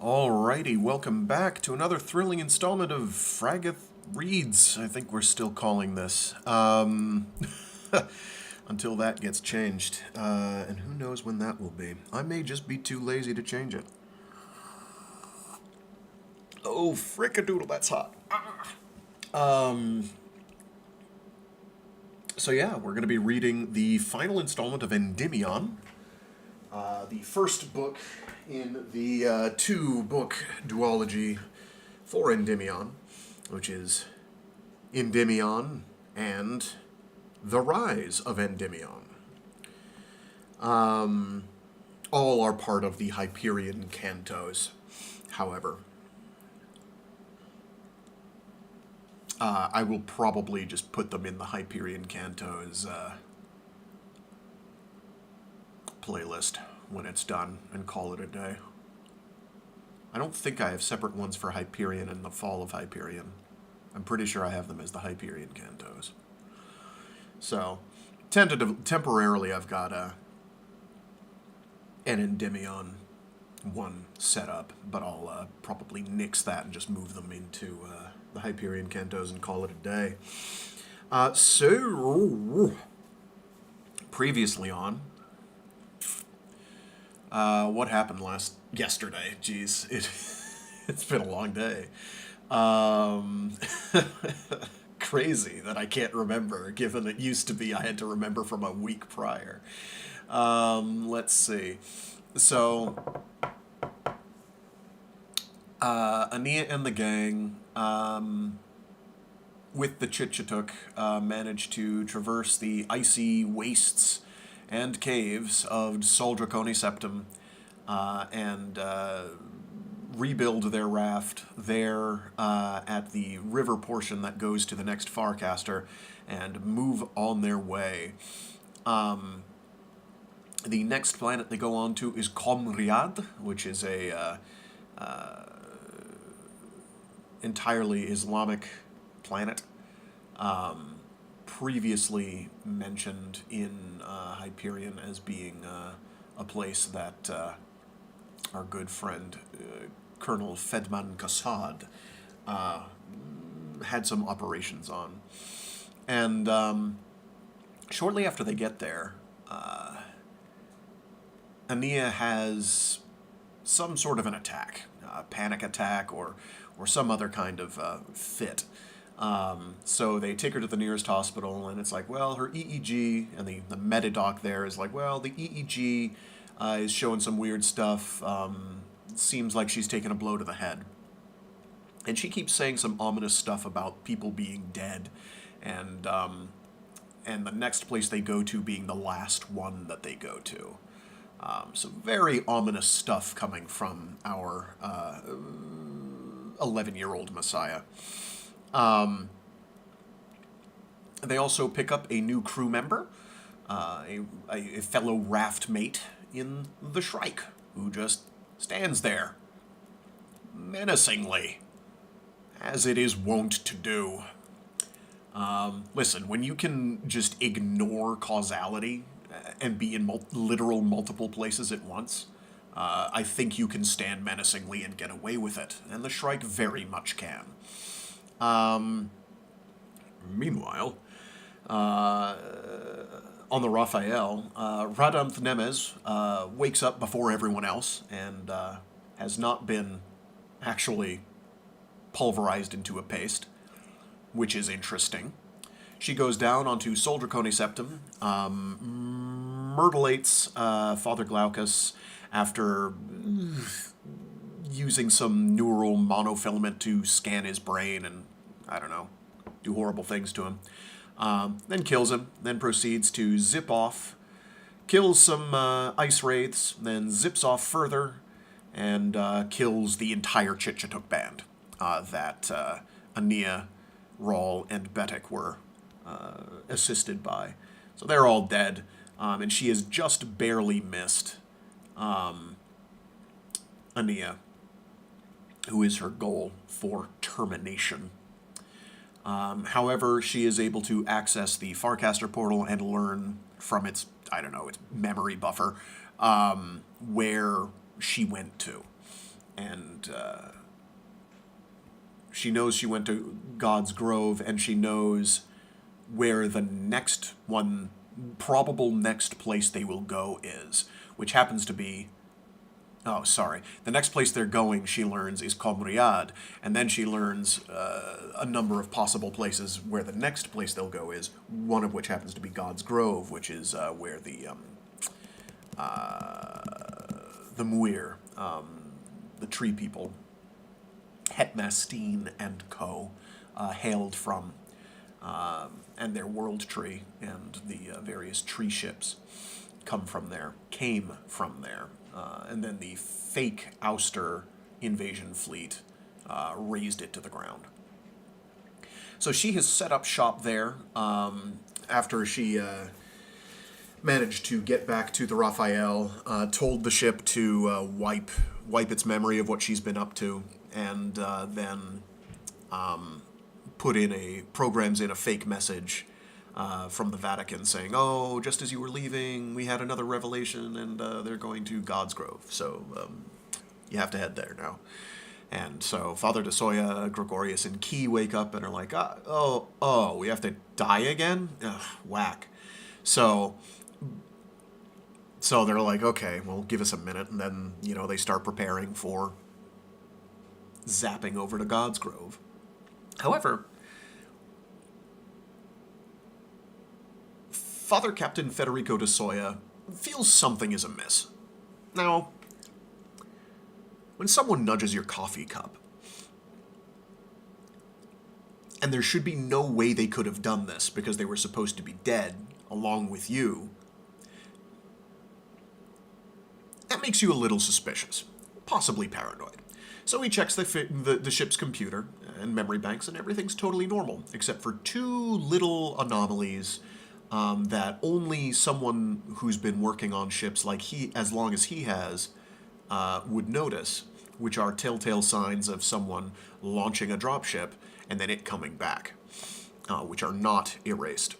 Alrighty, welcome back to another thrilling installment of Fraggoth Reads, I think we're still calling this. Until that gets changed. And who knows when that will be. I may just be too lazy to change it. Oh, frickadoodle, that's hot. So yeah, we're going to be reading the final installment of Endymion, the first book in the two-book duology for Endymion, which is Endymion and The Rise of Endymion. All are part of the Hyperion cantos, however. I will probably just put them in the Hyperion cantos playlist when it's done and call it a day. I don't think I have separate ones for Hyperion and the Fall of Hyperion. I'm pretty sure I have them as the Hyperion cantos. So, temporarily I've got an Endymion one set up, but I'll probably nix that and just move them into the Hyperion cantos and call it a day. So, previously on, what happened yesterday? Jeez, it's been a long day. Crazy that I can't remember, given it used to be I had to remember from a week prior. Let's see. So, Aenea and the gang, with the Chitchatuk, managed to traverse the icy wastes and caves of Sol Draconi Septem, and rebuild their raft there at the river portion that goes to the next Farcaster, and move on their way. The next planet they go on to is Qom-Riyadh, which is a entirely Islamic planet. Previously mentioned in Hyperion as being a place that our good friend Colonel Fedman Kassad had some operations on. And shortly after they get there, Aenea has some sort of an attack, a panic attack or some other kind of fit. So they take her to the nearest hospital, and it's like, well, her EEG, and the metadoc there is like, well, the EEG is showing some weird stuff. Seems like she's taken a blow to the head. And she keeps saying some ominous stuff about people being dead, and the next place they go to being the last one that they go to. So very ominous stuff coming from our 11-year-old Messiah. They also pick up a new crew member, a fellow raft mate in the Shrike, who just stands there, menacingly, as it is wont to do. Listen, when you can just ignore causality and be in literal multiple places at once, I think you can stand menacingly and get away with it, and the Shrike very much can. Meanwhile, on the Raphael, Rhadamnth Nemes wakes up before everyone else and has not been actually pulverized into a paste, which is interesting. She goes down onto Sol Draconi Septem, myrtleates Father Glaucus after using some neural monofilament to scan his brain and, I don't know, do horrible things to him. Then kills him, then proceeds to zip off, kills some ice wraiths, then zips off further, and kills the entire Chitchatuk band that Aenea, Raul, and Betik were assisted by. So they're all dead, and she has just barely missed Aenea, who is her goal for termination. However, she is able to access the Farcaster portal and learn from its memory buffer, where she went to. and she knows she went to God's Grove, and she knows where the next one, probable next place they will go is, which happens to be, oh, sorry, the next place they're going, she learns, is Qom-Riyadh, and then she learns a number of possible places where the next place they'll go is, one of which happens to be God's Grove, which is where the Muir, the tree people, Hetmastine and co. Hailed from, and their world tree and the various tree ships came from there, and then the fake ouster invasion fleet razed it to the ground. So she has set up shop there after she managed to get back to the Raphael, told the ship to wipe its memory of what she's been up to, and then programs in a fake message from the Vatican saying, oh, just as you were leaving, we had another revelation, and they're going to God's Grove, so you have to head there now. And so Father de Soya, Gregorius, and Key wake up and are like, we have to die again? Ugh, whack. So they're like, okay, well, give us a minute, and then, they start preparing for zapping over to God's Grove. However, Father Captain Federico de Soya feels something is amiss. Now, when someone nudges your coffee cup, and there should be no way they could have done this because they were supposed to be dead along with you, that makes you a little suspicious, possibly paranoid. So he checks the ship's computer and memory banks, and everything's totally normal, except for two little anomalies that only someone who's been working on ships as long as he has, would notice, which are telltale signs of someone launching a dropship and then it coming back, which are not erased.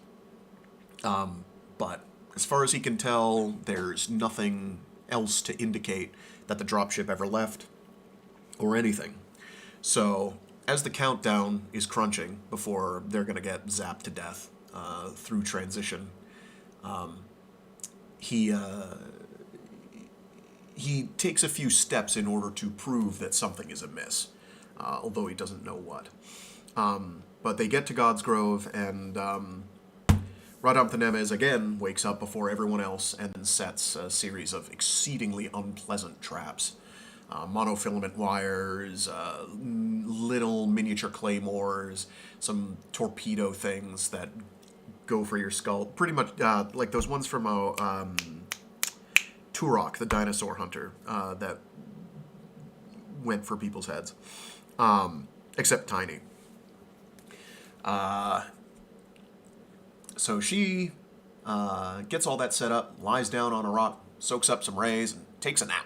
But as far as he can tell, there's nothing else to indicate that the dropship ever left or anything. So as the countdown is crunching before they're going to get zapped to death through transition, he takes a few steps in order to prove that something is amiss, although he doesn't know what. But they get to God's Grove, and Rhadamnth Nemes again wakes up before everyone else and sets a series of exceedingly unpleasant traps. Monofilament wires, little miniature claymores, some torpedo things that go for your skull. Pretty much like those ones from Turok, the dinosaur hunter, that went for people's heads, except tiny. So she gets all that set up, lies down on a rock, soaks up some rays, and takes a nap.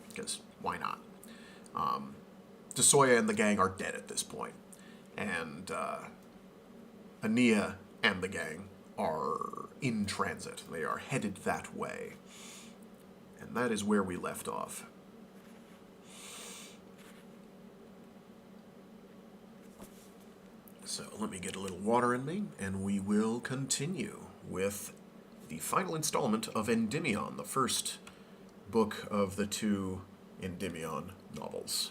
Because why not? De Soya and the gang are dead at this point. And Aenea and the gang are in transit. They are headed that way. And that is where we left off. So let me get a little water in me, and we will continue with the final installment of Endymion, the first book of the two Endymion novels.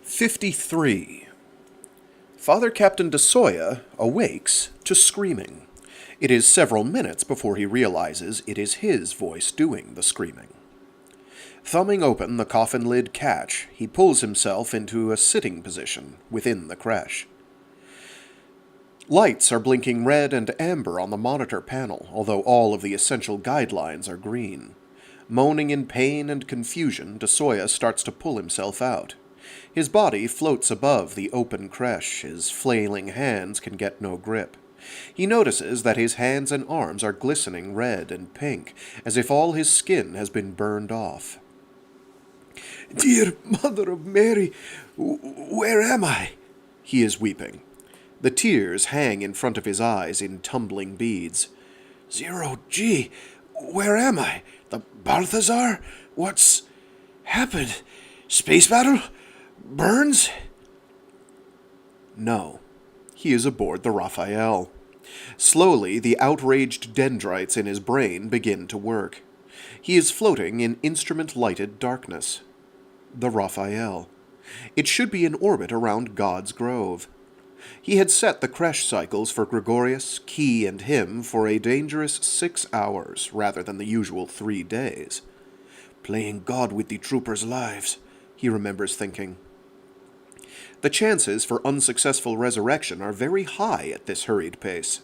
'53. Father Captain de Soya awakes to screaming. It is several minutes before he realizes it is his voice doing the screaming. Thumbing open the coffin lid catch, he pulls himself into a sitting position within the creche. Lights are blinking red and amber on the monitor panel, although all of the essential guidelines are green. Moaning in pain and confusion, de Soya starts to pull himself out. His body floats above the open creche. His flailing hands can get no grip. He notices that his hands and arms are glistening red and pink, as if all his skin has been burned off. "Dear Mother of Mary, where am I?" He is weeping. The tears hang in front of his eyes in tumbling beads. "0G, where am I? The Balthazar? What's happened? Space battle? Burns?" No. He is aboard the Raphael. Slowly, the outraged dendrites in his brain begin to work. He is floating in instrument-lighted darkness. The Raphael. It should be in orbit around God's Grove. He had set the creche cycles for Gregorius, Key, and him for a dangerous 6 hours, rather than the usual 3 days. "Playing God with the troopers' lives," he remembers thinking. The chances for unsuccessful resurrection are very high at this hurried pace.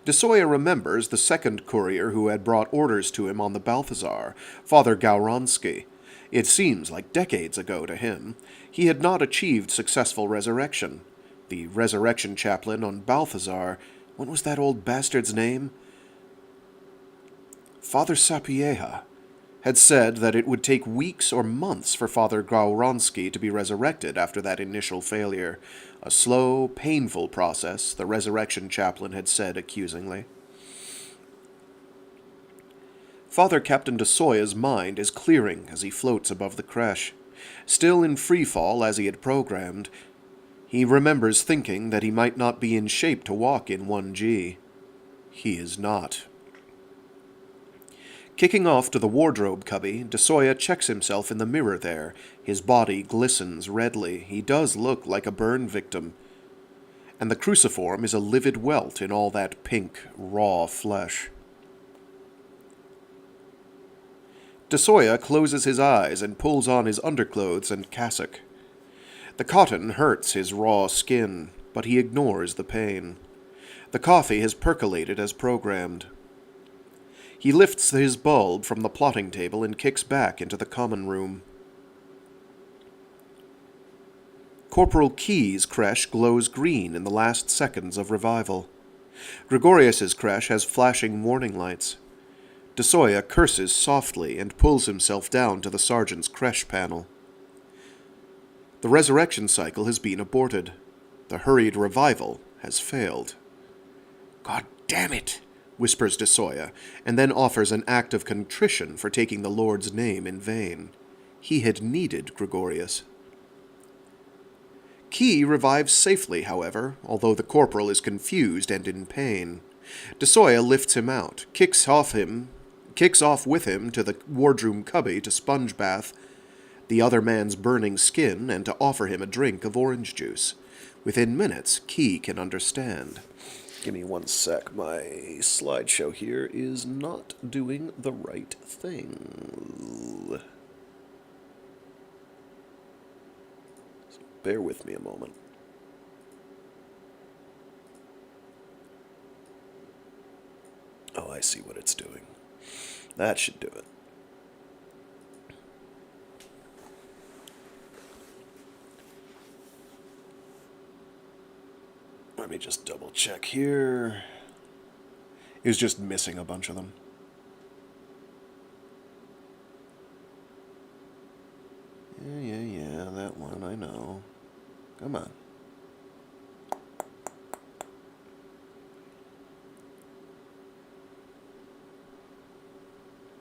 De Soya remembers the second courier who had brought orders to him on the Balthazar, Father Gowronski. It seems like decades ago to him. He had not achieved successful resurrection. The resurrection chaplain on Balthazar, what was that old bastard's name? Father Sapieha had said that it would take weeks or months for Father Gowronski to be resurrected after that initial failure. A slow, painful process, the resurrection chaplain had said accusingly. Father Captain de Soya's mind is clearing as he floats above the creche. Still in free fall as he had programmed, he remembers thinking that he might not be in shape to walk in 1G. He is not. Kicking off to the wardrobe cubby, de Soya checks himself in the mirror there. His body glistens redly. He does look like a burn victim. And the cruciform is a livid welt in all that pink, raw flesh. De Soya closes his eyes and pulls on his underclothes and cassock. The cotton hurts his raw skin, but he ignores the pain. The coffee has percolated as programmed. He lifts his bulb from the plotting table and kicks back into the common room. Corporal Key's creche glows green in the last seconds of revival. Gregorius's creche has flashing warning lights. De Soya curses softly and pulls himself down to the sergeant's creche panel. The resurrection cycle has been aborted. The hurried revival has failed. "God damn it," whispers de Soya, and then offers an act of contrition for taking the Lord's name in vain. He had needed Gregorius. Key revives safely, however, although the corporal is confused and in pain. De Soya lifts him out, kicks off with him to the wardroom cubby to sponge bath the other man's burning skin and to offer him a drink of orange juice. Within minutes, Key can understand. Give me 1 sec. My slideshow here is not doing the right thing. So bear with me a moment. Oh, I see what it's doing. That should do it. Let me just double check here. It was just missing a bunch of them. Yeah, that one, I know. Come on.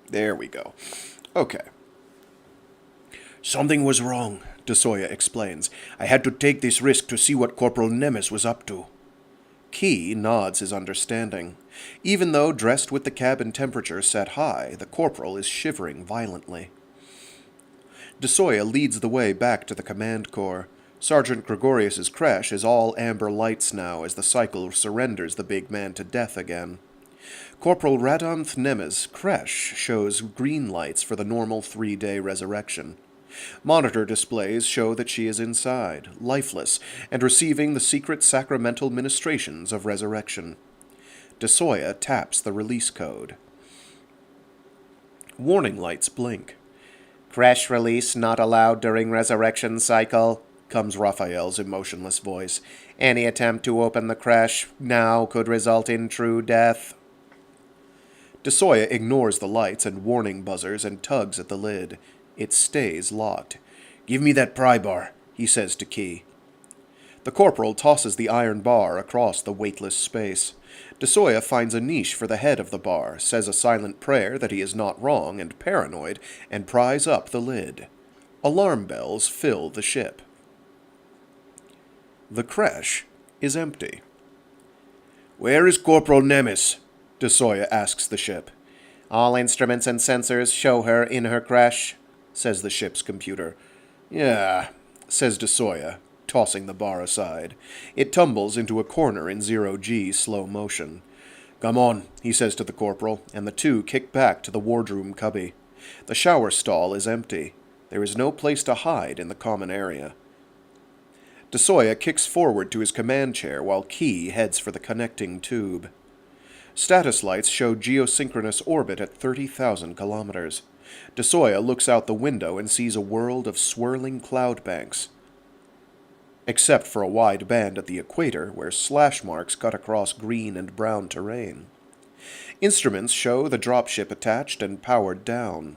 There we go. Okay. "Something was wrong," de Soya explains. "I had to take this risk to see what Corporal Nemes was up to." Key nods his understanding. Even though dressed with the cabin temperature set high, the corporal is shivering violently. De Soya leads the way back to the command core. Sergeant Gregorius's creche is all amber lights now as the cycle surrenders the big man to death again. Corporal Rhadamnth Nemes' creche shows green lights for the normal 3-day resurrection. Monitor displays show that she is inside, lifeless, and receiving the secret sacramental ministrations of resurrection. De Soya taps the release code. Warning lights blink. "Creche release not allowed during resurrection cycle," comes Raphael's emotionless voice. "Any attempt to open the creche now could result in true death." De Soya ignores the lights and warning buzzers and tugs at the lid. It stays locked. "Give me that pry bar," he says to Key. The corporal tosses the iron bar across the weightless space. De Soya finds a niche for the head of the bar, says a silent prayer that he is not wrong and paranoid, and pries up the lid. Alarm bells fill the ship. The creche is empty. "Where is Corporal Nemes?" De Soya asks the ship. "All instruments and sensors show her in her creche," says the ship's computer. "Yeah," says De Soya, tossing the bar aside. It tumbles into a corner in 0G slow motion. "Come on," he says to the corporal, and the two kick back to the wardroom cubby. The shower stall is empty. There is no place to hide in the common area. De Soya kicks forward to his command chair while Key heads for the connecting tube. Status lights show geosynchronous orbit at 30,000 kilometers. De Soya looks out the window and sees a world of swirling cloud banks. Except for a wide band at the equator where slash marks cut across green and brown terrain. Instruments show the dropship attached and powered down.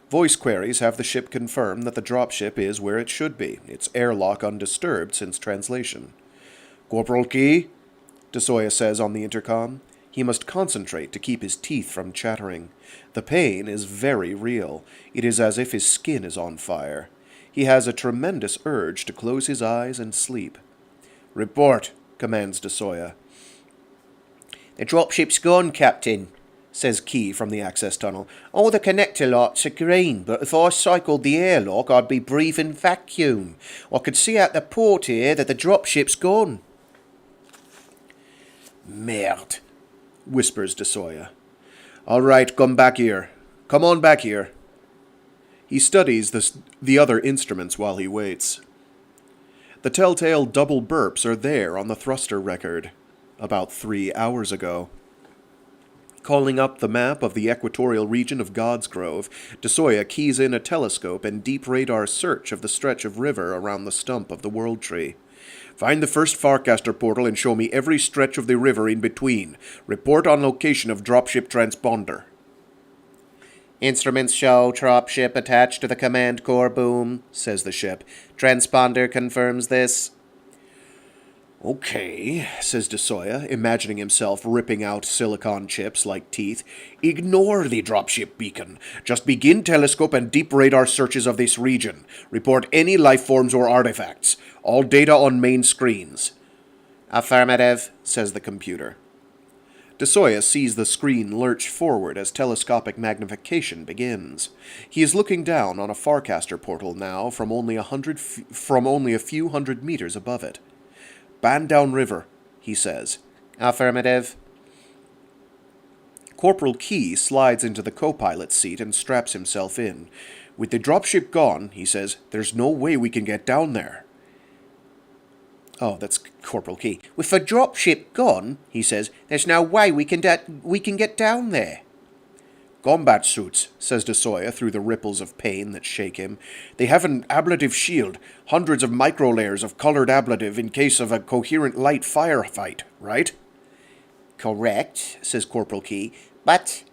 Voice queries have the ship confirm that the dropship is where it should be, its airlock undisturbed since translation. "Corporal Key?" De Soya says on the intercom. He must concentrate to keep his teeth from chattering. The pain is very real. It is as if his skin is on fire. He has a tremendous urge to close his eyes and sleep. "Report," commands De Soya. "The dropship's gone, Captain," says Key from the access tunnel. "All the connector lights are green, but if I cycled the airlock, I'd be breathing vacuum. I could see out the port here that the dropship's gone." "Merde," whispers De Soya. "All right, come back here. Come on back here." He studies the other instruments while he waits. The telltale double burps are there on the thruster record, about 3 hours ago. Calling up the map of the equatorial region of God's Grove, De Soya keys in a telescope and deep radar search of the stretch of river around the stump of the World Tree. "Find the first Farcaster portal and show me every stretch of the river in between. Report on location of dropship transponder." "Instruments show dropship attached to the command core boom," says the ship. "Transponder confirms this." "Okay," says De Soya, imagining himself ripping out silicon chips like teeth. "Ignore the dropship beacon. Just begin telescope and deep radar searches of this region. Report any life forms or artifacts. All data on main screens." "Affirmative," says the computer. De Soya sees the screen lurch forward as telescopic magnification begins. He is looking down on a Farcaster portal now from only a few hundred meters above it. "Band downriver," he says. "Affirmative." Corporal Key slides into the co-pilot's seat and straps himself in. "With the dropship gone," he says, "there's no way we can get down there." Oh, that's Corporal Key. "With the dropship gone," he says, "there's no way we can get down there." "Combat suits," says De Soya through the ripples of pain that shake him. "They have an ablative shield, hundreds of micro-layers of colored ablative in case of a coherent light firefight, right?" "Correct," says Corporal Key, But...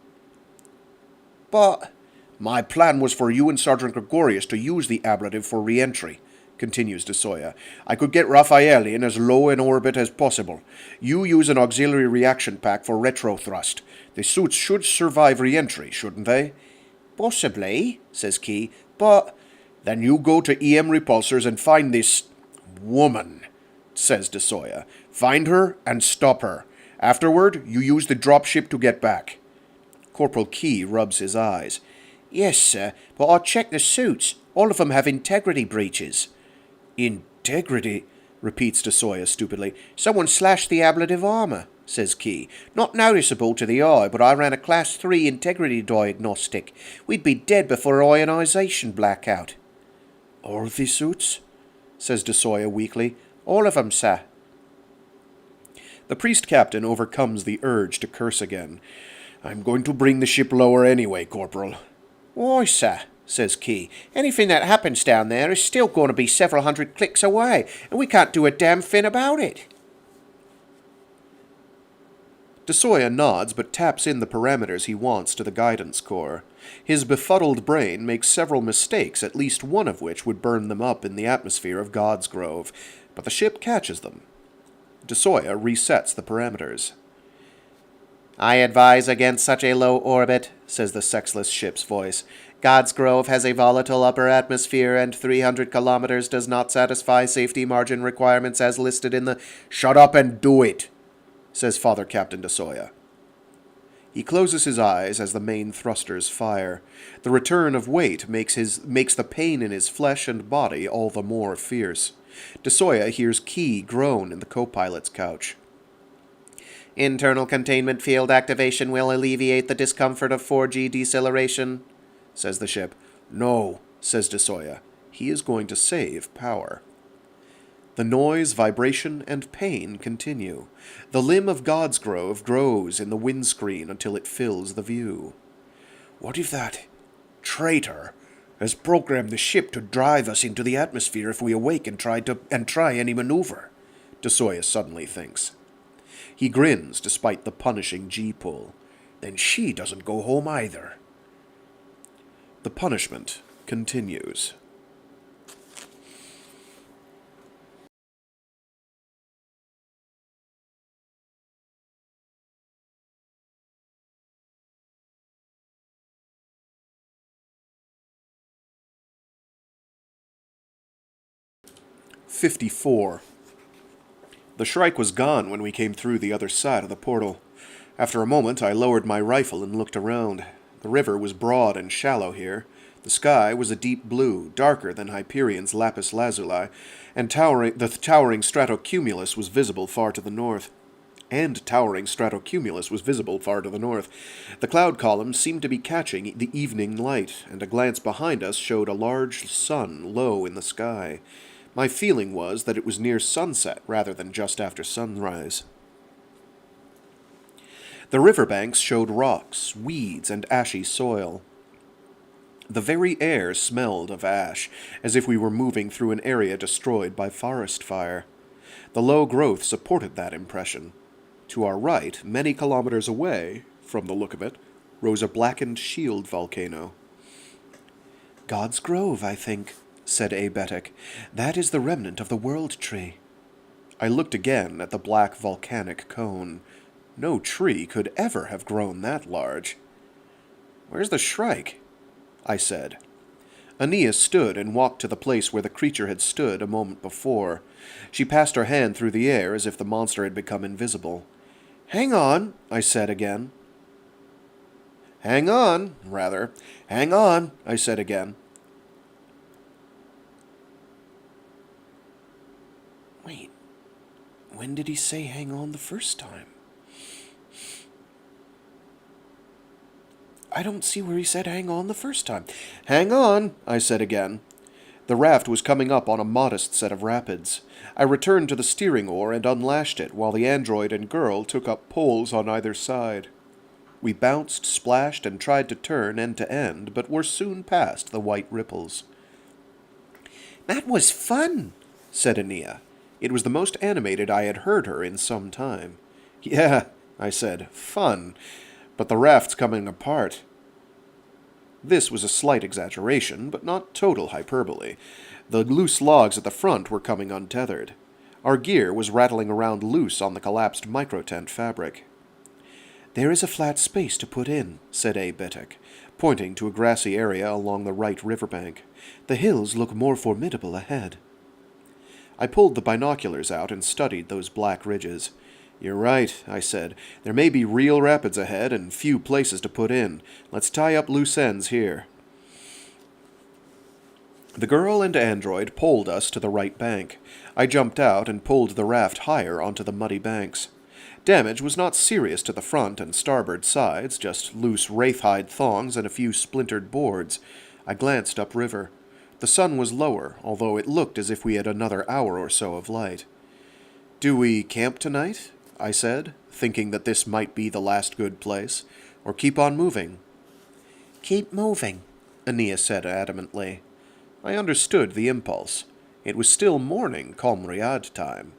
"My plan was for you and Sergeant Gregorius to use the ablative for re-entry," continues De Soya. "I could get Raphael in as low in orbit as possible. You use an auxiliary reaction pack for retro-thrust. The suits should survive re-entry, shouldn't they?" "Possibly," says Key, "but—" "Then you go to EM repulsors and find this... woman," says De Soya. "Find her and stop her. Afterward, you use the dropship to get back." Corporal Key rubs his eyes. "Yes, sir, but I checked the suits. All of them have integrity breaches." Integrity, repeats de Soya stupidly. Someone slashed the ablative armor, says Key. Not noticeable to the eye, but I ran a Class 3 integrity diagnostic. We'd be dead before ionization blackout. All the suits? Says de Soya weakly. All of 'em, sir. The priest captain overcomes the urge to curse again. I'm going to bring the ship lower anyway, Corporal. Why, sir, says Key. Anything that happens down there is still going to be several hundred clicks away, and we can't do a damn thing about it. De Soya nods, but taps in the parameters he wants to the guidance core. His befuddled brain makes several mistakes, at least one of which would burn them up in the atmosphere of God's Grove, but the ship catches them. De Soya resets the parameters. I advise against such a low orbit, says the sexless ship's voice. God's Grove has a volatile upper atmosphere, and 300 kilometers does not satisfy safety margin requirements as listed in the... Shut up and do it, says Father Captain de Soya. He closes his eyes as the main thrusters fire. The return of weight makes the pain in his flesh and body all the more fierce. De Soya hears Key groan in the co-pilot's couch. Internal containment field activation will alleviate the discomfort of 4G deceleration, says the ship. No, says de Soya. He is going to save power. The noise, vibration, and pain continue. The limb of God's Grove grows in the windscreen until it fills the view. What if that traitor has programmed the ship to drive us into the atmosphere if we awake and try any maneuver? De Soya suddenly thinks. He grins despite the punishing G-pull. Then she doesn't go home either. The punishment continues. "54. The Shrike was gone when we came through the other side of the portal. After a moment, I lowered my rifle and looked around. The river was broad and shallow here. The sky was a deep blue, darker than Hyperion's lapis lazuli, and the towering stratocumulus was visible far to the north. The cloud columns seemed to be catching the evening light, and a glance behind us showed a large sun low in the sky. My feeling was that it was near sunset rather than just after sunrise. The riverbanks showed rocks, weeds, and ashy soil. The very air smelled of ash, as if we were moving through an area destroyed by forest fire. The low growth supported that impression. To our right, many kilometers away, from the look of it, rose a blackened shield volcano. God's Grove, I think, said Abetic. That is the remnant of the World Tree. I looked again at the black volcanic cone. No tree could ever have grown that large. Where's the Shrike? I said. Aenea stood and walked to the place where the creature had stood a moment before. She passed her hand through the air as if the monster had become invisible. Hang on, I said again. Hang on, I said again. Wait, when did he say hang on the first time? I don't see where he said hang on the first time. Hang on, I said again. The raft was coming up on a modest set of rapids. I returned to the steering oar and unlashed it, while the android and girl took up poles on either side. We bounced, splashed, and tried to turn end to end, but were soon past the white ripples. That was fun, said Aenea. It was the most animated I had heard her in some time. Yeah, I said, fun, but the raft's coming apart. This was a slight exaggeration, but not total hyperbole. The loose logs at the front were coming untethered. Our gear was rattling around loose on the collapsed microtent fabric. There is a flat space to put in, said Abetic, pointing to a grassy area along the right riverbank. The hills look more formidable ahead. I pulled the binoculars out and studied those black ridges. You're right, I said. There may be real rapids ahead and few places to put in. Let's tie up loose ends here. The girl and android poled us to the right bank. I jumped out and pulled the raft higher onto the muddy banks. Damage was not serious to the front and starboard sides, just loose wraithhide thongs and a few splintered boards. I glanced upriver. The sun was lower, although it looked as if we had another hour or so of light. "Do we camp tonight?" I said, thinking that this might be the last good place, "or keep on moving?" "Keep moving," Aenea said adamantly. I understood the impulse. It was still morning, Qom-Riyadh time.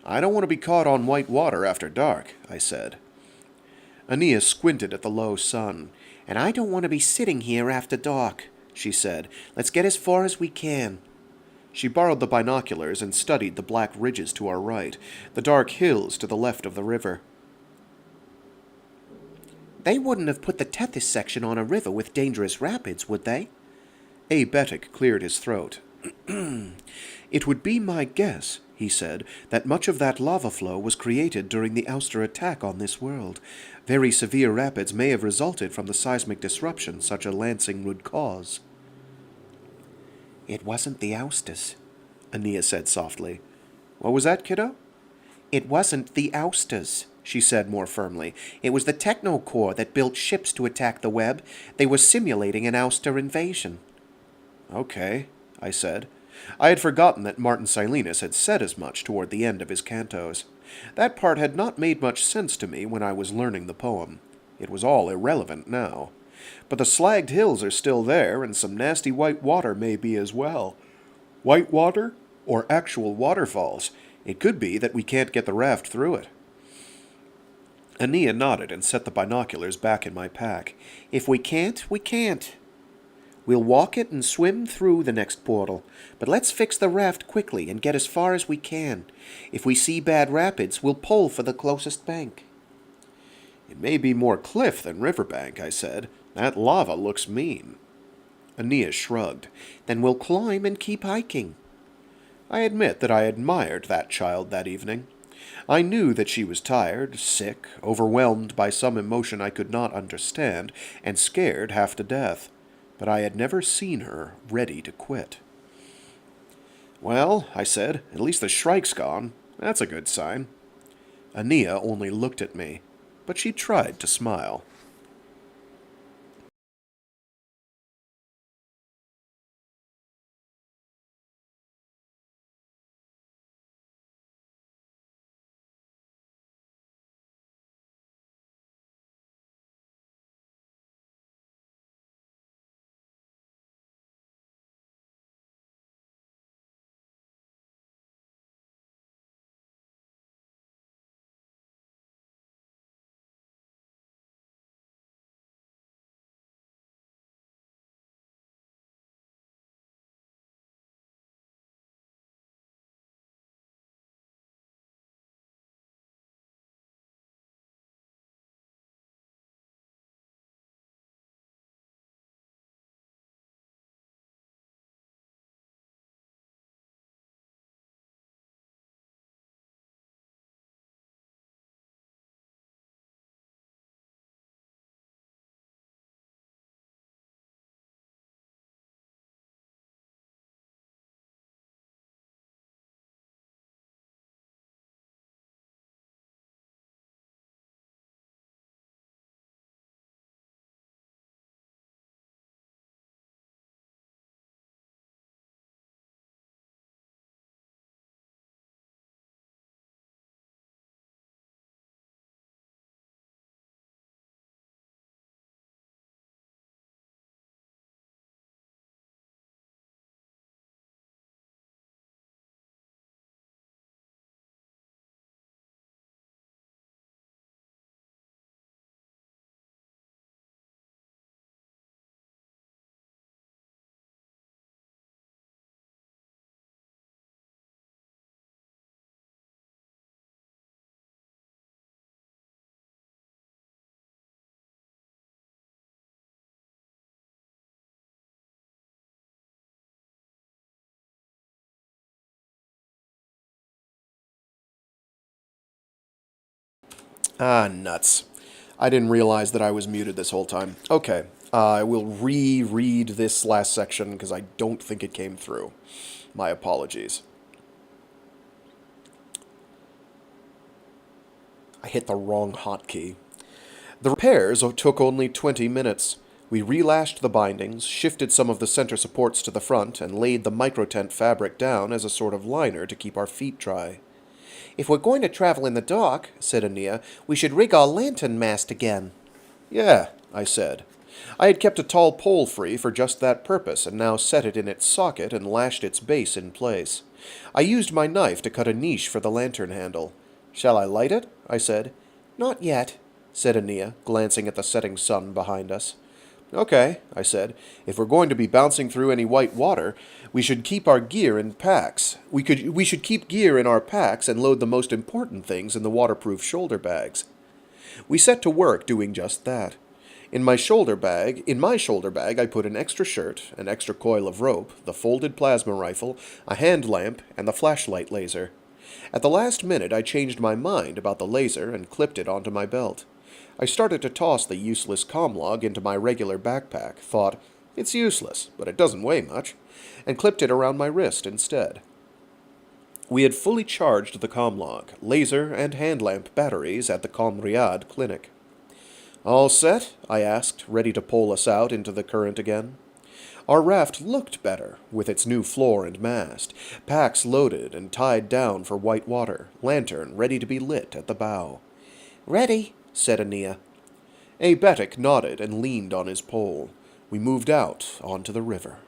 "I don't want to be caught on white water after dark," I said. Aenea squinted at the low sun. "And I don't want to be sitting here after dark," she said. "Let's get as far as we can." She borrowed the binoculars and studied the black ridges to our right, the dark hills to the left of the river. "They wouldn't have put the Tethys section on a river with dangerous rapids, would they?" A. Betic cleared his throat. "It would be my guess," he said, "that much of that lava flow was created during the Ouster attack on this world. Very severe rapids may have resulted from the seismic disruption such a lancing would cause." "It wasn't the Ousters," Aenea said softly. "What was that, kiddo?" "It wasn't the Ousters," she said more firmly. "It was the Techno Corps that built ships to attack the web. They were simulating an Ouster invasion." "Okay," I said. I had forgotten that Martin Silenus had said as much toward the end of his cantos. That part had not made much sense to me when I was learning the poem. It was all irrelevant now. But the slagged hills are still there, and some nasty white water may be as well. White water? Or actual waterfalls? It could be that we can't get the raft through it. Aenea nodded and set the binoculars back in my pack. "If we can't, we can't. We'll walk it and swim through the next portal. But let's fix the raft quickly and get as far as we can. If we see bad rapids, we'll pull for the closest bank." "It may be more cliff than riverbank," I said. "That lava looks mean." Aenea shrugged. "Then we'll climb and keep hiking." I admit that I admired that child that evening. I knew that she was tired, sick, overwhelmed by some emotion I could not understand, and scared half to death. But I had never seen her ready to quit. "Well," I said, "at least the shrike's gone. That's a good sign." Aenea only looked at me, but she tried to smile. Ah, nuts. I didn't realize that I was muted this whole time. Okay, I will reread this last section because I don't think it came through. My apologies. I hit the wrong hotkey. The repairs took only 20 minutes. We relashed the bindings, shifted some of the center supports to the front, and laid the microtent fabric down as a sort of liner to keep our feet dry. "If we're going to travel in the dark," said Aenea, "we should rig our lantern mast again." "Yeah," I said. I had kept a tall pole free for just that purpose, and now set it in its socket and lashed its base in place. I used my knife to cut a niche for the lantern handle. "Shall I light it?" I said. "Not yet," said Aenea, glancing at the setting sun behind us. "Okay," I said. "If we're going to be bouncing through any white water, we should keep our gear in packs. We should keep gear in our packs and load the most important things in the waterproof shoulder bags." We set to work doing just that. In my shoulder bag, I put an extra shirt, an extra coil of rope, the folded plasma rifle, a hand lamp, and the flashlight laser. At the last minute, I changed my mind about the laser and clipped it onto my belt. I started to toss the useless comm-log into my regular backpack, thought, it's useless, but it doesn't weigh much, and clipped it around my wrist instead. We had fully charged the comm-log, laser, and hand lamp batteries at the Qom-Riyadh clinic. "All set?" I asked, ready to pole us out into the current again. Our raft looked better, with its new floor and mast, packs loaded and tied down for white water, lantern ready to be lit at the bow. "Ready," said Aenea. Aebetic nodded and leaned on his pole. We moved out onto the river.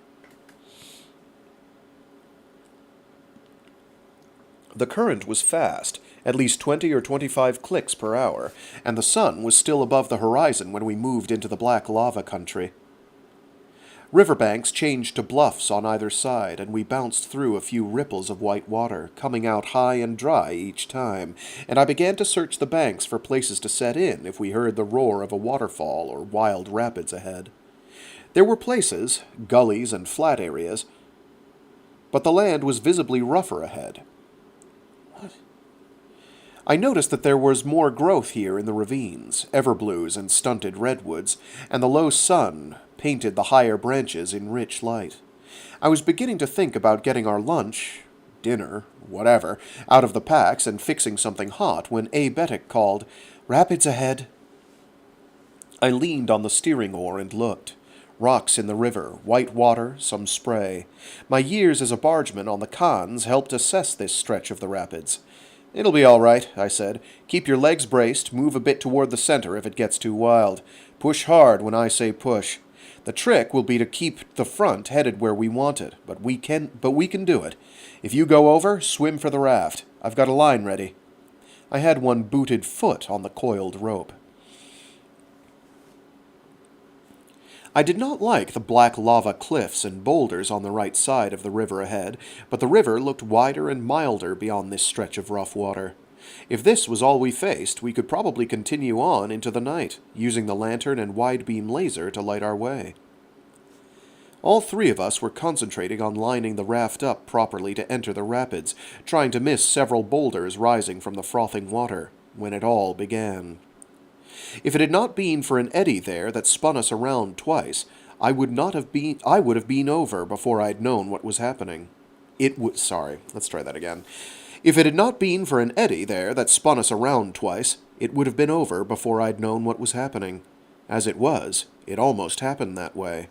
The current was fast, at least 20 or 25 clicks per hour, and the sun was still above the horizon when we moved into the black lava country. Riverbanks changed to bluffs on either side, and we bounced through a few ripples of white water, coming out high and dry each time, and I began to search the banks for places to set in if we heard the roar of a waterfall or wild rapids ahead. There were places, gullies and flat areas, but the land was visibly rougher ahead. I noticed that there was more growth here in the ravines, everblues and stunted redwoods, and the low sun painted the higher branches in rich light. I was beginning to think about getting our lunch, dinner, whatever, out of the packs and fixing something hot when Aebetic called, "Rapids ahead." I leaned on the steering oar and looked. Rocks in the river, white water, some spray. My years as a bargeman on the Khans helped assess this stretch of the rapids. "It'll be all right," I said. "Keep your legs braced, move a bit toward the center if it gets too wild. Push hard when I say push. The trick will be to keep the front headed where we want it, but we can do it. If you go over, swim for the raft. I've got a line ready." I had one booted foot on the coiled rope. I did not like the black lava cliffs and boulders on the right side of the river ahead, but the river looked wider and milder beyond this stretch of rough water. If this was all we faced, we could probably continue on into the night, using the lantern and wide-beam laser to light our way. All three of us were concentrating on lining the raft up properly to enter the rapids, trying to miss several boulders rising from the frothing water, when it all began. If it had not been for an eddy there that spun us around twice, I would have been over before I'd known what was happening. Let's try that again. If it had not been for an eddy there that spun us around twice, it would have been over before I'd known what was happening. As it was, it almost happened that way.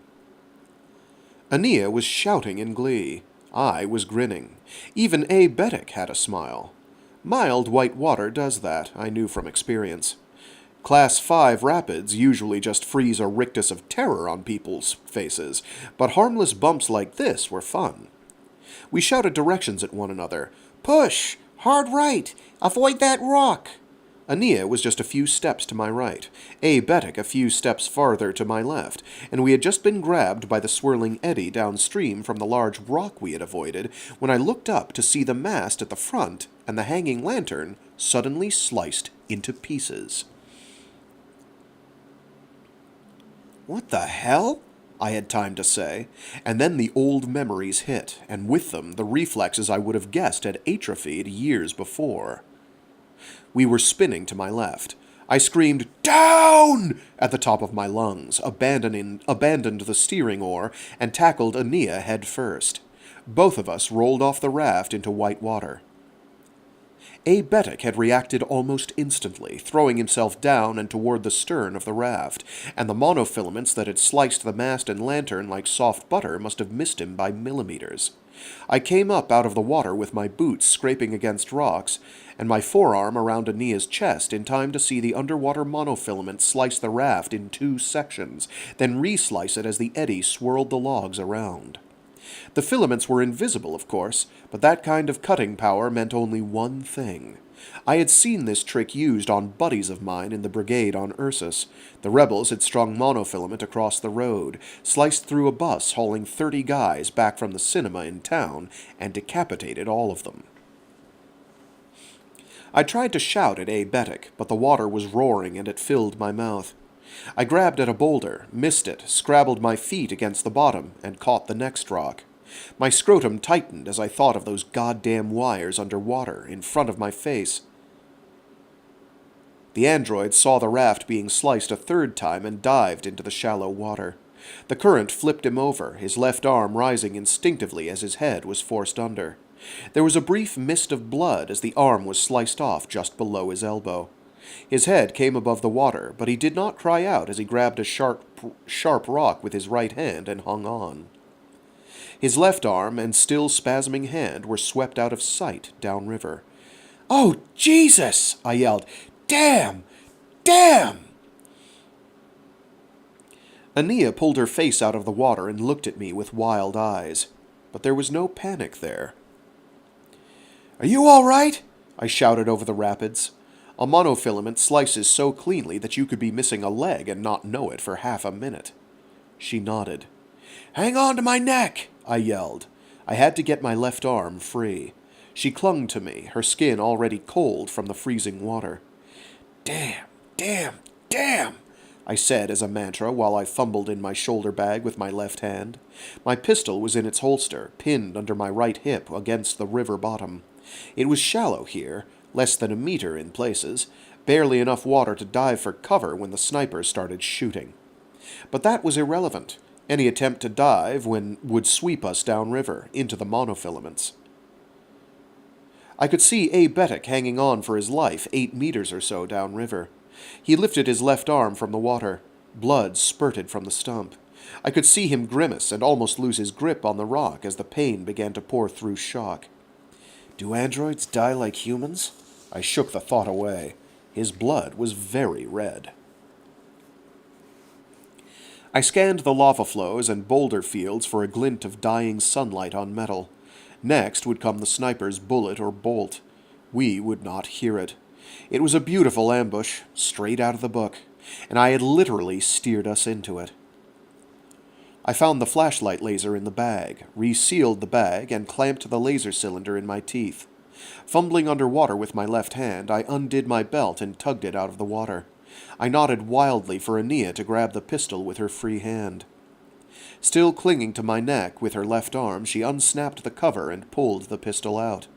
Aenea was shouting in glee. I was grinning. Even Aebetic had a smile. Mild white water does that, I knew from experience. Class 5 rapids usually just freeze a rictus of terror on people's faces, but harmless bumps like this were fun. We shouted directions at one another. "Push! Hard right! Avoid that rock!" Aenea was just a few steps to my right, Aebetic a few steps farther to my left, and we had just been grabbed by the swirling eddy downstream from the large rock we had avoided when I looked up to see the mast at the front and the hanging lantern suddenly sliced into pieces. "What the hell?" I had time to say, and then the old memories hit, and with them the reflexes I would have guessed had atrophied years before. We were spinning to my left. I screamed, "Down!" at the top of my lungs, abandoned the steering oar, and tackled Aenea head first. Both of us rolled off the raft into white water. Aebetic had reacted almost instantly, throwing himself down and toward the stern of the raft, and the monofilaments that had sliced the mast and lantern like soft butter must have missed him by millimeters. I came up out of the water with my boots scraping against rocks, and my forearm around Aenea's chest in time to see the underwater monofilament slice the raft in 2 sections, then re-slice it as the eddy swirled the logs around. The filaments were invisible, of course, but that kind of cutting power meant only one thing. I had seen this trick used on buddies of mine in the brigade on Ursus. The rebels had strung monofilament across the road, sliced through a bus hauling 30 guys back from the cinema in town, and decapitated all of them. I tried to shout at Aebetic, but the water was roaring and it filled my mouth. I grabbed at a boulder, missed it, scrabbled my feet against the bottom, and caught the next rock. My scrotum tightened as I thought of those goddamn wires underwater, in front of my face. The android saw the raft being sliced a 3rd time and dived into the shallow water. The current flipped him over, his left arm rising instinctively as his head was forced under. There was a brief mist of blood as the arm was sliced off just below his elbow. His head came above the water, but he did not cry out as he grabbed a sharp rock with his right hand and hung on. His left arm and still spasming hand were swept out of sight downriver. "Oh, Jesus!" I yelled. "Damn! Damn!" Aenea pulled her face out of the water and looked at me with wild eyes, but there was no panic there. "Are you all right?" I shouted over the rapids. A monofilament slices so cleanly that you could be missing a leg and not know it for half a minute. She nodded. "Hang on to my neck!" I yelled. I had to get my left arm free. She clung to me, her skin already cold from the freezing water. "Damn, damn, damn!" I said as a mantra while I fumbled in my shoulder bag with my left hand. My pistol was in its holster, pinned under my right hip against the river bottom. It was shallow here, less than a meter in places, barely enough water to dive for cover when the sniper started shooting. But that was irrelevant. Any attempt to dive would sweep us downriver, into the monofilaments. I could see Aebetic hanging on for his life 8 meters or so downriver. He lifted his left arm from the water. Blood spurted from the stump. I could see him grimace and almost lose his grip on the rock as the pain began to pour through shock. Do androids die like humans? I shook the thought away. His blood was very red. I scanned the lava flows and boulder fields for a glint of dying sunlight on metal. Next would come the sniper's bullet or bolt. We would not hear it. It was a beautiful ambush, straight out of the book, and I had literally steered us into it. I found the flashlight laser in the bag, resealed the bag, and clamped the laser cylinder in my teeth. Fumbling underwater with my left hand, I undid my belt and tugged it out of the water. I nodded wildly for Aenea to grab the pistol with her free hand. Still clinging to my neck with her left arm, she unsnapped the cover and pulled the pistol out.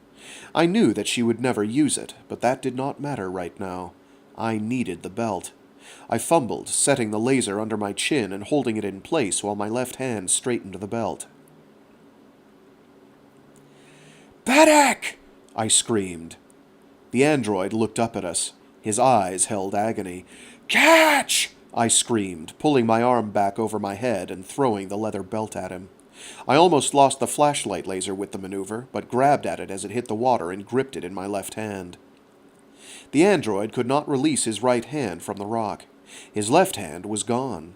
I knew that she would never use it, but that did not matter right now. I needed the belt. I fumbled, setting the laser under my chin and holding it in place while my left hand straightened the belt. "Bedek!" I screamed. The android looked up at us. His eyes held agony. "Catch!" I screamed, pulling my arm back over my head and throwing the leather belt at him. I almost lost the flashlight laser with the maneuver, but grabbed at it as it hit the water and gripped it in my left hand. The android could not release his right hand from the rock. His left hand was gone,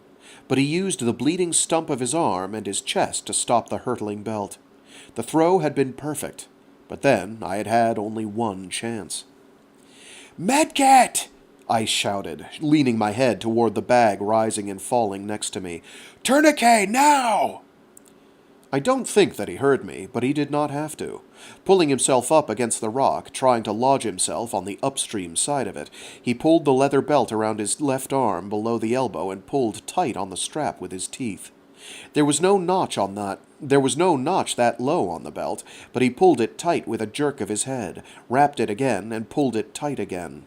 but he used the bleeding stump of his arm and his chest to stop the hurtling belt. The throw had been perfect, but then I had had only one chance. "Medkit!" I shouted, leaning my head toward the bag rising and falling next to me. "Tourniquet, now!" I don't think that he heard me, but he did not have to. Pulling himself up against the rock, trying to lodge himself on the upstream side of it, he pulled the leather belt around his left arm below the elbow and pulled tight on the strap with his teeth. There was no notch that low on the belt, but he pulled it tight with a jerk of his head, wrapped it again, and pulled it tight again.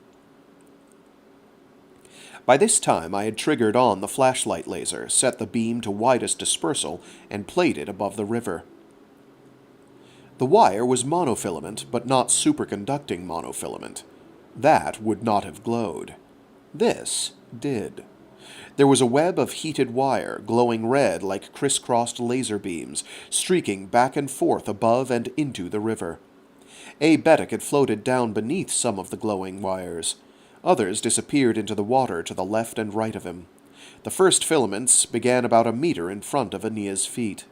By this time I had triggered on the flashlight laser, set the beam to widest dispersal, and played it above the river. The wire was monofilament, but not superconducting monofilament. That would not have glowed. This did. There was a web of heated wire, glowing red like crisscrossed laser beams, streaking back and forth above and into the river. A Betic had floated down beneath some of the glowing wires. Others disappeared into the water to the left and right of him. The first filaments began about a meter in front of Aenea's feet.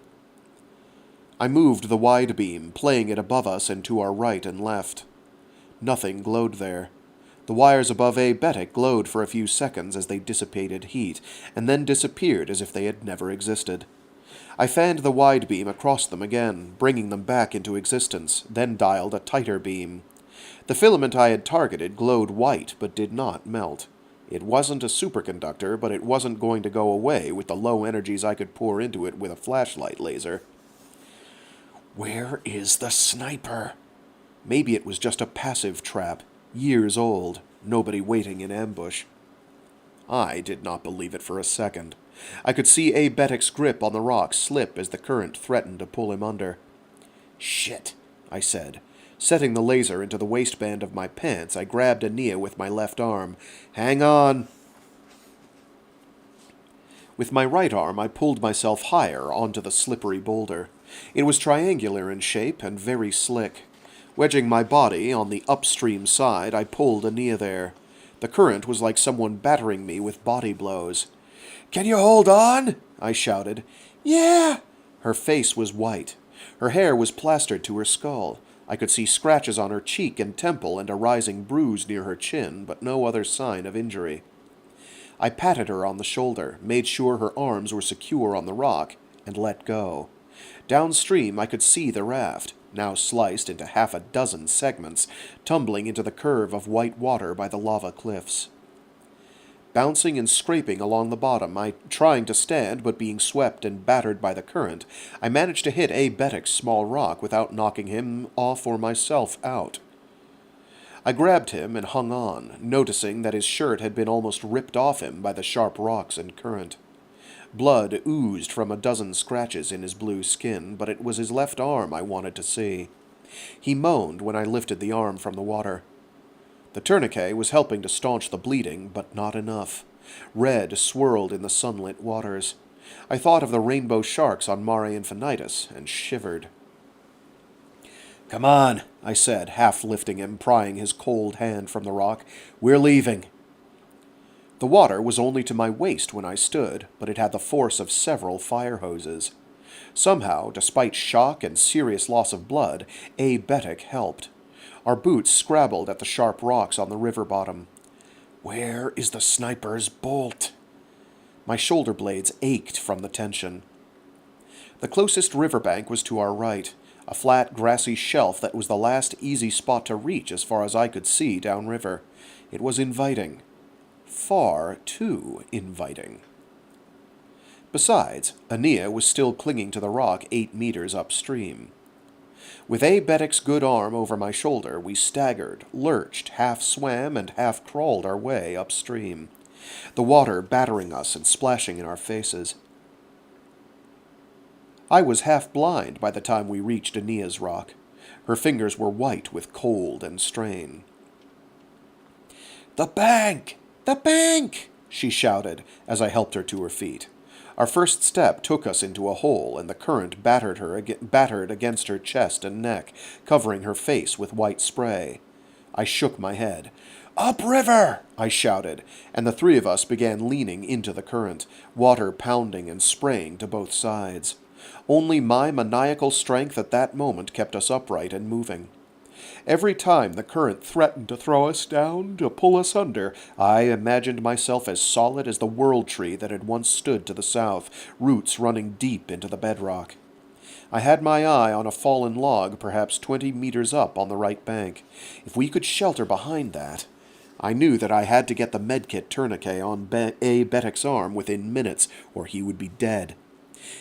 I moved the wide beam, playing it above us and to our right and left. Nothing glowed there. The wires above A Betic glowed for a few seconds as they dissipated heat, and then disappeared as if they had never existed. I fanned the wide beam across them again, bringing them back into existence, then dialed a tighter beam. The filament I had targeted glowed white, but did not melt. It wasn't a superconductor, but it wasn't going to go away with the low energies I could pour into it with a flashlight laser. Where is the sniper? Maybe it was just a passive trap, years old, nobody waiting in ambush. I did not believe it for a second. I could see A Betic's grip on the rock slip as the current threatened to pull him under. Shit, I said. Setting the laser into the waistband of my pants, I grabbed Aenea with my left arm. Hang on! With my right arm, I pulled myself higher onto the slippery boulder. It was triangular in shape and very slick. Wedging my body on the upstream side, I pulled Aenea there. The current was like someone battering me with body blows. "Can you hold on?" I shouted. "Yeah!" Her face was white. Her hair was plastered to her skull. I could see scratches on her cheek and temple and a rising bruise near her chin, but no other sign of injury. I patted her on the shoulder, made sure her arms were secure on the rock, and let go. Downstream I could see the raft, now sliced into half a dozen segments, tumbling into the curve of white water by the lava cliffs. Bouncing and scraping along the bottom, trying to stand but being swept and battered by the current, I managed to hit A Betic's small rock without knocking him off or myself out. I grabbed him and hung on, noticing that his shirt had been almost ripped off him by the sharp rocks and current. Blood oozed from a dozen scratches in his blue skin, but it was his left arm I wanted to see. He moaned when I lifted the arm from the water. The tourniquet was helping to staunch the bleeding, but not enough. Red swirled in the sunlit waters. I thought of the rainbow sharks on Mare Infinitus and shivered. "Come on," I said, half lifting him, prying his cold hand from the rock. "We're leaving." The water was only to my waist when I stood, but it had the force of several fire hoses. Somehow, despite shock and serious loss of blood, A Betic helped. Our boots scrabbled at the sharp rocks on the river bottom. Where is the sniper's bolt? My shoulder blades ached from the tension. The closest riverbank was to our right, a flat, grassy shelf that was the last easy spot to reach as far as I could see downriver. It was inviting. Far too inviting. Besides, Aenea was still clinging to the rock 8 meters upstream. With A Betic's good arm over my shoulder, we staggered, lurched, half swam and half crawled our way upstream, the water battering us and splashing in our faces. I was half blind by the time we reached Aenea's rock. Her fingers were white with cold and strain. "The bank! The bank!" she shouted as I helped her to her feet. Our first step took us into a hole, and the current battered against her chest and neck, covering her face with white spray. I shook my head. "Upriver!" I shouted, and the three of us began leaning into the current, water pounding and spraying to both sides. Only my maniacal strength at that moment kept us upright and moving. Every time the current threatened to throw us down, to pull us under, I imagined myself as solid as the world tree that had once stood to the south, roots running deep into the bedrock. I had my eye on a fallen log perhaps 20 meters up on the right bank. If we could shelter behind that... I knew that I had to get the medkit tourniquet on A Betic's arm within minutes, or he would be dead.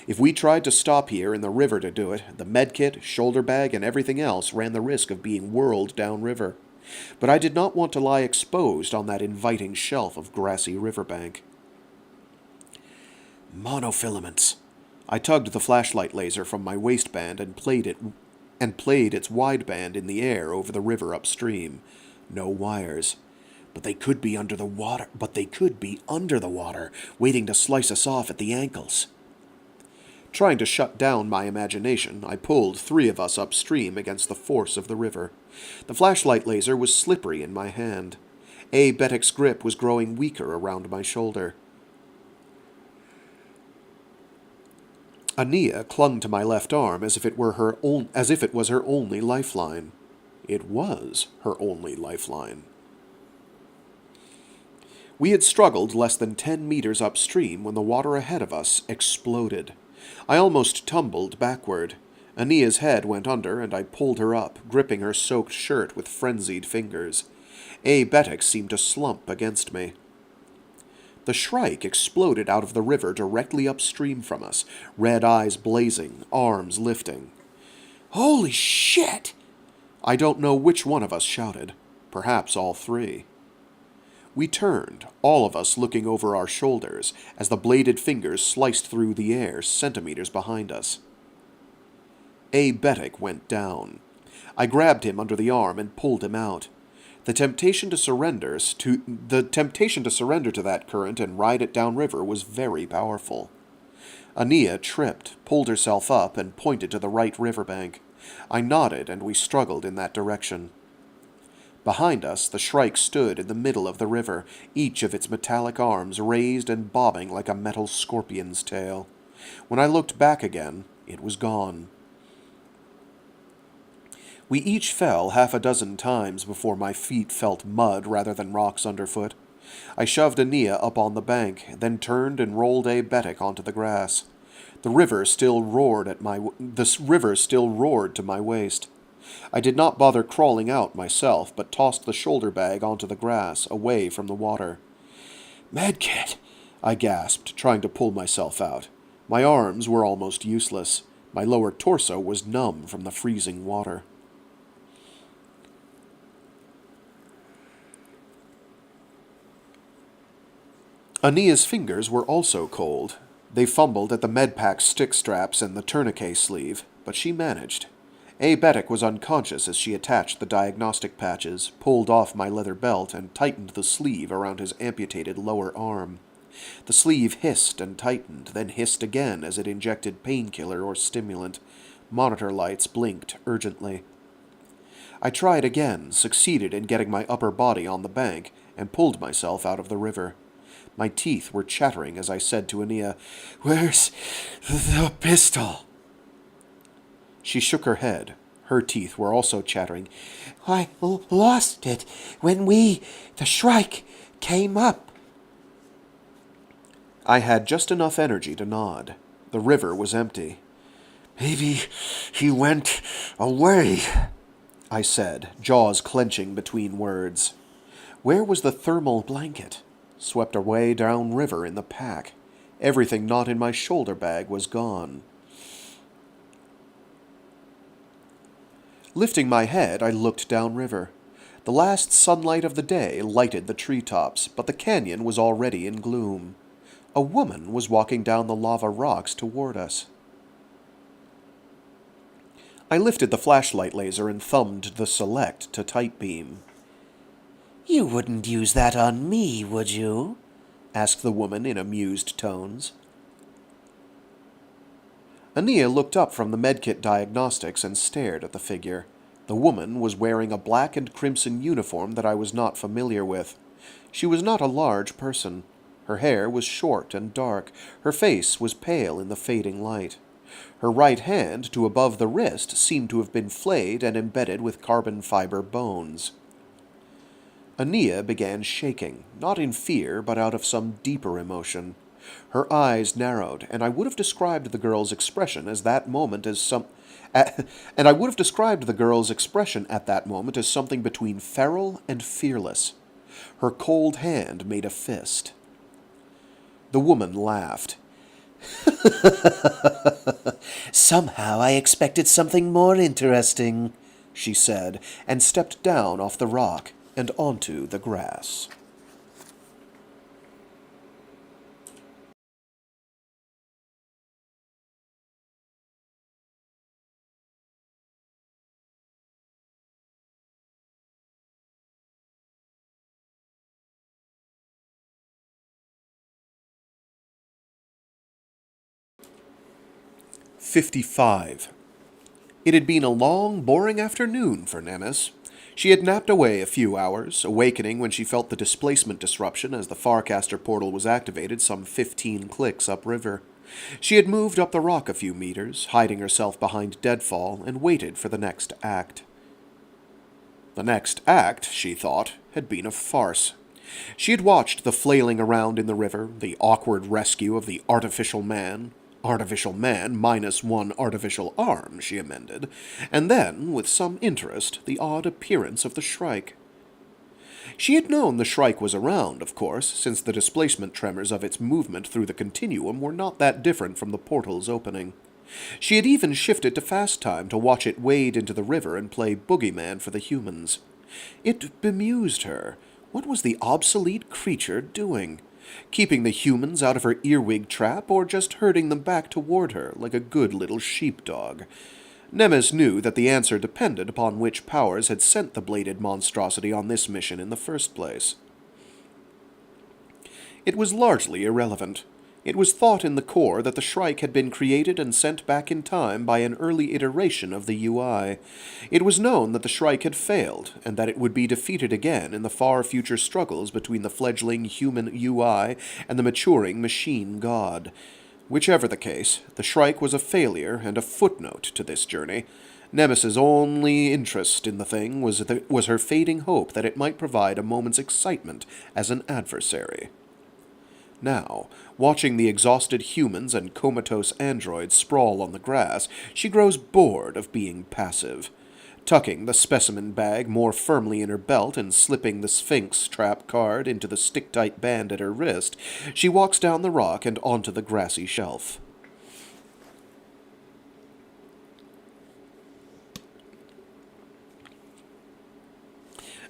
If we tried to stop here in the river to do it, the medkit, shoulder bag, and everything else ran the risk of being whirled downriver. But I did not want to lie exposed on that inviting shelf of grassy riverbank. Monofilaments. I tugged the flashlight laser from my waistband and played its wideband in the air over the river upstream. No wires. But they could be under the water, waiting to slice us off at the ankles. Trying to shut down my imagination, I pulled 3 of us upstream against the force of the river. The flashlight laser was slippery in my hand. Betic's grip was growing weaker around my shoulder. Aenea clung to my left arm as if it was her only lifeline. It was her only lifeline. We had struggled less than 10 meters upstream when the water ahead of us exploded. I almost tumbled backward. Aenea's head went under, and I pulled her up, gripping her soaked shirt with frenzied fingers. Betic seemed to slump against me. The Shrike exploded out of the river directly upstream from us, red eyes blazing, arms lifting. "Holy shit!" I don't know which one of us shouted. Perhaps all 3. We turned, all of us looking over our shoulders, as the bladed fingers sliced through the air centimeters behind us. Betic went down. I grabbed him under the arm and pulled him out. The temptation to surrender to that current and ride it downriver was very powerful. Aenea tripped, pulled herself up, and pointed to the right riverbank. I nodded, and we struggled in that direction. Behind us, the Shrike stood in the middle of the river, each of its metallic arms raised and bobbing like a metal scorpion's tail. When I looked back again, it was gone. We each fell 6 times before my feet felt mud rather than rocks underfoot. I shoved Aenea up on the bank, then turned and rolled Betic onto the grass. The river still roared to my waist. I did not bother crawling out myself, but tossed the shoulder bag onto the grass, away from the water. "Medkit!" I gasped, trying to pull myself out. My arms were almost useless. My lower torso was numb from the freezing water. Aenea's fingers were also cold. They fumbled at the medpack stick straps and the tourniquet sleeve, but she managed. Betic was unconscious as she attached the diagnostic patches, pulled off my leather belt, and tightened the sleeve around his amputated lower arm. The sleeve hissed and tightened, then hissed again as it injected painkiller or stimulant. Monitor lights blinked urgently. I tried again, succeeded in getting my upper body on the bank, and pulled myself out of the river. My teeth were chattering as I said to Aenea, "Where's the pistol?" She shook her head. Her teeth were also chattering. "I lost it when the Shrike, came up." I had just enough energy to nod. The river was empty. "Maybe he went away," I said, jaws clenching between words. Where was the thermal blanket? Swept away downriver in the pack. Everything not in my shoulder bag was gone. Lifting my head, I looked downriver. The last sunlight of the day lighted the treetops, but the canyon was already in gloom. A woman was walking down the lava rocks toward us. I lifted the flashlight laser and thumbed the select to tight beam. "You wouldn't use that on me, would you?" asked the woman in amused tones. Aenea looked up from the medkit diagnostics and stared at the figure. The woman was wearing a black and crimson uniform that I was not familiar with. She was not a large person. Her hair was short and dark. Her face was pale in the fading light. Her right hand, to above the wrist, seemed to have been flayed and embedded with carbon fiber bones. Aenea began shaking, not in fear, but out of some deeper emotion. Her eyes narrowed, and I would have described the girl's expression at that moment as something between feral and fearless. Her cold hand made a fist. The woman laughed. "Somehow I expected something more interesting," she said, and stepped down off the rock and onto the grass. "55. It had been a long, boring afternoon for Nemes. She had napped away a few hours, awakening when she felt the displacement disruption as the Farcaster portal was activated some 15 clicks upriver. She had moved up the rock a few meters, hiding herself behind deadfall, and waited for the next act. The next act, she thought, had been a farce. She had watched the flailing around in the river, the awkward rescue of the artificial man minus one artificial arm, she amended, and then, with some interest, the odd appearance of the Shrike. She had known the Shrike was around, of course, since the displacement tremors of its movement through the continuum were not that different from the portal's opening. She had even shifted to fast time to watch it wade into the river and play boogeyman for the humans. It bemused her. What was the obsolete creature doing? Keeping the humans out of her earwig trap, or just herding them back toward her like a good little sheepdog? Nemes knew that the answer depended upon which powers had sent the bladed monstrosity on this mission in the first place. It was largely irrelevant. It was thought in the core that the Shrike had been created and sent back in time by an early iteration of the UI. It was known that the Shrike had failed, and that it would be defeated again in the far future struggles between the fledgling human UI and the maturing machine god. Whichever the case, the Shrike was a failure and a footnote to this journey. Nemes's only interest in the thing was her fading hope that it might provide a moment's excitement as an adversary. Now, watching the exhausted humans and comatose androids sprawl on the grass, she grows bored of being passive. Tucking the specimen bag more firmly in her belt and slipping the Sphinx trap card into the stick-tight band at her wrist, she walks down the rock and onto the grassy shelf.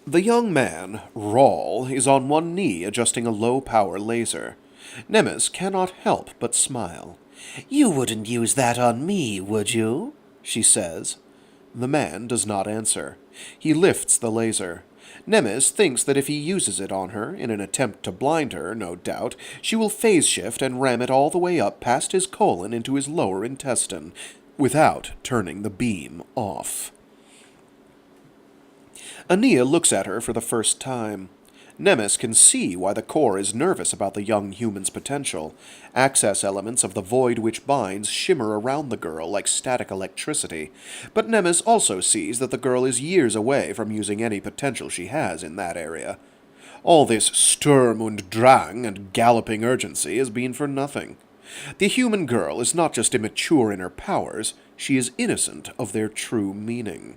The young man, Raul, is on one knee adjusting a low-power laser. Nemes cannot help but smile. "You wouldn't use that on me, would you?" she says. The man does not answer. He lifts the laser. Nemes thinks that if he uses it on her, in an attempt to blind her, no doubt, she will phase shift and ram it all the way up past his colon into his lower intestine, without turning the beam off. Aenea looks at her for the first time. Nemes can see why the core is nervous about the young human's potential. Access elements of the void which binds shimmer around the girl like static electricity. But Nemes also sees that the girl is years away from using any potential she has in that area. All this Sturm und Drang and galloping urgency has been for nothing. The human girl is not just immature in her powers, she is innocent of their true meaning.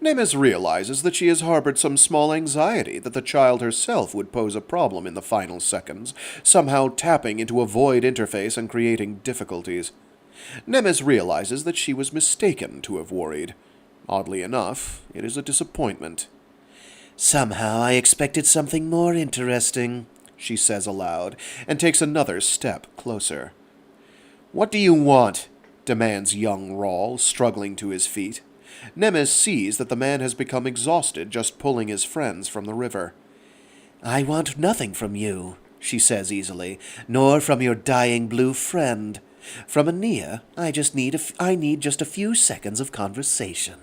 Nemes realizes that she has harbored some small anxiety that the child herself would pose a problem in the final seconds, somehow tapping into a void interface and creating difficulties. Nemes realizes that she was mistaken to have worried. Oddly enough, it is a disappointment. "Somehow I expected something more interesting," she says aloud, and takes another step closer. "What do you want?" demands young Raul, struggling to his feet. Nemes sees that the man has become exhausted just pulling his friends from the river. "I want nothing from you," she says easily, "nor from your dying blue friend. From Aenea, I need just a few seconds of conversation."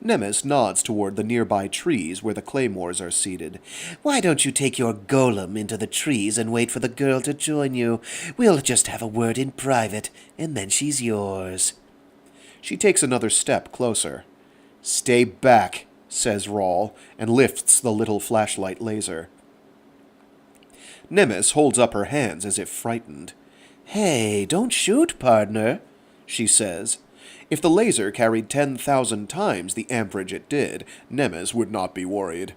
Nemes nods toward the nearby trees where the claymores are seated. "Why don't you take your golem into the trees and wait for the girl to join you? We'll just have a word in private, and then she's yours." She takes another step closer. "Stay back," says Raul, and lifts the little flashlight laser. Nemes holds up her hands as if frightened. "Hey, don't shoot, partner," she says. If the laser carried 10,000 times the amperage it did, Nemes would not be worried.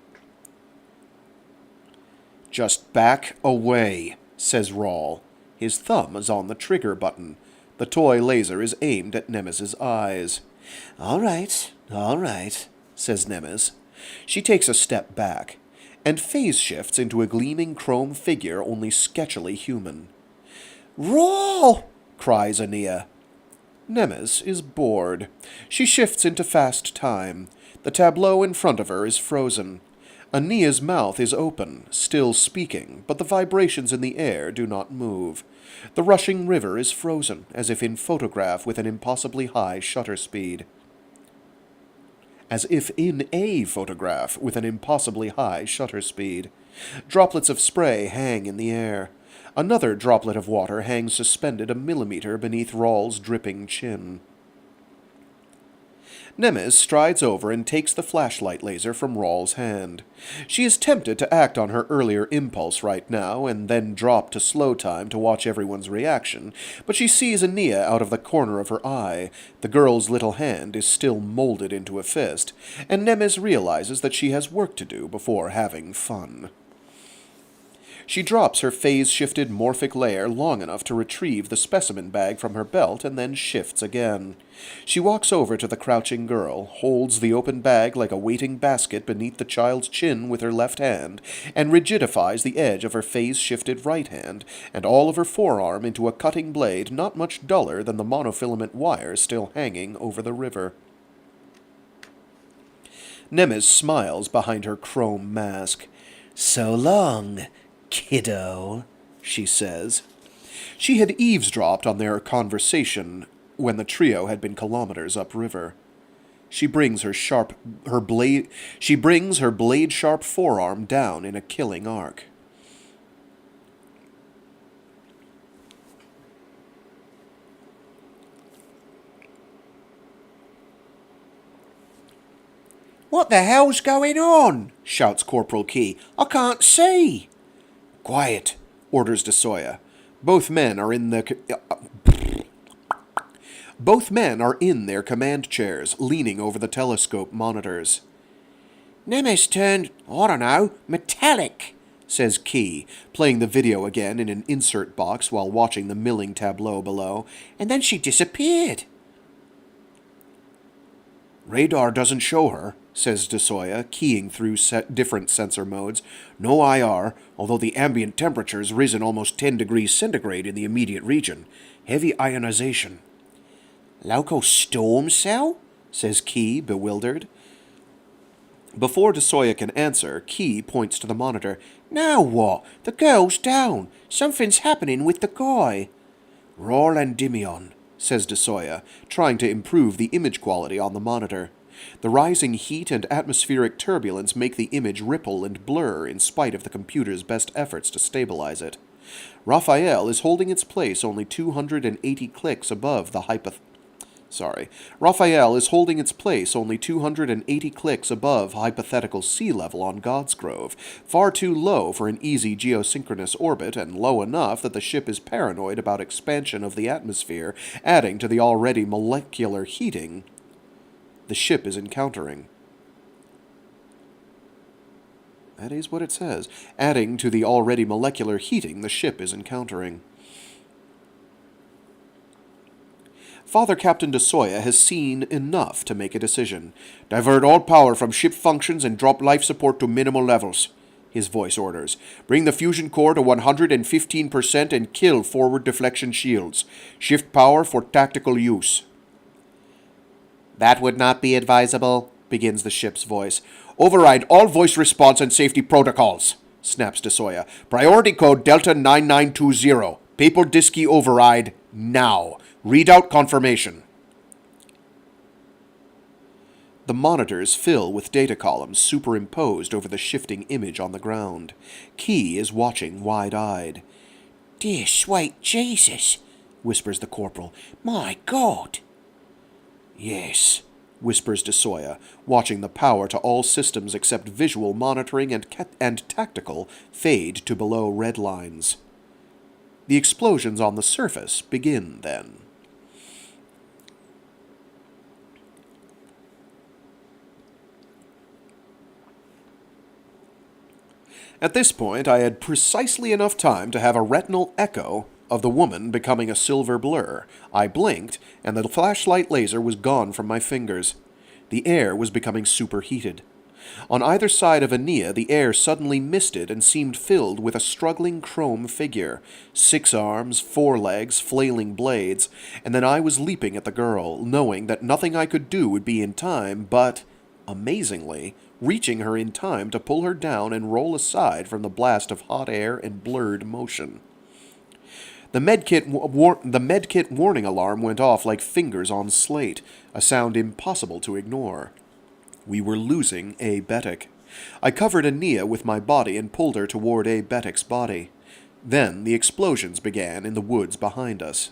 "Just back away," says Raul. His thumb is on the trigger button. The toy laser is aimed at Nemes's eyes. All right, says Nemes. She takes a step back, and phase shifts into a gleaming chrome figure only sketchily human. Raul! Cries Aenea. Nemes is bored. She shifts into fast time. The tableau in front of her is frozen. Aenea's mouth is open, still speaking, but the vibrations in the air do not move. The rushing river is frozen, as if in photograph with an impossibly high shutter speed. As if in a photograph with an impossibly high shutter speed. Droplets of spray hang in the air. Another droplet of water hangs suspended a millimeter beneath Raul's dripping chin. Nemes strides over and takes the flashlight laser from Raul's hand. She is tempted to act on her earlier impulse right now and then drop to slow time to watch everyone's reaction, but she sees Aenea out of the corner of her eye. The girl's little hand is still molded into a fist, and Nemes realizes that she has work to do before having fun. She drops her phase-shifted morphic layer long enough to retrieve the specimen bag from her belt and then shifts again. She walks over to the crouching girl, holds the open bag like a waiting basket beneath the child's chin with her left hand, and rigidifies the edge of her phase-shifted right hand and all of her forearm into a cutting blade not much duller than the monofilament wire still hanging over the river. Nemes smiles behind her chrome mask. So long, kiddo, she says. She had eavesdropped on their conversation when the trio had been kilometers upriver. She brings her blade-sharp forearm down in a killing arc. What the hell's going on? Shouts Corporal Key. I can't see. Quiet, orders de Soya. Both men are in their command chairs, leaning over the telescope monitors. Nemes turned, I don't know, metallic, says Key, playing the video again in an insert box while watching the milling tableau below, and then she disappeared. Radar doesn't show her, says de Soya, keying through different sensor modes. No IR, although the ambient temperature's risen almost 10 degrees centigrade in the immediate region. Heavy ionization. Loco storm cell? Says Key, bewildered. Before de Soya can answer, Key points to the monitor. Now what? The girl's down. Something's happening with the guy. Raul Endymion, says de Soya, trying to improve the image quality on the monitor. The rising heat and atmospheric turbulence make the image ripple and blur in spite of the computer's best efforts to stabilize it. Raphael is holding its place only 280 clicks above the hypothetical sea level on Godsgrove, far too low for an easy geosynchronous orbit and low enough that the ship is paranoid about expansion of the atmosphere, adding to the already molecular heating the ship is encountering. That is what it says. Adding to the already molecular heating the ship is encountering. Father Captain de Soya has seen enough to make a decision. Divert all power from ship functions and drop life support to minimal levels, his voice orders. Bring the fusion core to 115% and kill forward deflection shields. Shift power for tactical use. That would not be advisable, begins the ship's voice. Override all voice response and safety protocols, snaps de Soya. Priority code Delta 9920. Paper diski override now. Readout confirmation. The monitors fill with data columns superimposed over the shifting image on the ground. Key is watching wide-eyed. Dear sweet Jesus, whispers the corporal. My God. Yes, whispers de Soya, watching the power to all systems except visual monitoring and tactical fade to below red lines. The explosions on the surface begin then. At this point, I had precisely enough time to have a retinal echo of the woman becoming a silver blur. I blinked, and the flashlight laser was gone from my fingers. The air was becoming superheated. On either side of Aenea, the air suddenly misted and seemed filled with a struggling Qom figure, 6 arms, 4 legs, flailing blades, and then I was leaping at the girl, knowing that nothing I could do would be in time, but, amazingly, reaching her in time to pull her down and roll aside from the blast of hot air and blurred motion. The medkit warning alarm went off like fingers on slate, a sound impossible to ignore. We were losing Aebetic. I covered Aenea with my body and pulled her toward Aebetic's body. Then the explosions began in the woods behind us.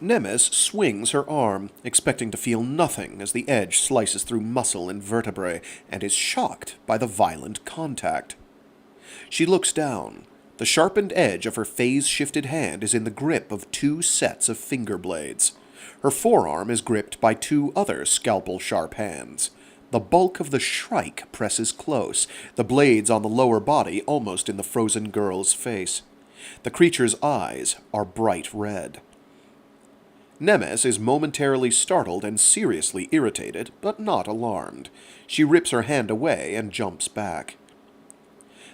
Nemes swings her arm, expecting to feel nothing as the edge slices through muscle and vertebrae, and is shocked by the violent contact. She looks down. The sharpened edge of her phase-shifted hand is in the grip of 2 sets of finger blades. Her forearm is gripped by 2 other scalpel-sharp hands. The bulk of the shrike presses close, the blades on the lower body almost in the frozen girl's face. The creature's eyes are bright red. Nemes is momentarily startled and seriously irritated, but not alarmed. She rips her hand away and jumps back.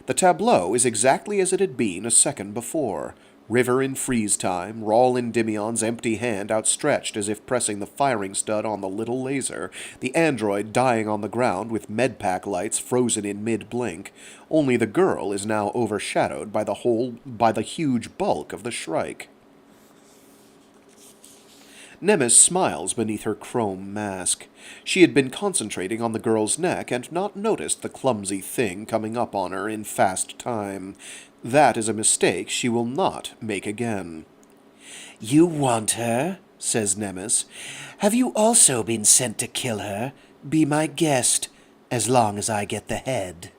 The tableau is exactly as it had been a second before. River in freeze time, Raul Endymion's empty hand outstretched as if pressing the firing stud on the little laser, the android dying on the ground with medpack lights frozen in mid-blink. Only the girl is now overshadowed by the huge bulk of the shrike. Nemes smiles beneath her Qom mask. She had been concentrating on the girl's neck and not noticed the clumsy thing coming up on her in fast time. That is a mistake she will not make again. "You want her?" says Nemes. "Have you also been sent to kill her? Be my guest, as long as I get the head."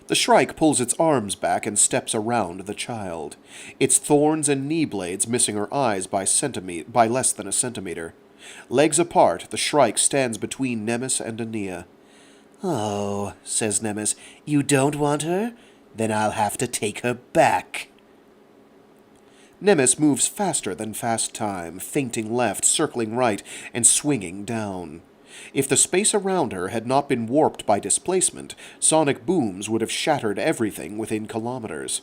The shrike pulls its arms back and steps around the child, its thorns and knee blades missing her eyes by less than a centimeter. Legs apart, the shrike stands between Nemes and Aenea. "Oh," says Nemes, "you don't want her? Then I'll have to take her back." Nemes moves faster than fast time, feinting left, circling right, and swinging down. If the space around her had not been warped by displacement, sonic booms would have shattered everything within kilometers.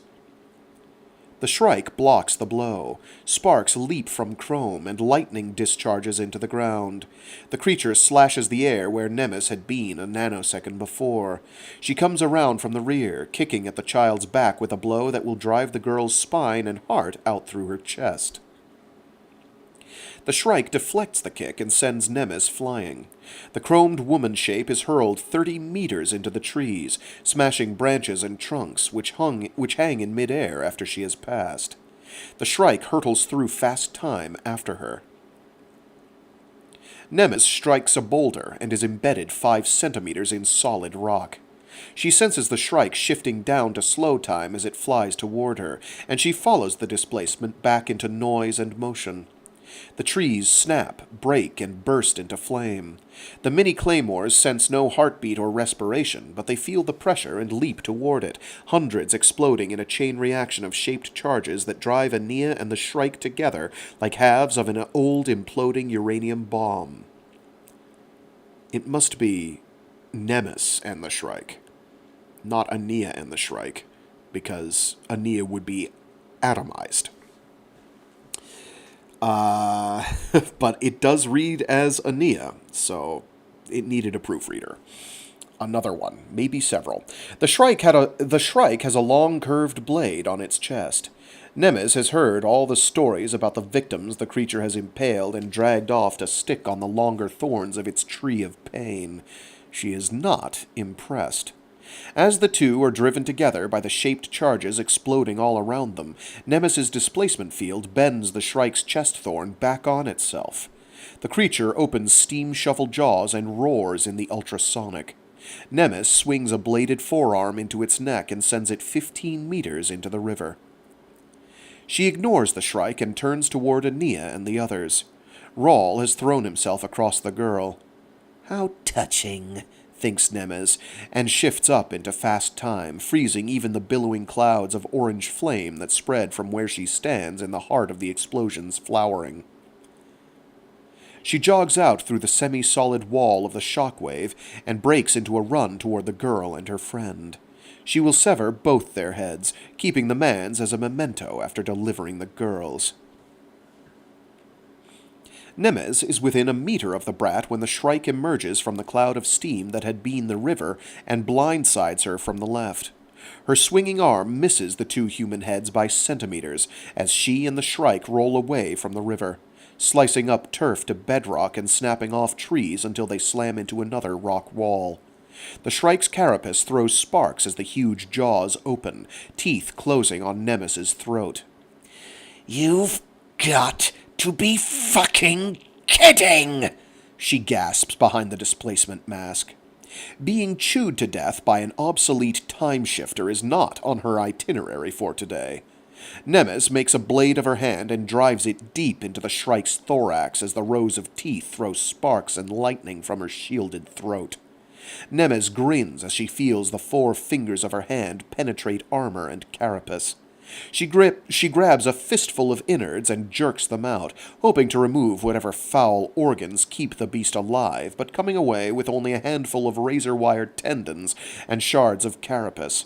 The shrike blocks the blow. Sparks leap from Qom, and lightning discharges into the ground. The creature slashes the air where Nemes had been a nanosecond before. She comes around from the rear, kicking at the child's back with a blow that will drive the girl's spine and heart out through her chest. The shrike deflects the kick and sends Nemes flying. The chromed woman shape is hurled 30 meters into the trees, smashing branches and trunks which hang in midair after she has passed. The shrike hurtles through fast time after her. Nemes strikes a boulder and is embedded 5 centimeters in solid rock. She senses the shrike shifting down to slow time as it flies toward her, and she follows the displacement back into noise and motion. The trees snap, break, and burst into flame. The mini-claymores sense no heartbeat or respiration, but they feel the pressure and leap toward it, hundreds exploding in a chain reaction of shaped charges that drive Aenea and the shrike together like halves of an old imploding uranium bomb. It must be Nemes and the shrike, not Aenea and the shrike, because Aenea would be atomized. But it does read as Aenea, so it needed a proofreader. Another one, maybe several. The shrike has a long curved blade on its chest. Nemes has heard all the stories about the victims the creature has impaled and dragged off to stick on the longer thorns of its tree of pain. She is not impressed. As the two are driven together by the shaped charges exploding all around them, Nemes's displacement field bends the shrike's chest thorn back on itself. The creature opens steam-shovel jaws and roars in the ultrasonic. Nemes swings a bladed forearm into its neck and sends it 15 meters into the river. She ignores the shrike and turns toward Aenea and the others. Raul has thrown himself across the girl. How touching, thinks Nemes, and shifts up into fast time, freezing even the billowing clouds of orange flame that spread from where she stands in the heart of the explosion's flowering. She jogs out through the semi-solid wall of the shockwave and breaks into a run toward the girl and her friend. She will sever both their heads, keeping the man's as a memento after delivering the girl's. Nemes is within a meter of the brat when the Shrike emerges from the cloud of steam that had been the river and blindsides her from the left. Her swinging arm misses the two human heads by centimeters as she and the Shrike roll away from the river, slicing up turf to bedrock and snapping off trees until they slam into another rock wall. The Shrike's carapace throws sparks as the huge jaws open, teeth closing on Nemes's throat. "You've got to be fucking kidding!" she gasps behind the displacement mask. Being chewed to death by an obsolete time-shifter is not on her itinerary for today. Nemes makes a blade of her hand and drives it deep into the Shrike's thorax as the rows of teeth throw sparks and lightning from her shielded throat. Nemes grins as she feels the 4 fingers of her hand penetrate armor and carapace. She grabs a fistful of innards and jerks them out, hoping to remove whatever foul organs keep the beast alive, but coming away with only a handful of razor-wire tendons and shards of carapace.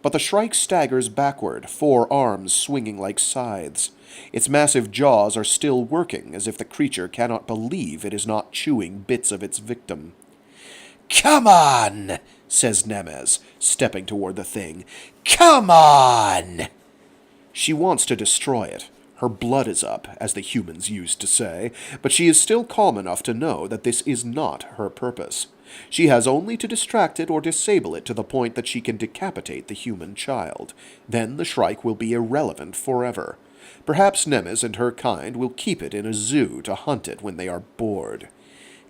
But the Shrike staggers backward, 4 arms swinging like scythes. Its massive jaws are still working, as if the creature cannot believe it is not chewing bits of its victim. "Come on," says Nemes, stepping toward the thing. "Come on!" She wants to destroy it. Her blood is up, as the humans used to say, but she is still calm enough to know that this is not her purpose. She has only to distract it or disable it to the point that she can decapitate the human child. Then the Shrike will be irrelevant forever. Perhaps Nemes and her kind will keep it in a zoo to hunt it when they are bored.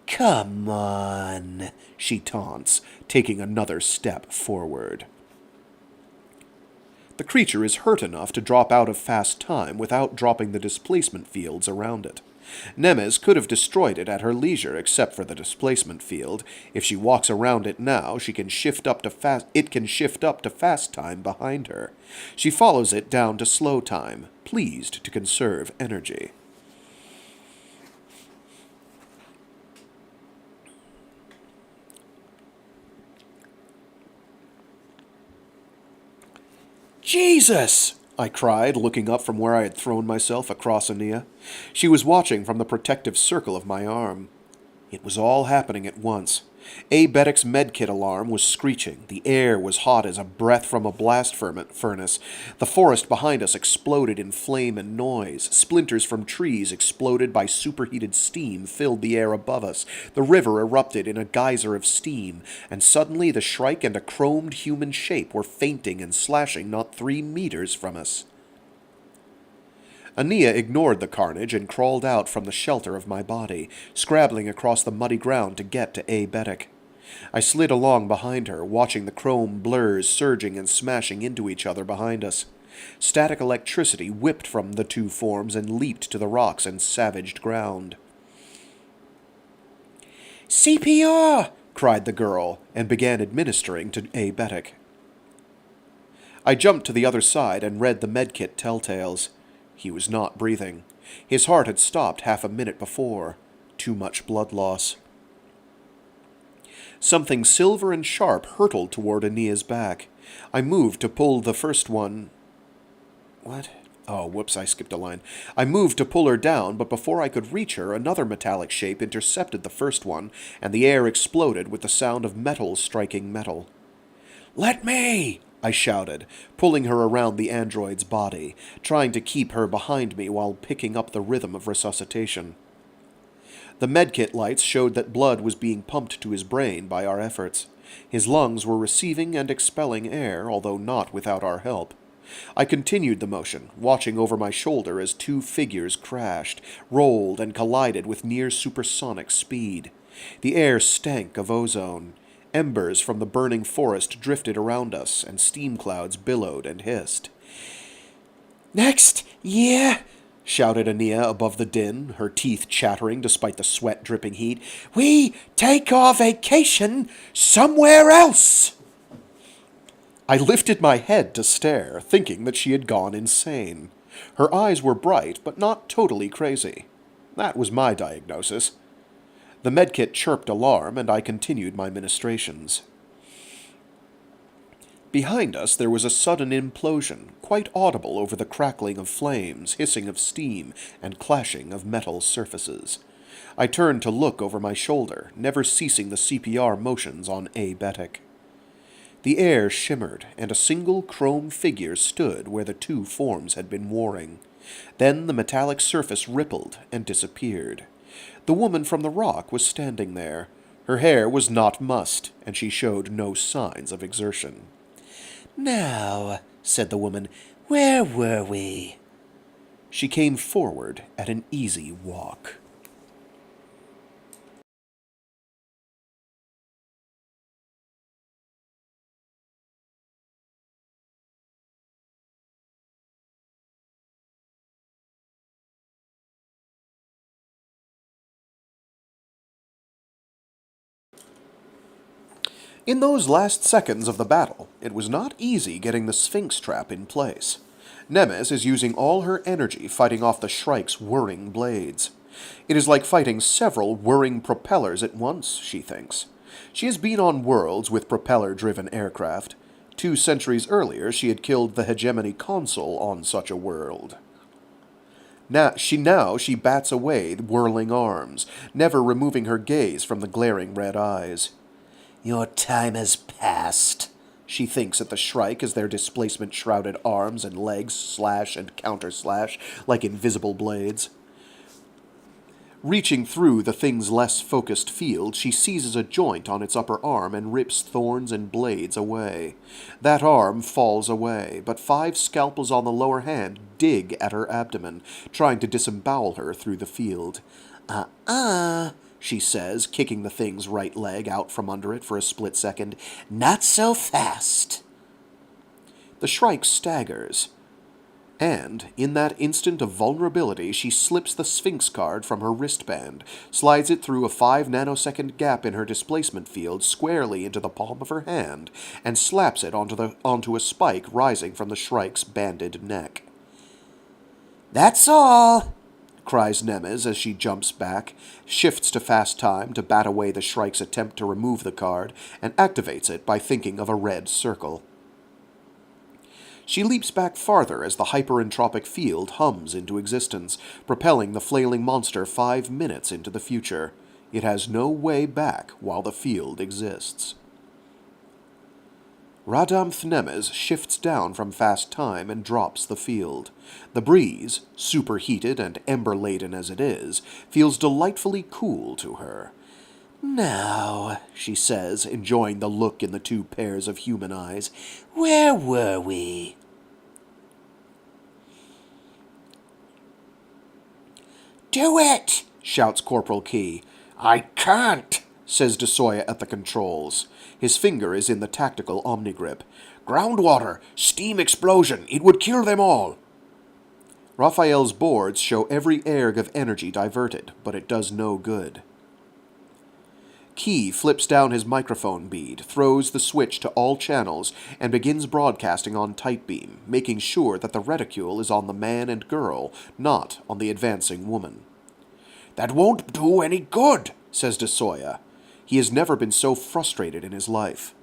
"Come on," she taunts, taking another step forward. The creature is hurt enough to drop out of fast time without dropping the displacement fields around it. Nemes could have destroyed it at her leisure except for the displacement field. If she walks around it now, it can shift up to fast time behind her. She follows it down to slow time, pleased to conserve energy. "Jesus!" I cried, looking up from where I had thrown myself across Aenea. She was watching from the protective circle of my arm. It was all happening at once. Abetic's medkit alarm was screeching. The air was hot as a breath from a blast furnace. The forest behind us exploded in flame and noise. Splinters from trees exploded by superheated steam filled the air above us. The river erupted in a geyser of steam, and suddenly the Shrike and a chromed human shape were feinting and slashing not 3 meters from us. Aenea ignored the carnage and crawled out from the shelter of my body, scrabbling across the muddy ground to get to Abetic. I slid along behind her, watching the chrome blurs surging and smashing into each other behind us. Static electricity whipped from the 2 forms and leaped to the rocks and savaged ground. "CPR!" cried the girl, and began administering to Abetic. I jumped to the other side and read the medkit telltales. He was not breathing. His heart had stopped half a minute before. Too much blood loss. Something silver and sharp hurtled toward Aenea's back. I moved to pull the first one... What? Oh, whoops, I skipped a line. I moved to pull her down, but before I could reach her, another metallic shape intercepted the first one, and the air exploded with the sound of metal striking metal. "Let me!" I shouted, pulling her around the android's body, trying to keep her behind me while picking up the rhythm of resuscitation. The medkit lights showed that blood was being pumped to his brain by our efforts. His lungs were receiving and expelling air, although not without our help. I continued the motion, watching over my shoulder as 2 figures crashed, rolled, and collided with near-supersonic speed. The air stank of ozone. Embers from the burning forest drifted around us, and steam clouds billowed and hissed. "Next year," shouted Aenea above the din, her teeth chattering despite the sweat-dripping heat. "We take our vacation somewhere else!" I lifted my head to stare, thinking that she had gone insane. Her eyes were bright, but not totally crazy. That was my diagnosis. The medkit chirped alarm, and I continued my ministrations. Behind us there was a sudden implosion, quite audible over the crackling of flames, hissing of steam, and clashing of metal surfaces. I turned to look over my shoulder, never ceasing the CPR motions on A. Betic. The air shimmered, and a single chrome figure stood where the two forms had been warring. Then the metallic surface rippled and disappeared. The woman from the rock was standing there. Her hair was not mussed, and she showed no signs of exertion. "Now," said the woman, "where were we?" She came forward at an easy walk. In those last seconds of the battle, it was not easy getting the Sphinx trap in place. Nemes is using all her energy fighting off the Shrike's whirring blades. It is like fighting several whirring propellers at once, she thinks. She has been on worlds with propeller-driven aircraft. 2 centuries earlier, she had killed the hegemony consul on such a world. Now she bats away the whirling arms, never removing her gaze from the glaring red eyes. "Your time has passed," she thinks at the Shrike as their displacement-shrouded arms and legs slash and counter-slash like invisible blades. Reaching through the thing's less focused field, she seizes a joint on its upper arm and rips thorns and blades away. That arm falls away, but 5 scalpels on the lower hand dig at her abdomen, trying to disembowel her through the field. She says, kicking the thing's right leg out from under it for a split second. "Not so fast." The Shrike staggers, and, in that instant of vulnerability, she slips the Sphinx card from her wristband, slides it through a 5-nanosecond gap in her displacement field squarely into the palm of her hand, and slaps it onto a spike rising from the Shrike's banded neck. "That's all," cries Nemes as she jumps back, shifts to fast time to bat away the Shrike's attempt to remove the card, and activates it by thinking of a red circle. She leaps back farther as the hyperentropic field hums into existence, propelling the flailing monster 5 minutes into the future. It has no way back while the field exists. Rhadamnth Nemes shifts down from fast time and drops the field. The breeze, superheated and ember-laden as it is, feels delightfully cool to her. "Now," she says, enjoying the look in the 2 pairs of human eyes, "where were we?" "Do it!" shouts Corporal Key. "I can't," says Soya at the controls. His finger is in the tactical omnigrip. "Groundwater! Steam explosion! It would kill them all!" Raphael's boards show every erg of energy diverted, but it does no good. Key flips down his microphone bead, throws the switch to all channels, and begins broadcasting on tight beam, making sure that the reticule is on the man and girl, not on the advancing woman. "That won't do any good," says Soya. He has never been so frustrated in his life.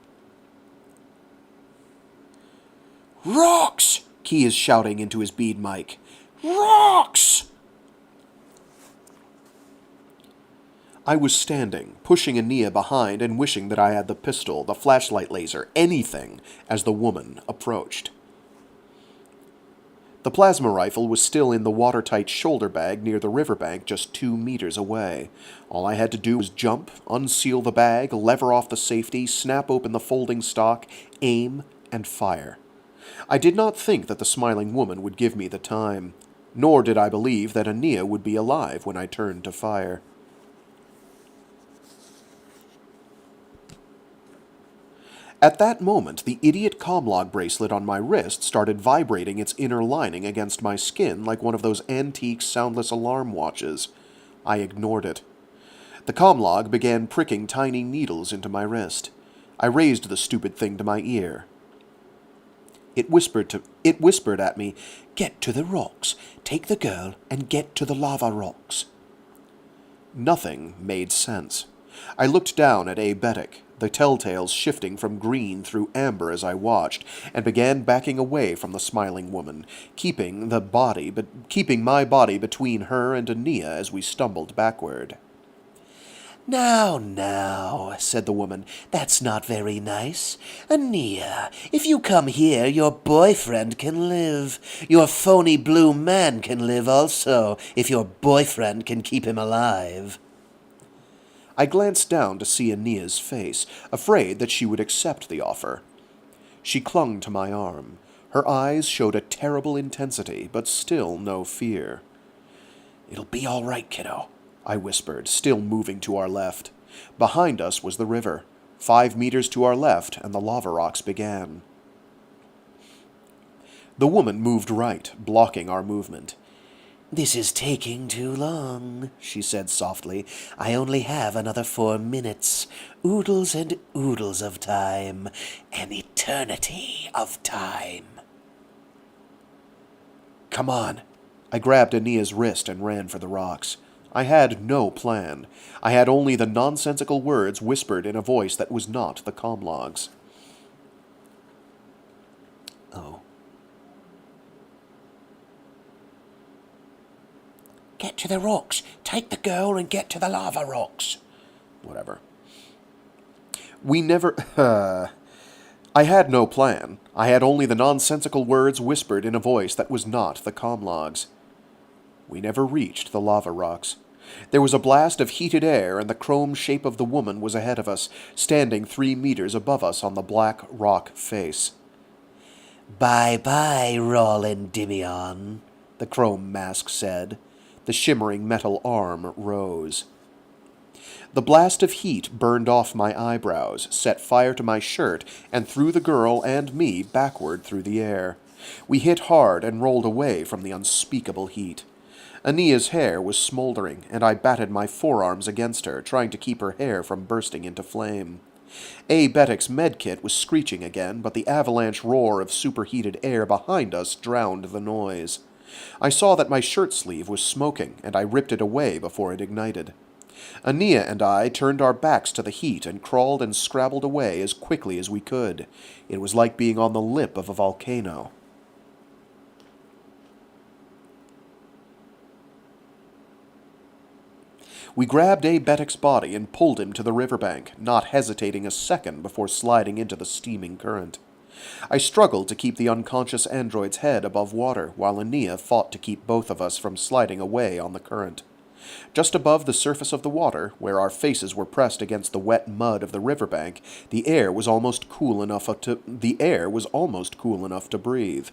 "Rocks!" Key is shouting into his bead mic. "Rocks!" I was standing, pushing Aenea behind and wishing that I had the pistol, the flashlight laser, anything, as the woman approached. The plasma rifle was still in the watertight shoulder bag near the riverbank just 2 meters away. All I had to do was jump, unseal the bag, lever off the safety, snap open the folding stock, aim, and fire. I did not think that the smiling woman would give me the time, nor did I believe that Aenea would be alive when I turned to fire. At that moment, the idiot comlog bracelet on my wrist started vibrating its inner lining against my skin like one of those antique soundless alarm watches. I ignored it. The comlog began pricking tiny needles into my wrist. I raised the stupid thing to my ear. It whispered at me, "Get to the rocks. Take the girl and get to the lava rocks." Nothing made sense. I looked down at Aebetic, the telltales shifting from green through amber as I watched, and began backing away from the smiling woman, keeping my body between her and Aenea as we stumbled backward. Now, said the woman, that's not very nice. Aenea, if you come here, your boyfriend can live. Your phony blue man can live also, if your boyfriend can keep him alive. I glanced down to see Aenea's face, afraid that she would accept the offer. She clung to my arm. Her eyes showed a terrible intensity, but still no fear. "It'll be all right, kiddo," I whispered, still moving to our left. Behind us was the river. 5 meters to our left, and the lava rocks began. The woman moved right, blocking our movement. "This is taking too long," she said softly. "I only have another 4 minutes. Oodles and oodles of time. An eternity of time." "Come on." I grabbed Aenea's wrist and ran for the rocks. I had no plan. I had only the nonsensical words whispered in a voice that was not the comlog's. "Oh. Get to the rocks. Take the girl and get to the lava rocks." Whatever. I had no plan. I had only the nonsensical words whispered in a voice that was not the comlog's. We never reached the lava rocks. There was a blast of heated air, and the chrome shape of the woman was ahead of us, standing 3 meters above us on the black rock face. "Bye-bye, Raul Endymion," the chrome mask said. The shimmering metal arm rose. The blast of heat burned off my eyebrows, set fire to my shirt, and threw the girl and me backward through the air. We hit hard and rolled away from the unspeakable heat. Aenea's hair was smoldering, and I batted my forearms against her, trying to keep her hair from bursting into flame. Aebetic's medkit was screeching again, but the avalanche roar of superheated air behind us drowned the noise. I saw that my shirt sleeve was smoking, and I ripped it away before it ignited. Aenea and I turned our backs to the heat and crawled and scrabbled away as quickly as we could. It was like being on the lip of a volcano. We grabbed Aebetic's body and pulled him to the riverbank, not hesitating a second before sliding into the steaming current. I struggled to keep the unconscious android's head above water, while Aenea fought to keep both of us from sliding away on the current. Just above the surface of the water, where our faces were pressed against the wet mud of the riverbank, the air was almost cool enough to breathe.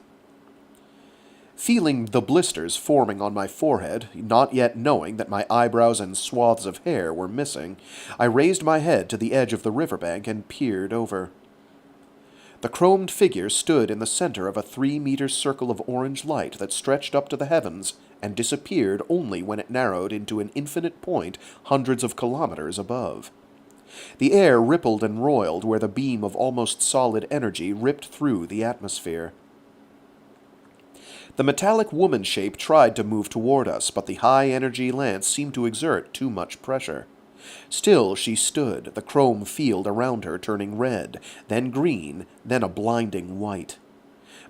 Feeling the blisters forming on my forehead, not yet knowing that my eyebrows and swaths of hair were missing, I raised my head to the edge of the riverbank and peered over. The chromed figure stood in the center of a 3-meter circle of orange light that stretched up to the heavens and disappeared only when it narrowed into an infinite point hundreds of kilometers above. The air rippled and roiled where the beam of almost solid energy ripped through the atmosphere. The metallic woman shape tried to move toward us, but the high-energy lance seemed to exert too much pressure. Still she stood, the chrome field around her turning red, then green, then a blinding white.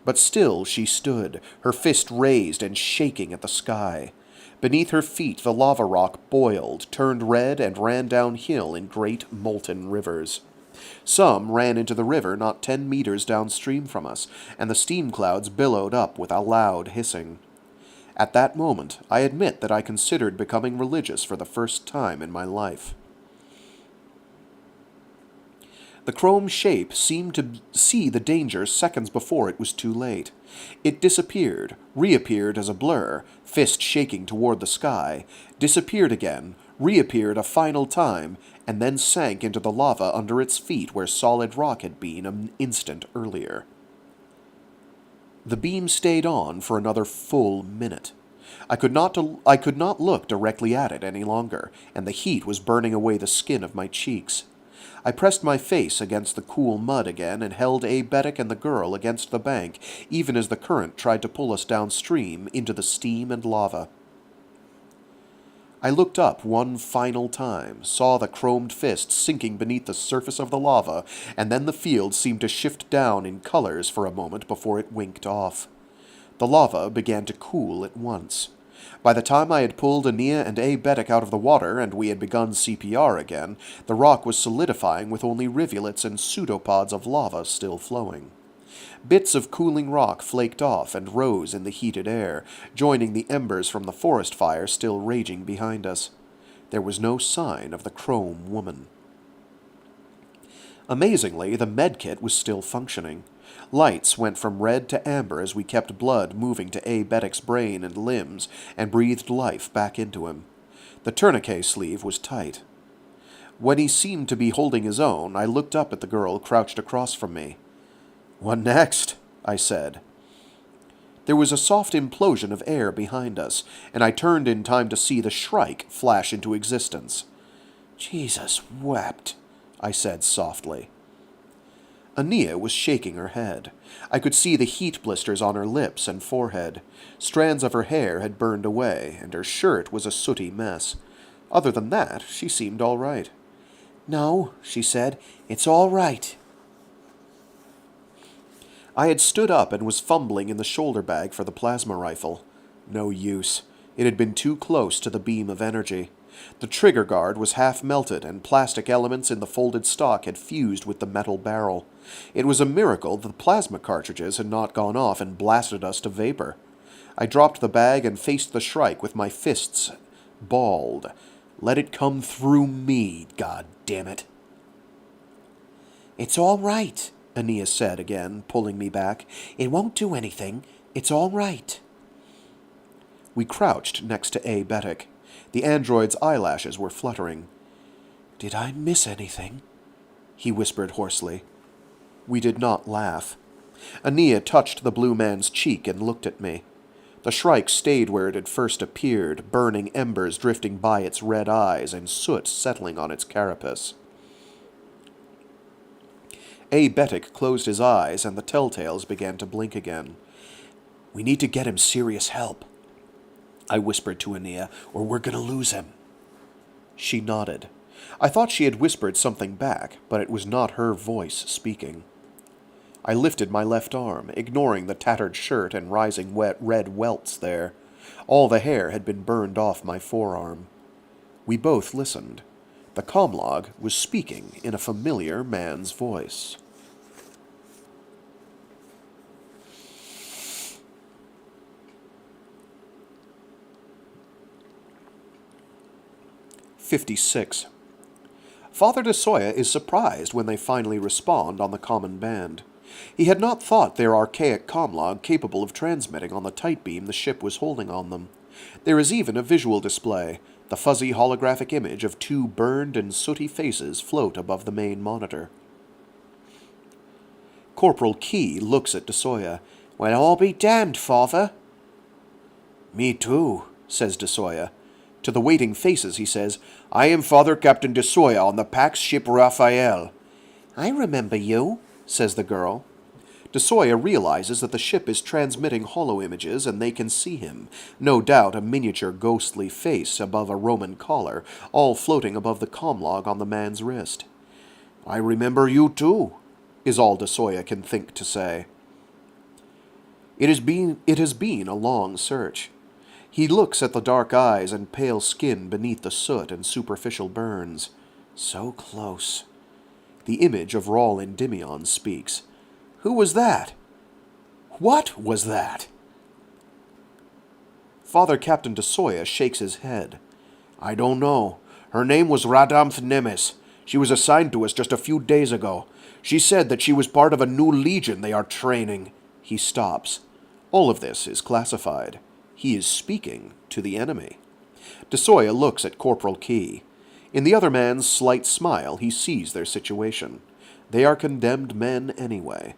But still she stood, her fist raised and shaking at the sky. Beneath her feet the lava rock boiled, turned red, and ran downhill in great molten rivers. Some ran into the river not 10 meters downstream from us, and the steam clouds billowed up with a loud hissing. At that moment, I admit that I considered becoming religious for the first time in my life. The chrome shape seemed to see the danger seconds before it was too late. It disappeared, reappeared as a blur, fist shaking toward the sky, disappeared again, reappeared a final time, and then sank into the lava under its feet where solid rock had been an instant earlier. The beam stayed on for another full minute. I could not look directly at it any longer, and the heat was burning away the skin of my cheeks. I pressed my face against the cool mud again and held Abetic and the girl against the bank, even as the current tried to pull us downstream into the steam and lava. I looked up one final time, saw the chromed fist sinking beneath the surface of the lava, and then the field seemed to shift down in colors for a moment before it winked off. The lava began to cool at once. By the time I had pulled Aenea and Abetic out of the water and we had begun CPR again, the rock was solidifying with only rivulets and pseudopods of lava still flowing. Bits of cooling rock flaked off and rose in the heated air, joining the embers from the forest fire still raging behind us. There was no sign of the Qom woman. Amazingly, the medkit was still functioning. Lights went from red to amber as we kept blood moving to Abetic's brain and limbs and breathed life back into him. The tourniquet sleeve was tight. When he seemed to be holding his own, I looked up at the girl crouched across from me. "What next?" I said. There was a soft implosion of air behind us, and I turned in time to see the Shrike flash into existence. "Jesus wept," I said softly. Aenea was shaking her head. I could see the heat blisters on her lips and forehead. Strands of her hair had burned away, and her shirt was a sooty mess. Other than that, she seemed all right. "No," she said, "it's all right." I had stood up and was fumbling in the shoulder bag for the plasma rifle. No use. It had been too close to the beam of energy. The trigger guard was half melted, and plastic elements in the folded stock had fused with the metal barrel. It was a miracle that the plasma cartridges had not gone off and blasted us to vapor. I dropped the bag and faced the Shrike with my fists balled. Let it come through me, God damn it. "It's all right," Aenea said again, pulling me back. "It won't do anything. It's all right." We crouched next to Abetic. The android's eyelashes were fluttering. "Did I miss anything?" he whispered hoarsely. We did not laugh. Aenea touched the blue man's cheek and looked at me. The Shrike stayed where it had first appeared, burning embers drifting by its red eyes and soot settling on its carapace. Abetic closed his eyes, and the telltales began to blink again. "We need to get him serious help," I whispered to Aenea, "or we're going to lose him." She nodded. I thought she had whispered something back, but it was not her voice speaking. I lifted my left arm, ignoring the tattered shirt and rising wet red welts there. All the hair had been burned off my forearm. We both listened. The comlog was speaking in a familiar man's voice. "56. Father de Soya is surprised when they finally respond on the common band. He had not thought their archaic comlog capable of transmitting on the tight beam the ship was holding on them. There is even a visual display. The fuzzy holographic image of two burned and sooty faces float above the main monitor. Corporal Key looks at de Soya. "Well, I'll be damned, Father." "Me too," says de Soya. To the waiting faces he says, "I am Father Captain de Soya on the Pax ship Raphael." "I remember you," says the girl. De Soya realizes that the ship is transmitting holo images and they can see him, no doubt a miniature ghostly face above a Roman collar, all floating above the comlog on the man's wrist. "I remember you too," is all de Soya can think to say. It has been a long search. He looks at the dark eyes and pale skin beneath the soot and superficial burns. So close. The image of Raul Endymion speaks. "Who was that? What was that?" Father Captain de Soya shakes his head. "I don't know. Her name was Rhadamnth Nemes. She was assigned to us just a few days ago. She said that she was part of a new legion they are training." He stops. All of this is classified. He is speaking to the enemy. Soya looks at Corporal Key. In the other man's slight smile, he sees their situation. They are condemned men anyway.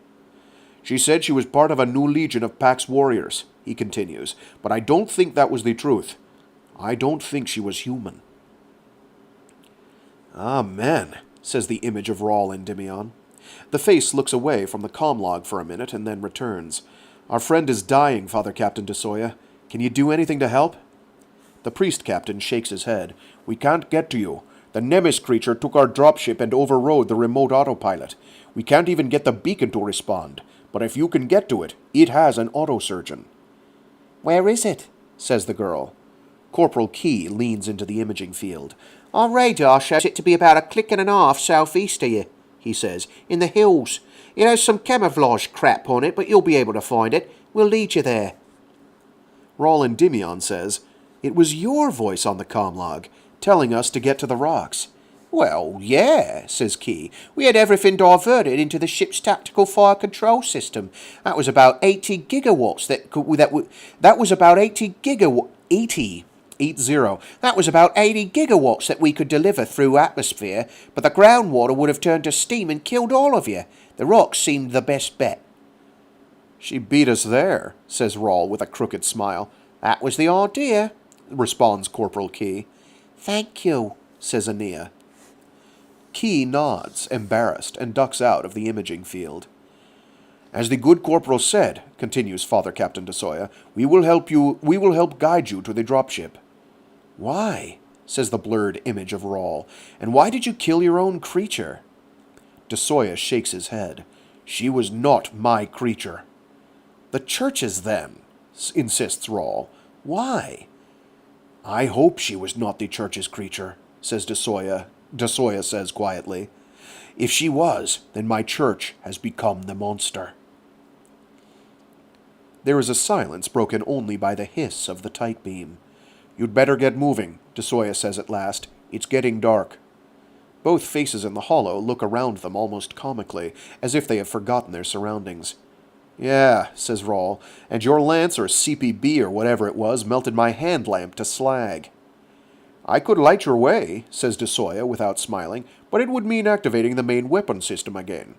She said she was part of a new legion of Pax warriors, he continues, but I don't think that was the truth. I don't think she was human. Amen, says the image of Raul Endymion. The face looks away from the comm-log for a minute and then returns. Our friend is dying, Father Captain Soya. Can you do anything to help? The priest captain shakes his head. We can't get to you. The Nemes creature took our dropship and overrode the remote autopilot. We can't even get the beacon to respond. But if you can get to it, it has an autosurgeon. Where is it? Says the girl. Corporal Key leans into the imaging field. Our radar shows it to be about a click and a half southeast of you, he says, in the hills. It has some camouflage crap on it, but you'll be able to find it. We'll lead you there. Raul Endymion says, It was your voice on the comm-log, telling us to get to the rocks. Well, yeah, says Key. We had everything diverted into the ship's tactical fire control system. That was about 80 gigawatts. That was about 80 gigawatt 80. 80. That was about 80 gigawatts that we could deliver through atmosphere, but the groundwater would have turned to steam and killed all of you. The rocks seemed the best bet. She beat us there, says Raul with a crooked smile. That was the idea, responds Corporal Key. Thank you, says Aenea. Key nods, embarrassed, and ducks out of the imaging field. As the good corporal said, continues Father Captain Soya, we will help guide you to the dropship. Why? Says the blurred image of Raul. And why did you kill your own creature? Soya shakes his head. She was not my creature. The church's then, insists Raul. Why? I hope she was not the church's creature, says Soya says quietly. If she was, then my church has become the monster. There is a silence broken only by the hiss of the tight beam. You'd better get moving, Soya says at last. It's getting dark. Both faces in the hollow look around them almost comically, as if they have forgotten their surroundings. Yeah, says Raul, and your lance or CPB or whatever it was melted my hand lamp to slag. I could light your way, says Soya without smiling, but it would mean activating the main weapon system again.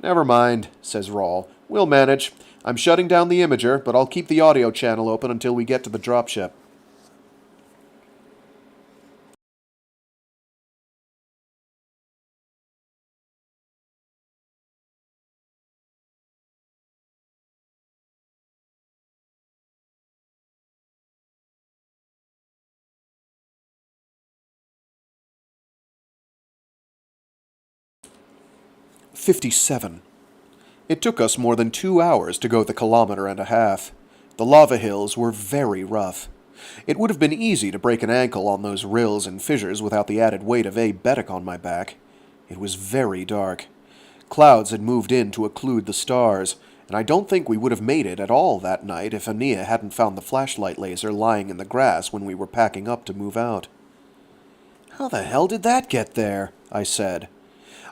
Never mind, says Raul. We'll manage. I'm shutting down the imager, but I'll keep the audio channel open until we get to the dropship. "57. It took us more than 2 hours to go the kilometer and a half. The lava hills were very rough. It would have been easy to break an ankle on those rills and fissures without the added weight of Betic on my back. It was very dark. Clouds had moved in to occlude the stars, and I don't think we would have made it at all that night if Aenea hadn't found the flashlight laser lying in the grass when we were packing up to move out. How the hell did that get there? I said.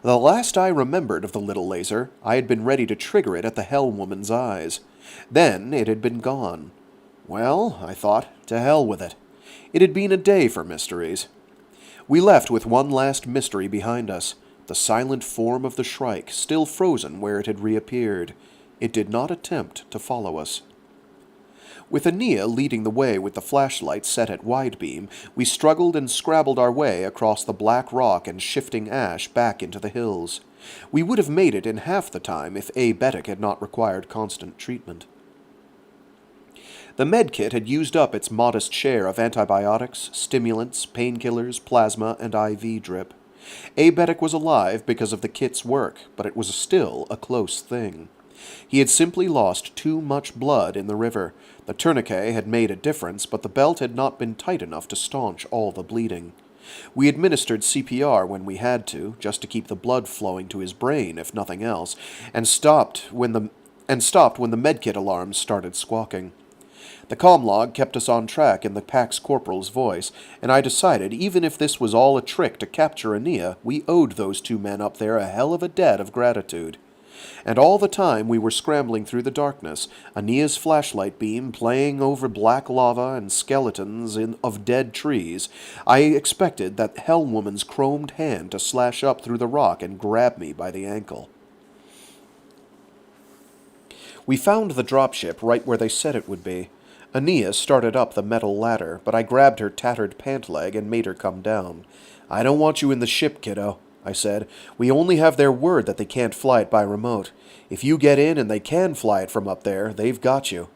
The last I remembered of the little laser, I had been ready to trigger it at the Hell Woman's eyes. Then it had been gone. Well, I thought, to hell with it. It had been a day for mysteries. We left with one last mystery behind us, the silent form of the Shrike still frozen where it had reappeared. It did not attempt to follow us. With Aenea leading the way with the flashlight set at wide beam, we struggled and scrabbled our way across the black rock and shifting ash back into the hills. We would have made it in half the time if Betic had not required constant treatment. The medkit had used up its modest share of antibiotics, stimulants, painkillers, plasma, and IV drip. Betic was alive because of the kit's work, but it was still a close thing. He had simply lost too much blood in the river. The tourniquet had made a difference, but the belt had not been tight enough to staunch all the bleeding. We administered CPR when we had to, just to keep the blood flowing to his brain, if nothing else, and stopped when the medkit alarms started squawking. The comm-log kept us on track in the Pax Corporal's voice, and I decided even if this was all a trick to capture Aenea, we owed those two men up there a hell of a debt of gratitude. And all the time we were scrambling through the darkness, Aenea's flashlight beam playing over black lava and skeletons of dead trees, I expected that Hell Woman's chromed hand to slash up through the rock and grab me by the ankle. We found the dropship right where they said it would be. Aenea started up the metal ladder, but I grabbed her tattered pant leg and made her come down. "I don't want you in the ship, kiddo," I said. "We only have their word that they can't fly it by remote. If you get in and they can fly it from up there, they've got you."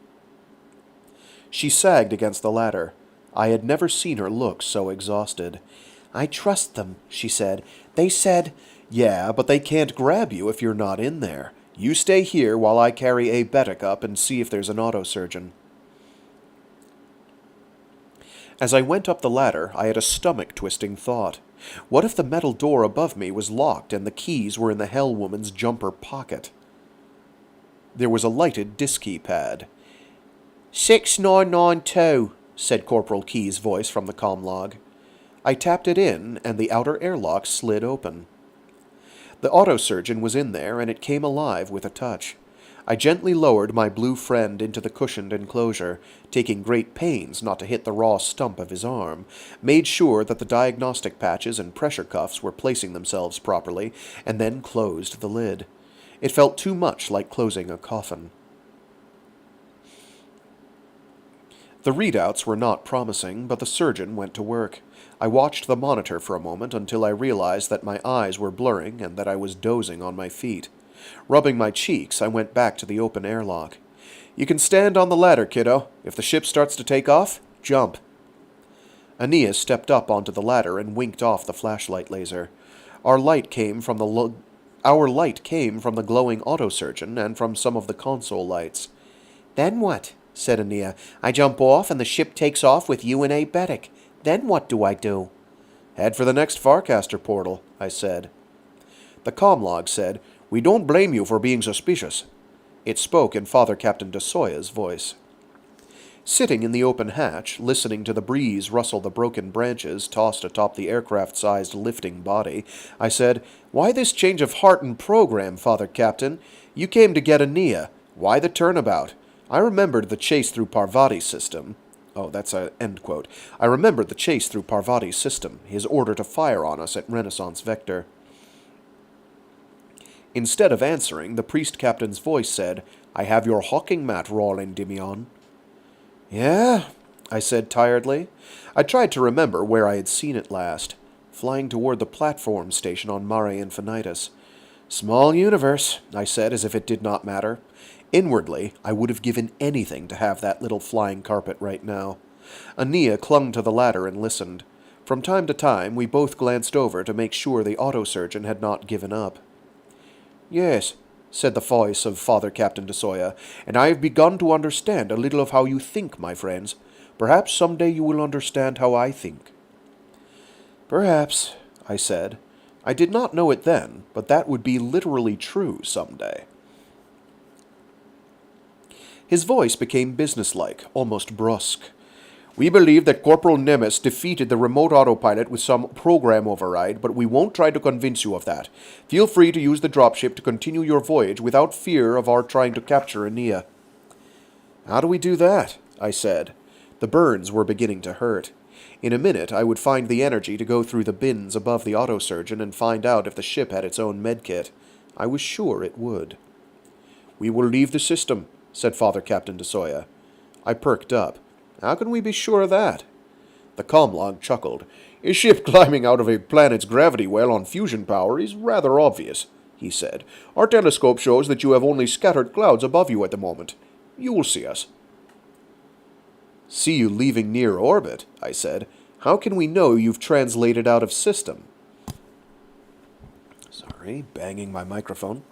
She sagged against the ladder. I had never seen her look so exhausted. "I trust them," she said. "They said—" "Yeah, but they can't grab you if you're not in there. You stay here while I carry Aebetic up and see if there's an autosurgeon." As I went up the ladder, I had a stomach-twisting thought. What if the metal door above me was locked and the keys were in the Hell Woman's jumper pocket? There was a lighted disk-key pad. 6992, said Corporal Key's voice from the comm log. I tapped it in, and the outer airlock slid open. The autosurgeon was in there, and it came alive with a touch. I gently lowered my blue friend into the cushioned enclosure, taking great pains not to hit the raw stump of his arm, made sure that the diagnostic patches and pressure cuffs were placing themselves properly, and then closed the lid. It felt too much like closing a coffin. The readouts were not promising, but the surgeon went to work. I watched the monitor for a moment until I realized that my eyes were blurring and that I was dozing on my feet. Rubbing my cheeks, I went back to the open airlock. "You can stand on the ladder, kiddo. If the ship starts to take off, jump." Aenea stepped up onto the ladder and winked off the flashlight laser. Our light came from the glowing autosurgeon and from some of the console lights. "Then what?" said Aenea. "I jump off and the ship takes off with you and Aebetic. Then what do I do?" "Head for the next Farcaster portal," I said. The comlog said, "We don't blame you for being suspicious." It spoke in Father Captain de Soya's voice. Sitting in the open hatch, listening to the breeze rustle the broken branches tossed atop the aircraft-sized lifting body, I said, "Why this change of heart and program, Father Captain? You came to get Aenea. Why the turnabout? I remembered the chase through Parvati's system." Oh, that's a end quote. "I remembered the chase through Parvati's system, his order to fire on us at Renaissance Vector." Instead of answering, the priest captain's voice said, "I have your hawking mat, Raul Endymion." "Yeah," I said tiredly. I tried to remember where I had seen it last, flying toward the platform station on Mare Infinitus. "Small universe," I said as if it did not matter. Inwardly, I would have given anything to have that little flying carpet right now. Aenea clung to the ladder and listened. From time to time, we both glanced over to make sure the autosurgeon had not given up. "Yes," said the voice of Father Captain de Soya, "and I have begun to understand a little of how you think, my friends. Perhaps someday you will understand how I think." "Perhaps," I said. I did not know it then, but that would be literally true someday. His voice became businesslike, almost brusque. "We believe that Corporal Nemes defeated the remote autopilot with some program override, but we won't try to convince you of that. Feel free to use the dropship to continue your voyage without fear of our trying to capture Aenea." "How do we do that?" I said. The burns were beginning to hurt. In a minute, I would find the energy to go through the bins above the autosurgeon and find out if the ship had its own medkit. I was sure it would. "We will leave the system," said Father Captain de Soya. I perked up. "How can we be sure of that?" The comlog chuckled. "A ship climbing out of a planet's gravity well on fusion power is rather obvious," he said. "Our telescope shows that you have only scattered clouds above you at the moment. You will see us." "See you leaving near orbit," I said. "How can we know you've translated out of system?" Sorry, banging my microphone.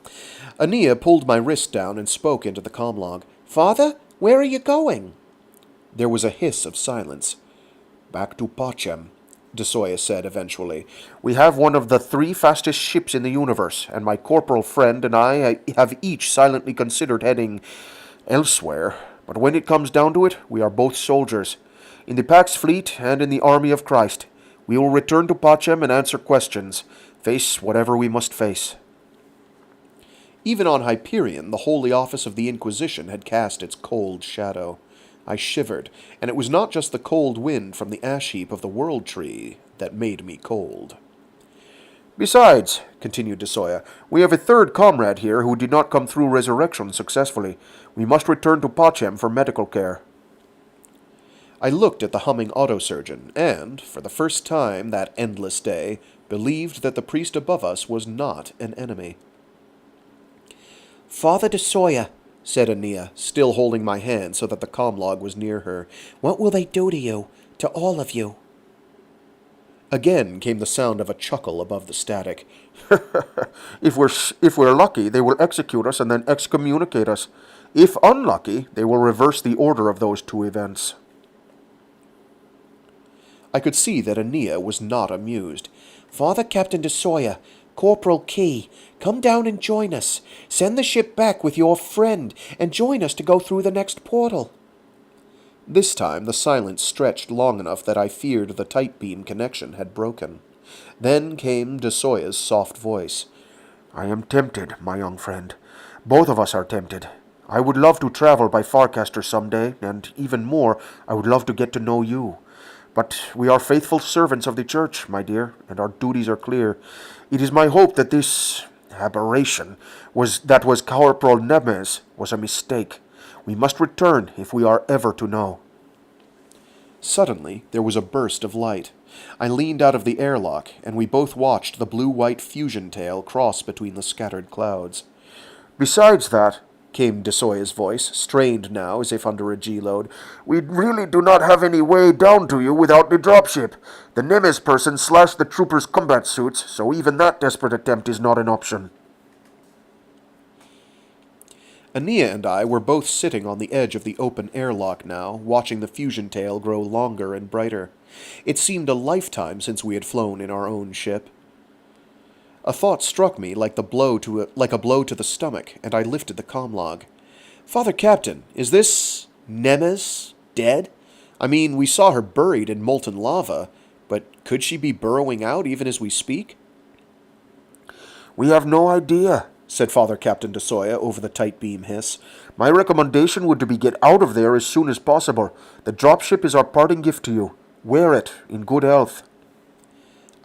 Aenea pulled my wrist down and spoke into the comlog. "Father, where are you going?" There was a hiss of silence. "Back to Pachem," de Soya said eventually. "We have one of the 3 fastest ships in the universe, and my corporal friend and I have each silently considered heading elsewhere. But when it comes down to it, we are both soldiers. In the Pax fleet and in the army of Christ. We will return to Pachem and answer questions. Face whatever we must face." Even on Hyperion, the Holy Office of the Inquisition had cast its cold shadow. I shivered, and it was not just the cold wind from the ash heap of the World Tree that made me cold. Besides, continued de Soya, we have a third comrade here who did not come through resurrection successfully. We must return to Pachem for medical care. I looked at the humming autosurgeon, and, for the first time that endless day, believed that the priest above us was not an enemy. Father de Soya, said Aenea, still holding my hand so that the comlog was near her, what will they do to you, to all of you? Again came the sound of a chuckle above the static. If we're lucky, they will execute us and then excommunicate us. If unlucky, they will reverse the order of those two events. I could see that Aenea was not amused. Father Captain de Soya, Corporal Key, come down and join us. Send the ship back with your friend, and join us to go through the next portal. This time the silence stretched long enough that I feared the tight beam connection had broken. Then came de Soya's soft voice. I am tempted, my young friend. Both of us are tempted. I would love to travel by Farcaster someday, and even more, I would love to get to know you. But we are faithful servants of the Church, my dear, and our duties are clear. It is my hope that this aberration that was Corporal Nemes was a mistake. We must return if we are ever to know. Suddenly there was a burst of light. I leaned out of the airlock, and we both watched the blue-white fusion tail cross between the scattered clouds. Besides that, came de Soya's voice, strained now as if under a G-load, we really do not have any way down to you without the dropship. The Nemes person slashed the troopers' combat suits, so even that desperate attempt is not an option. Aenea and I were both sitting on the edge of the open airlock now, watching the fusion tail grow longer and brighter. It seemed a lifetime since we had flown in our own ship. A thought struck me like a blow to the stomach, and I lifted the comlog. Father Captain, is this Nemes dead? I mean, we saw her buried in molten lava, but could she be burrowing out even as we speak? We have no idea, said Father Captain de Soya over the tight beam hiss. My recommendation would be get out of there as soon as possible. The dropship is our parting gift to you. Wear it in good health.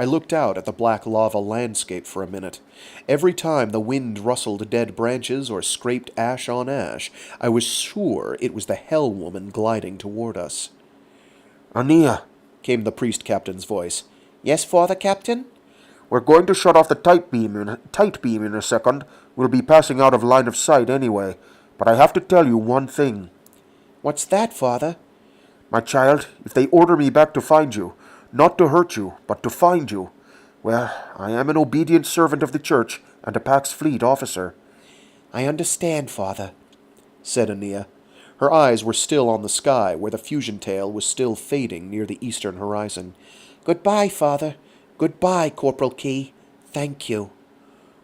I looked out at the black lava landscape for a minute. Every time the wind rustled dead branches or scraped ash on ash, I was sure it was the Hell Woman gliding toward us. Aenea, came the priest captain's voice. Yes, Father Captain? We're going to shut off the tight beam in a second. We'll be passing out of line of sight anyway. But I have to tell you one thing. What's that, Father? My child, if they order me back to find you, not to hurt you, but to find you, well, I am an obedient servant of the Church and a Pax Fleet officer. I understand, Father, said Aenea. Her eyes were still on the sky, where the fusion tail was still fading near the eastern horizon. Goodbye, Father. Goodbye, Corporal Key. Thank you.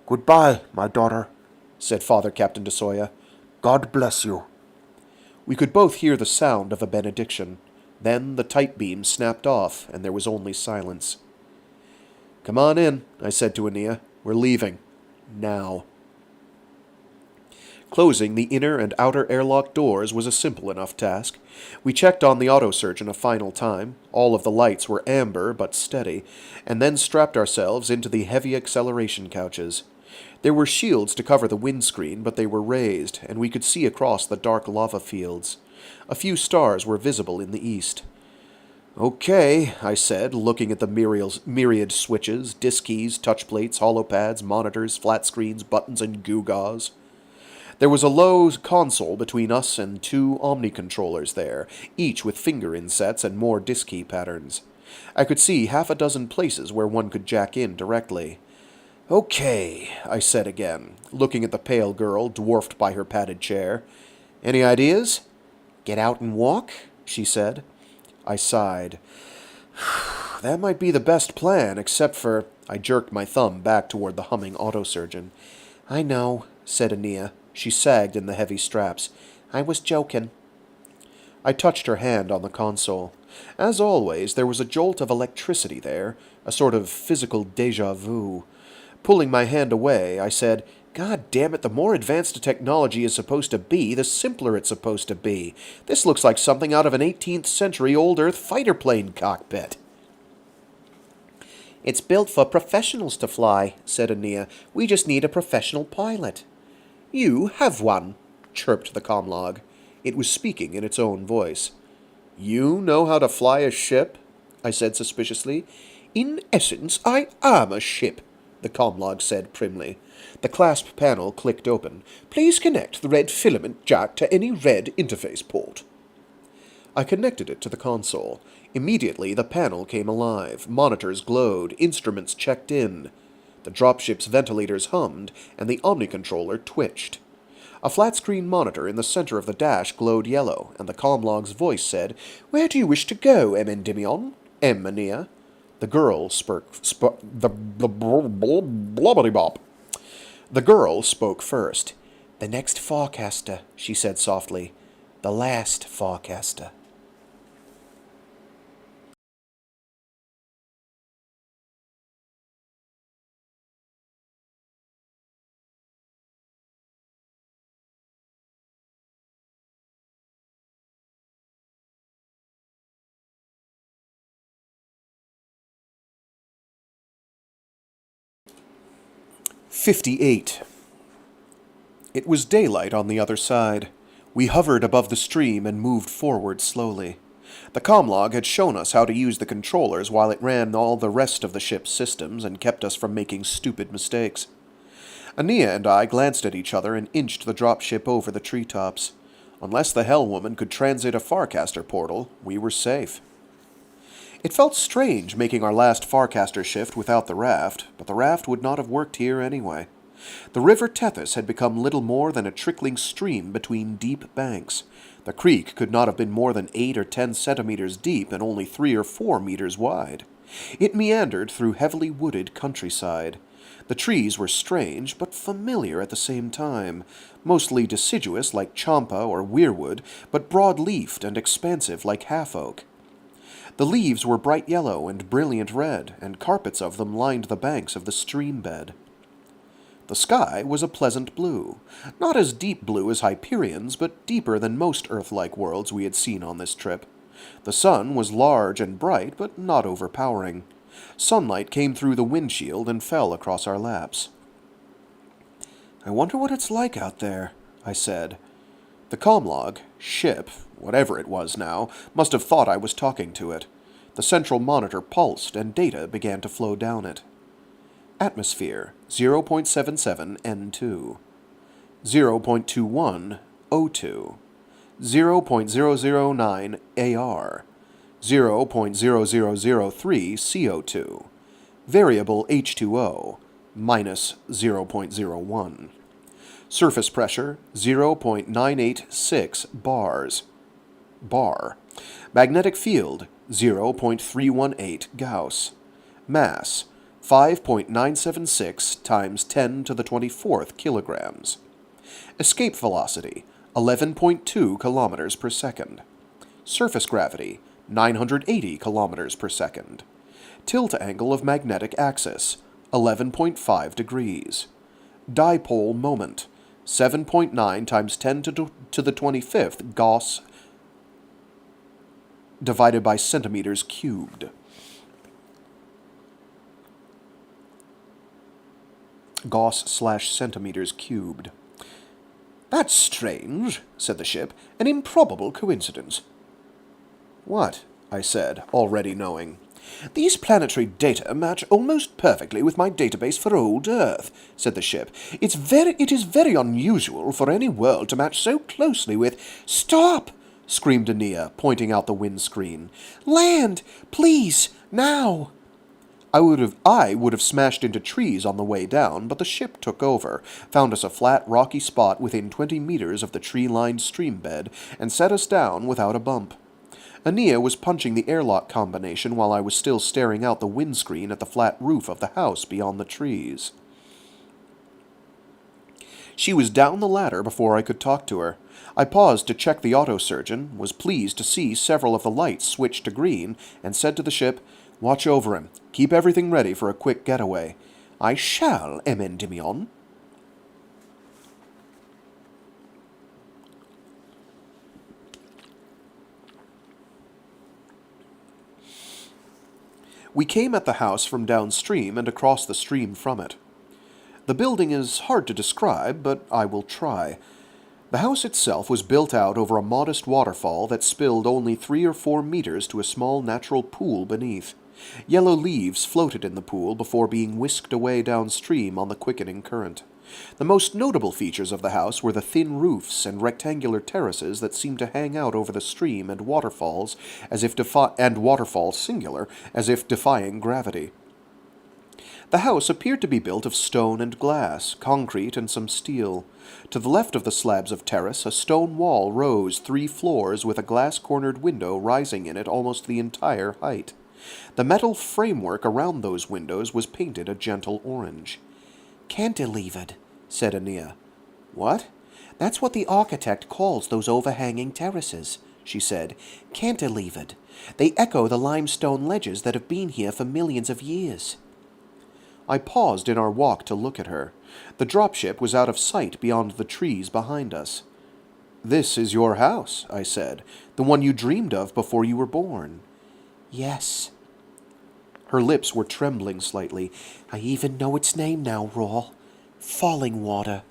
Goodbye, my daughter, said Father Captain de Soya. God bless you. We could both hear the sound of a benediction. Then the tight beam snapped off, and there was only silence. Come on in, I said to Aenea. We're leaving. Now. Closing the inner and outer airlock doors was a simple enough task. We checked on the autosurgeon a final time. All of the lights were amber but steady, and then strapped ourselves into the heavy acceleration couches. There were shields to cover the windscreen, but they were raised, and we could see across the dark lava fields. A few stars were visible in the east. Okay, I said, looking at the myriad switches, disk keys, touch plates, holopads, monitors, flat screens, buttons, and gewgaws. There was a low console between us and two omni-controllers there, each with finger insets and more disk key patterns. I could see half a dozen places where one could jack in directly. Okay, I said again, looking at the pale girl dwarfed by her padded chair. Any ideas? Get out and walk, she said. I sighed. That might be the best plan, except for... I jerked my thumb back toward the humming autosurgeon. I know, said Aenea. She sagged in the heavy straps. I was joking. I touched her hand on the console. As always, there was a jolt of electricity there, a sort of physical déjà vu. Pulling my hand away, I said, God damn it, the more advanced a technology is supposed to be, the simpler it's supposed to be. This looks like something out of an 18th century old Earth fighter plane cockpit. It's built for professionals to fly, said Aenea. We just need a professional pilot. You have one, chirped the comlog. It was speaking in its own voice. You know how to fly a ship? I said suspiciously. In essence, I am a ship, the comlog said primly. The clasp panel clicked open. Please connect the red filament jack to any red interface port. I connected it to the console. Immediately, the panel came alive. Monitors glowed. Instruments checked in. The dropship's ventilators hummed, and the omnicontroller twitched. A flat-screen monitor in the center of the dash glowed yellow, and the comlog's voice said, Where do you wish to go, Endymion? Aenea? The girl The girl spoke first. The next forecaster, she said softly. The last forecaster. "58. It was daylight on the other side. We hovered above the stream and moved forward slowly. The comlog had shown us how to use the controllers while it ran all the rest of the ship's systems and kept us from making stupid mistakes. Aenea and I glanced at each other and inched the dropship over the treetops. Unless the Hell Woman could transit a Farcaster portal, we were safe. It felt strange making our last Farcaster shift without the raft, but the raft would not have worked here anyway. The river Tethys had become little more than a trickling stream between deep banks. The creek could not have been more than 8 or 10 centimeters deep and only 3 or 4 meters wide. It meandered through heavily wooded countryside. The trees were strange, but familiar at the same time, mostly deciduous like champa or weirwood, but broad-leafed and expansive like half-oak. The leaves were bright yellow and brilliant red, and carpets of them lined the banks of the stream bed. The sky was a pleasant blue, not as deep blue as Hyperion's, but deeper than most Earth-like worlds we had seen on this trip. The sun was large and bright, but not overpowering. Sunlight came through the windshield and fell across our laps. "I wonder what it's like out there," I said. The comlog, ship, whatever it was now, must have thought I was talking to it. The central monitor pulsed, and data began to flow down it. Atmosphere, 0.77 N2. 0.21 O2. 0.009 AR. 0.0003 CO2. Variable H2O, minus 0.01. Surface pressure, 0.986 bars. Bar. Magnetic field, 0.318 Gauss. Mass, 5.976 times 10 to the 24th kilograms. Escape velocity, 11.2 kilometers per second. Surface gravity, 980 kilometers per second. Tilt angle of magnetic axis, 11.5 degrees. Dipole moment, 7.9 times 10 to the 25th Gauss divided by centimeters cubed. Gauss/centimeters cubed. "That's strange," said the ship. "An improbable coincidence." "What?" I said, already knowing. "These planetary data match almost perfectly with my database for old Earth," said the ship. It is very unusual for any world to match so closely with—" "Stop!" screamed Aenea, pointing out the windscreen. "Land! Please! Now!" I would have smashed into trees on the way down, but the ship took over, found us a flat, rocky spot within 20 meters of the tree-lined stream bed, and set us down without a bump. Aenea was punching the airlock combination while I was still staring out the windscreen at the flat roof of the house beyond the trees. She was down the ladder before I could talk to her. I paused to check the autosurgeon, was pleased to see several of the lights switch to green, and said to the ship, "Watch over him. Keep everything ready for a quick getaway." "I shall, Endymion." We came at the house from downstream and across the stream from it. The building is hard to describe, but I will try. The house itself was built out over a modest waterfall that spilled only 3 or 4 meters to a small natural pool beneath. Yellow leaves floated in the pool before being whisked away downstream on the quickening current. The most notable features of the house were the thin roofs and rectangular terraces that seemed to hang out over the stream and waterfalls waterfalls singular, as if defying gravity. The house appeared to be built of stone and glass, concrete and some steel. To the left of the slabs of terrace, a stone wall rose 3 floors with a glass-cornered window rising in it almost the entire height. The metal framework around those windows was painted a gentle orange. Cantilevered, said Aenea. What? That's what the architect calls those overhanging terraces, she said. Cantilevered. They echo the limestone ledges that have been here for millions of years. I paused in our walk to look at her. The dropship was out of sight beyond the trees behind us. "This is your house," I said, "the one you dreamed of before you were born." "Yes." Her lips were trembling slightly. "I even know its name now, Raul. Falling Water."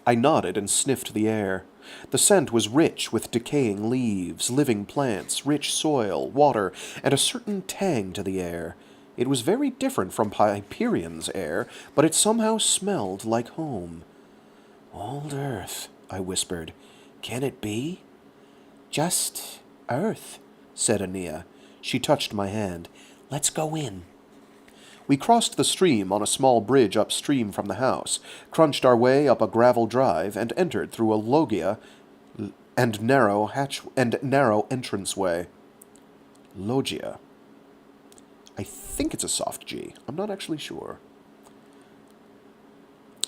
I nodded and sniffed the air. The scent was rich with decaying leaves, living plants, rich soil, water, and a certain tang to the air. It was very different from Hyperion's air, but it somehow smelled like home. "Old Earth," I whispered. "Can it be?" "Just Earth," said Aenea. She touched my hand. "Let's go in." We crossed the stream on a small bridge upstream from the house, crunched our way up a gravel drive, and entered through a loggia and narrow entranceway. Loggia. I think it's a soft G. I'm not actually sure.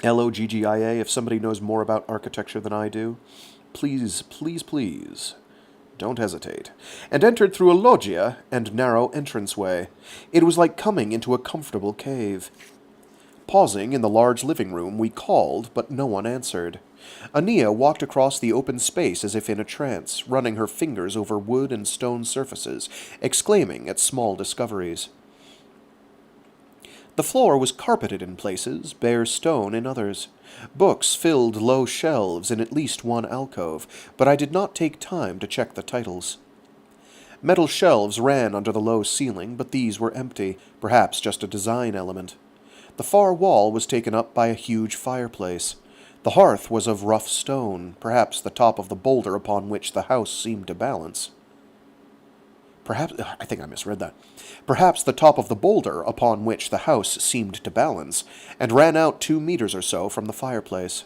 Loggia, if somebody knows more about architecture than I do, please, please, please, don't hesitate. And entered through a loggia and narrow entranceway. It was like coming into a comfortable cave. Pausing in the large living room, we called, but no one answered. Aenea walked across the open space as if in a trance, running her fingers over wood and stone surfaces, exclaiming at small discoveries. The floor was carpeted in places, bare stone in others. Books filled low shelves in at least one alcove, but I did not take time to check the titles. Metal shelves ran under the low ceiling, but these were empty, perhaps just a design element. The far wall was taken up by a huge fireplace. The hearth was of rough stone, perhaps the top of the boulder upon which the house seemed to balance. I think I misread that. Perhaps the top of the boulder upon which the house seemed to balance, and ran out 2 meters or so from the fireplace.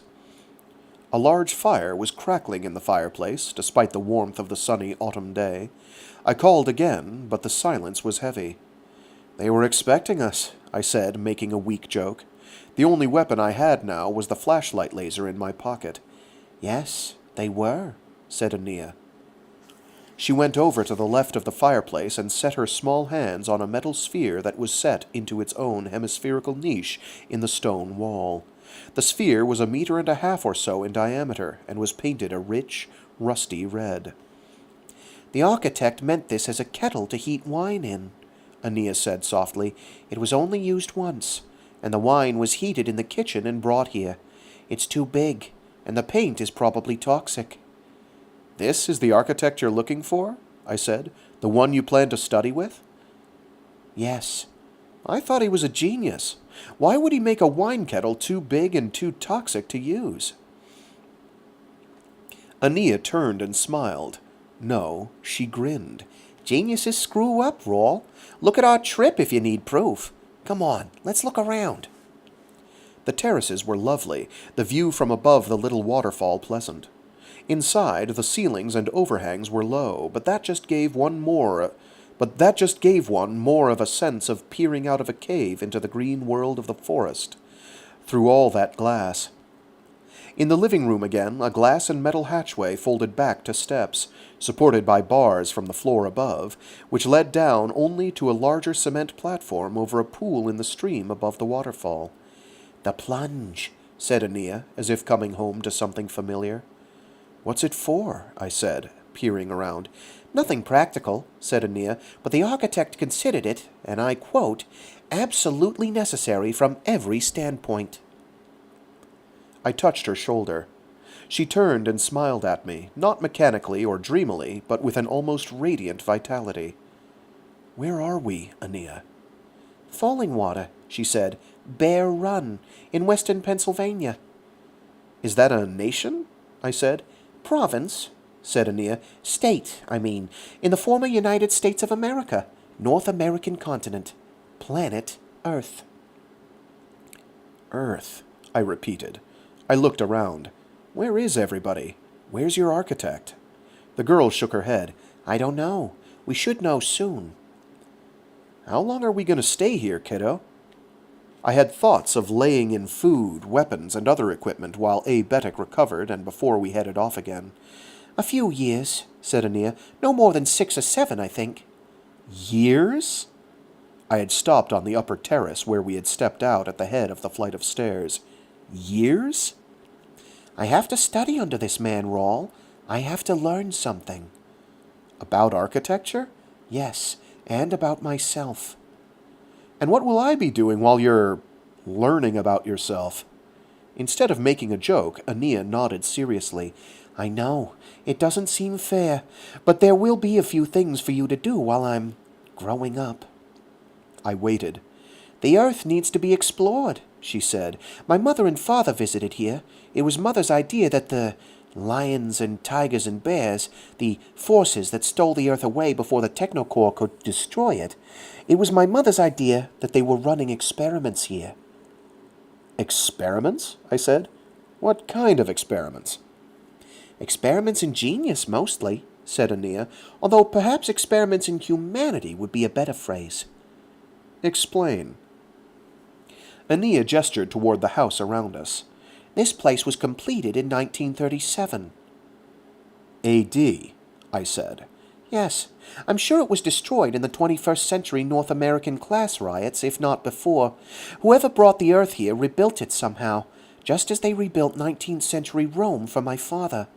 A large fire was crackling in the fireplace, despite the warmth of the sunny autumn day. I called again, but the silence was heavy. "They were expecting us," I said, making a weak joke. The only weapon I had now was the flashlight laser in my pocket. "Yes, they were," said Aenea. She went over to the left of the fireplace and set her small hands on a metal sphere that was set into its own hemispherical niche in the stone wall. The sphere was 1.5 meters or so in diameter, and was painted a rich, rusty red. "The architect meant this as a kettle to heat wine in," Aenea said softly. "It was only used once, and the wine was heated in the kitchen and brought here. It's too big, and the paint is probably toxic." "This is the architect you're looking for?" I said. "The one you plan to study with?" "Yes." "I thought he was a genius. Why would he make a wine kettle too big and too toxic to use?" Aenea turned and smiled. No, she grinned. "Geniuses screw up, Raul. Look at our trip if you need proof. Come on, let's look around." The terraces were lovely, the view from above the little waterfall pleasant. Inside, the ceilings and overhangs were low, but that just gave one more of a sense of peering out of a cave into the green world of the forest, through all that glass. In the living room again, a glass and metal hatchway folded back to steps, supported by bars from the floor above, which led down only to a larger cement platform over a pool in the stream above the waterfall. "The plunge," said Aenea, as if coming home to something familiar. "What's it for?" I said, peering around. "Nothing practical," said Aenea, "but the architect considered it, and I quote, absolutely necessary from every standpoint." I touched her shoulder. She turned and smiled at me, not mechanically or dreamily, but with an almost radiant vitality. "Where are we, Aenea?" "Falling Water," she said. "Bear Run, in western Pennsylvania." "Is that a nation?" I said. "Province," said Aenea. "State, I mean, in the former United States of America, North American continent, planet Earth." "Earth," I repeated. I looked around. "Where is everybody? Where's your architect?" The girl shook her head. "I don't know. We should know soon." "How long are we going to stay here, kiddo?" I had thoughts of laying in food, weapons, and other equipment while Aebetic recovered and before we headed off again. "A few years," said Aenea. "No more than 6 or 7, I think." Years? I had stopped on the upper terrace where we had stepped out at the head of the flight of stairs. Years? "I have to study under this man, Raul. I have to learn something." About architecture? "Yes, and about myself." And what will I be doing while you're learning about yourself? Instead of making a joke, Aenea nodded seriously. "I know. It doesn't seem fair, but there will be a few things for you to do while I'm growing up." I waited. "The Earth needs to be explored," she said. "My mother and father visited here. It was Mother's idea that the lions and tigers and bears, the forces that stole the Earth away before the Technocore could destroy it, it was my mother's idea that they were running experiments here." "Experiments?" I said. "What kind of experiments?" "Experiments in genius, mostly," said Aenea, "although perhaps experiments in humanity would be a better phrase." "Explain." Aenea gestured toward the house around us. "This place was completed in 1937. A.D., I said. "Yes, I'm sure it was destroyed in the 21st century North American class riots, if not before. Whoever brought the Earth here rebuilt it somehow, just as they rebuilt 19th century Rome for my father."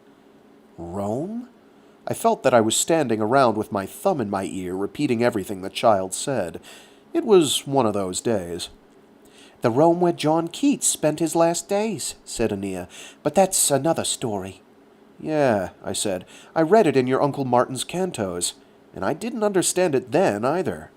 Rome? I felt that I was standing around with my thumb in my ear, repeating everything the child said. It was one of those days. "The Rome where John Keats spent his last days," said Aenea. "But that's another story." "Yeah," I said. "I read it in your Uncle Martin's cantos, and I didn't understand it then, either."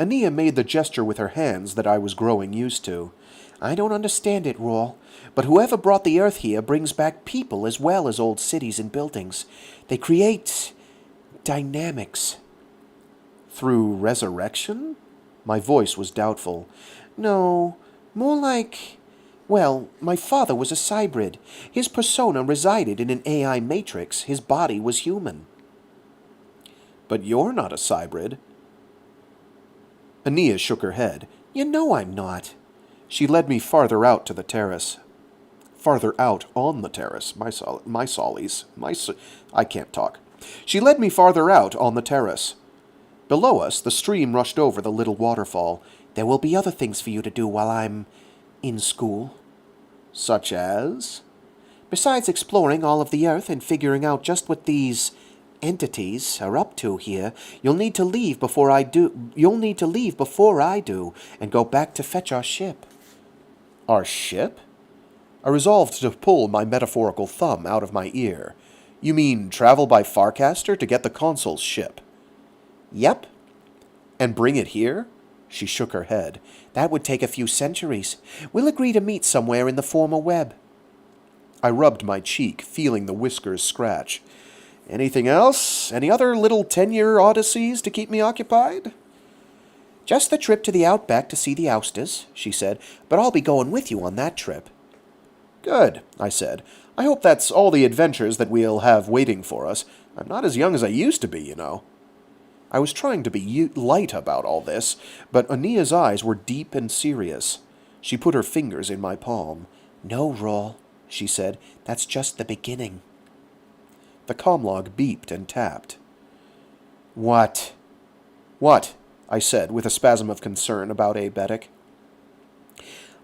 Aenea made the gesture with her hands that I was growing used to. "I don't understand it, Raul, but whoever brought the Earth here brings back people as well as old cities and buildings. They create dynamics." "Through resurrection?" My voice was doubtful. "No, more like... Well, my father was a cybrid. His persona resided in an AI matrix. His body was human." "But you're not a cybrid." Aenea shook her head. "You know I'm not." She led me farther out to the terrace. Farther out on the terrace. I can't talk. She led me farther out on the terrace. Below us, the stream rushed over the little waterfall. "There will be other things for you to do while I'm in school." "Such as?" "Besides exploring all of the Earth and figuring out just what these entities are up to here, you'll need to leave before I do, and go back to fetch our ship." "Our ship?" I resolved to pull my metaphorical thumb out of my ear. "You mean travel by Farcaster to get the consul's ship?" "Yep." "And bring it here?" She shook her head. "That would take a few centuries. We'll agree to meet somewhere in the former web." I rubbed my cheek, feeling the whiskers scratch. "Anything else? Any other little 10-year odysseys to keep me occupied?" "Just the trip to the Outback to see the ousters," she said, "but I'll be going with you on that trip." "Good," I said. "I hope that's all the adventures that we'll have waiting for us. I'm not as young as I used to be, you know." I was trying to be light about all this, but Aenea's eyes were deep and serious. She put her fingers in my palm. "No, Raul," she said. "That's just the beginning." The comlog beeped and tapped. "What?" "What?" I said, with a spasm of concern about Aebetic.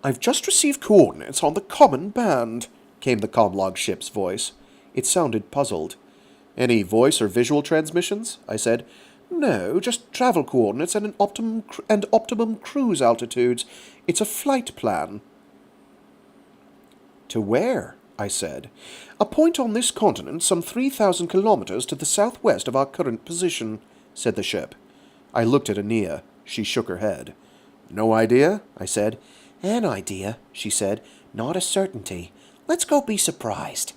"I've just received coordinates on the common band," came the comlog ship's voice. It sounded puzzled. Any voice or visual transmissions? I said. No, just travel coordinates and optimum cruise altitudes. It's a flight plan. To where? I said. A point on this continent some 3,000 kilometers to the southwest of our current position, said the ship. I looked at Aenea. She shook her head. No idea? I said. An idea, she said. Not a certainty. Let's go be surprised.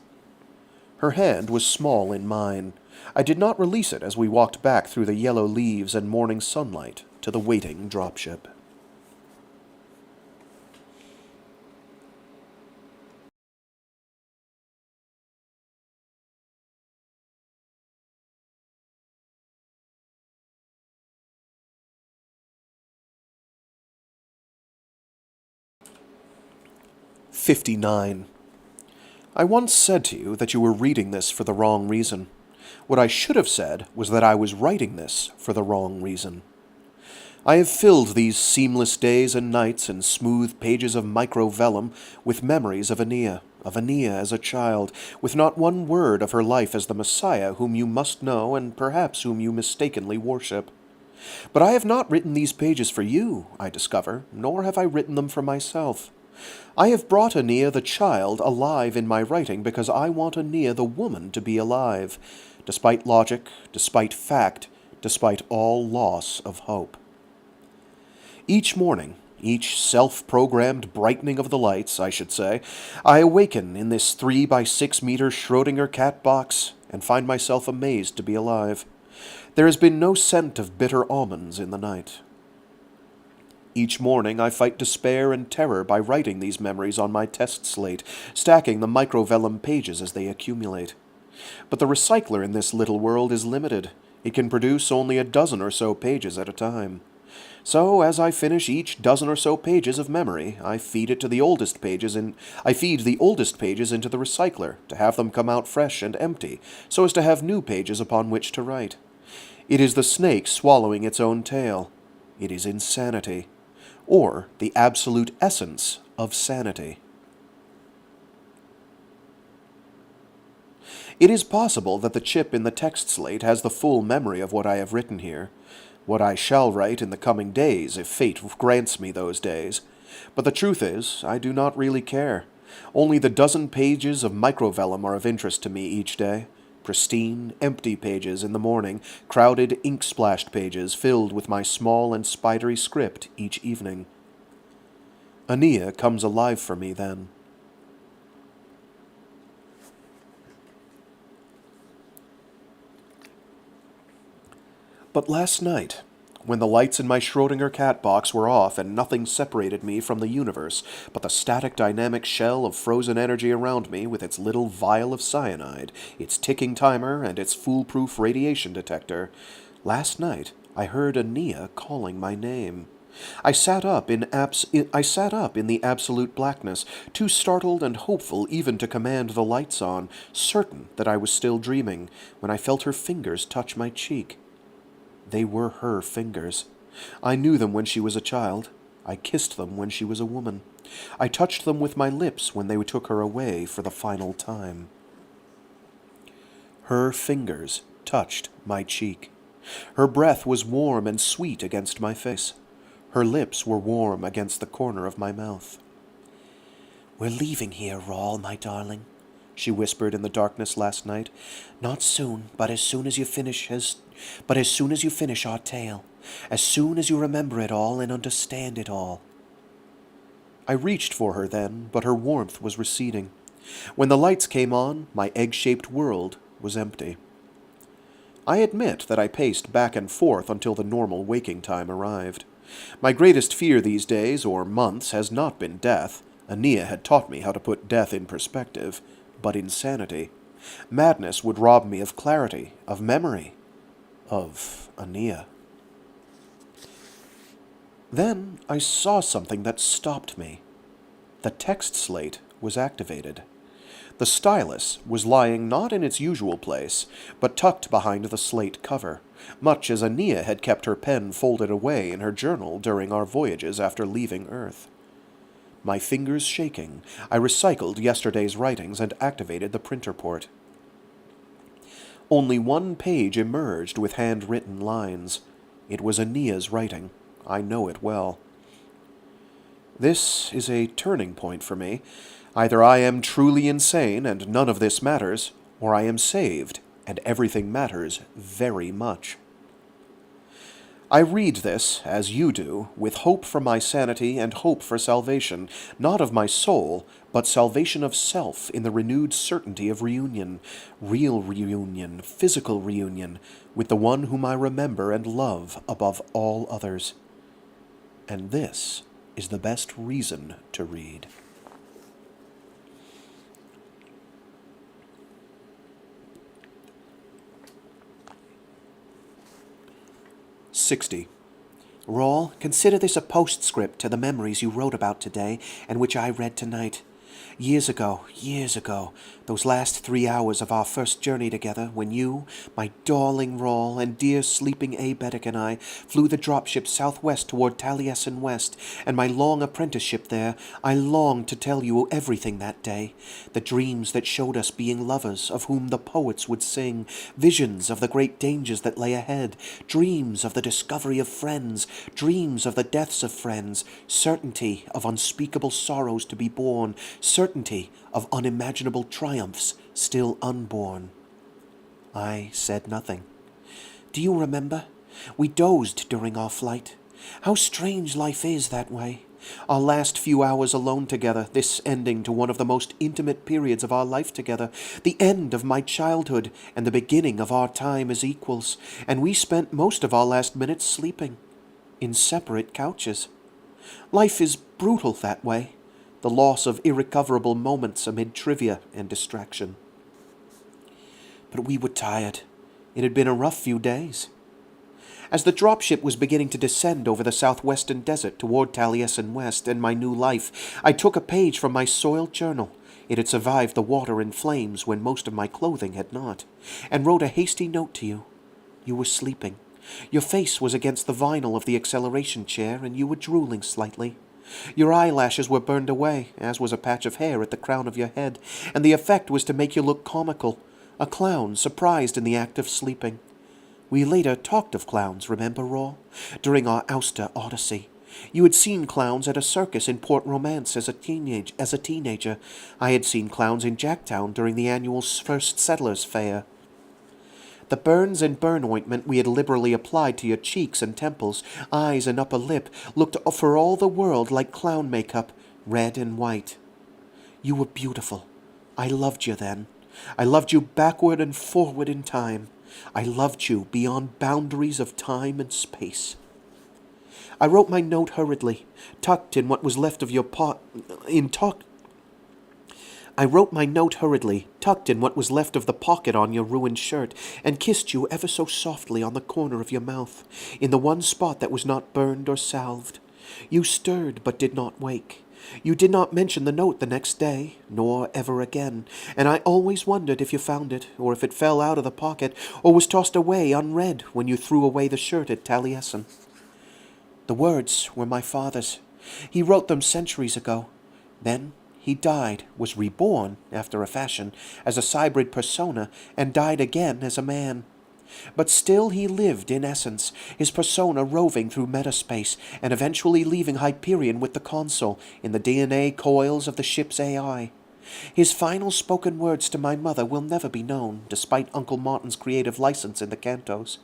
Her hand was small in mine. I did not release it as we walked back through the yellow leaves and morning sunlight to the waiting dropship. "59. I once said to you that you were reading this for the wrong reason. What I should have said was that I was writing this for the wrong reason. I have filled these seamless days and nights and smooth pages of microvellum with memories of Aenea as a child, with not one word of her life as the Messiah whom you must know and perhaps whom you mistakenly worship. But I have not written these pages for you, I discover, nor have I written them for myself. I have brought Aenea the child alive in my writing because I want Aenea the woman to be alive, despite logic, despite fact, despite all loss of hope. Each morning, each self-programmed brightening of the lights, I should say, I awaken in this 3 by 6 meter Schrödinger cat box and find myself amazed to be alive. There has been no scent of bitter almonds in the night. Each morning I fight despair and terror by writing these memories on my test slate, stacking the microvellum pages as they accumulate. But the recycler in this little world is limited. It can produce only a dozen or so pages at a time. So, as I finish each dozen or so pages of memory, I feed the oldest pages into the recycler to have them come out fresh and empty, so as to have new pages upon which to write. It is the snake swallowing its own tail. It is insanity, or the absolute essence of sanity. It is possible that the chip in the text slate has the full memory of what I have written here, what I shall write in the coming days if fate grants me those days. But the truth is, I do not really care. Only the dozen pages of microvellum are of interest to me each day. Pristine, empty pages in the morning, crowded, ink-splashed pages filled with my small and spidery script each evening. Aenea comes alive for me then. But last night, when the lights in my Schrödinger cat box were off and nothing separated me from the universe but the static dynamic shell of frozen energy around me with its little vial of cyanide, its ticking timer, and its foolproof radiation detector, last night I heard Aenea calling my name. I sat up in the absolute blackness, too startled and hopeful even to command the lights on, certain that I was still dreaming, when I felt her fingers touch my cheek. They were her fingers. I knew them when she was a child. I kissed them when she was a woman. I touched them with my lips when they took her away for the final time. Her fingers touched my cheek. Her breath was warm and sweet against my face. Her lips were warm against the corner of my mouth. "We're leaving here, Raul, my darling," she whispered in the darkness last night. "Not soon, but as soon as you finish our tale, as soon as you remember it all and understand it all." I reached for her then, but her warmth was receding. When the lights came on, my egg-shaped world was empty. I admit that I paced back and forth until the normal waking time arrived. My greatest fear these days, or months, has not been death. Aenea had taught me how to put death in perspective, but insanity. Madness would rob me of clarity, of memory, of Aenea. Then I saw something that stopped me. The text slate was activated. The stylus was lying not in its usual place, but tucked behind the slate cover, much as Aenea had kept her pen folded away in her journal during our voyages after leaving Earth. My fingers shaking, I recycled yesterday's writings and activated the printer port. Only one page emerged with handwritten lines. It was Aenea's writing. I know it well. This is a turning point for me. Either I am truly insane and none of this matters, or I am saved and everything matters very much. I read this, as you do, with hope for my sanity and hope for salvation, not of my soul, but salvation of self in the renewed certainty of reunion, real reunion, physical reunion, with the one whom I remember and love above all others. And this is the best reason to read. Raul, consider this a postscript to the memories you wrote about today and which I read tonight. Years ago, those last 3 hours of our first journey together, when you, my darling Raul, and dear sleeping Abedic and I flew the dropship southwest toward Taliesin West, and my long apprenticeship there, I longed to tell you everything that day. The dreams that showed us being lovers, of whom the poets would sing, visions of the great dangers that lay ahead, dreams of the discovery of friends, dreams of the deaths of friends, certainty of unspeakable sorrows to be borne, certainty of unimaginable triumphs still unborn. I said nothing. Do you remember? We dozed during our flight. How strange life is that way. Our last few hours alone together, this ending to one of the most intimate periods of our life together, the end of my childhood and the beginning of our time as equals, and we spent most of our last minutes sleeping, in separate couches. Life is brutal that way. The loss of irrecoverable moments amid trivia and distraction. But we were tired. It had been a rough few days. As the dropship was beginning to descend over the southwestern desert toward Taliesin West and my new life, I took a page from my soiled journal. It had survived the water and flames when most of my clothing had not, and wrote a hasty note to you. You were sleeping. Your face was against the vinyl of the acceleration chair, and you were drooling slightly. Your eyelashes were burned away, as was a patch of hair at the crown of your head, and the effect was to make you look comical, a clown surprised in the act of sleeping. We later talked of clowns, remember, Raul? During our Ouster Odyssey. You had seen clowns at a circus in Port Romance as a teenager. I had seen clowns in Jacktown during the annual First Settlers Fair. The burns and burn ointment we had liberally applied to your cheeks and temples, eyes and upper lip, looked for all the world like clown makeup, red and white. You were beautiful. I loved you then. I loved you backward and forward in time. I loved you beyond boundaries of time and space. I wrote my note hurriedly, tucked in what was left of your I wrote my note hurriedly, tucked in what was left of the pocket on your ruined shirt, and kissed you ever so softly on the corner of your mouth, in the one spot that was not burned or salved. You stirred but did not wake. You did not mention the note the next day, nor ever again, and I always wondered if you found it, or if it fell out of the pocket, or was tossed away unread when you threw away the shirt at Taliesin. The words were my father's. He wrote them centuries ago. Then he died, was reborn, after a fashion, as a cybrid persona, and died again as a man. But still he lived in essence, his persona roving through metaspace, and eventually leaving Hyperion with the console in the DNA coils of the ship's AI. His final spoken words to my mother will never be known, despite Uncle Martin's creative license in the cantos.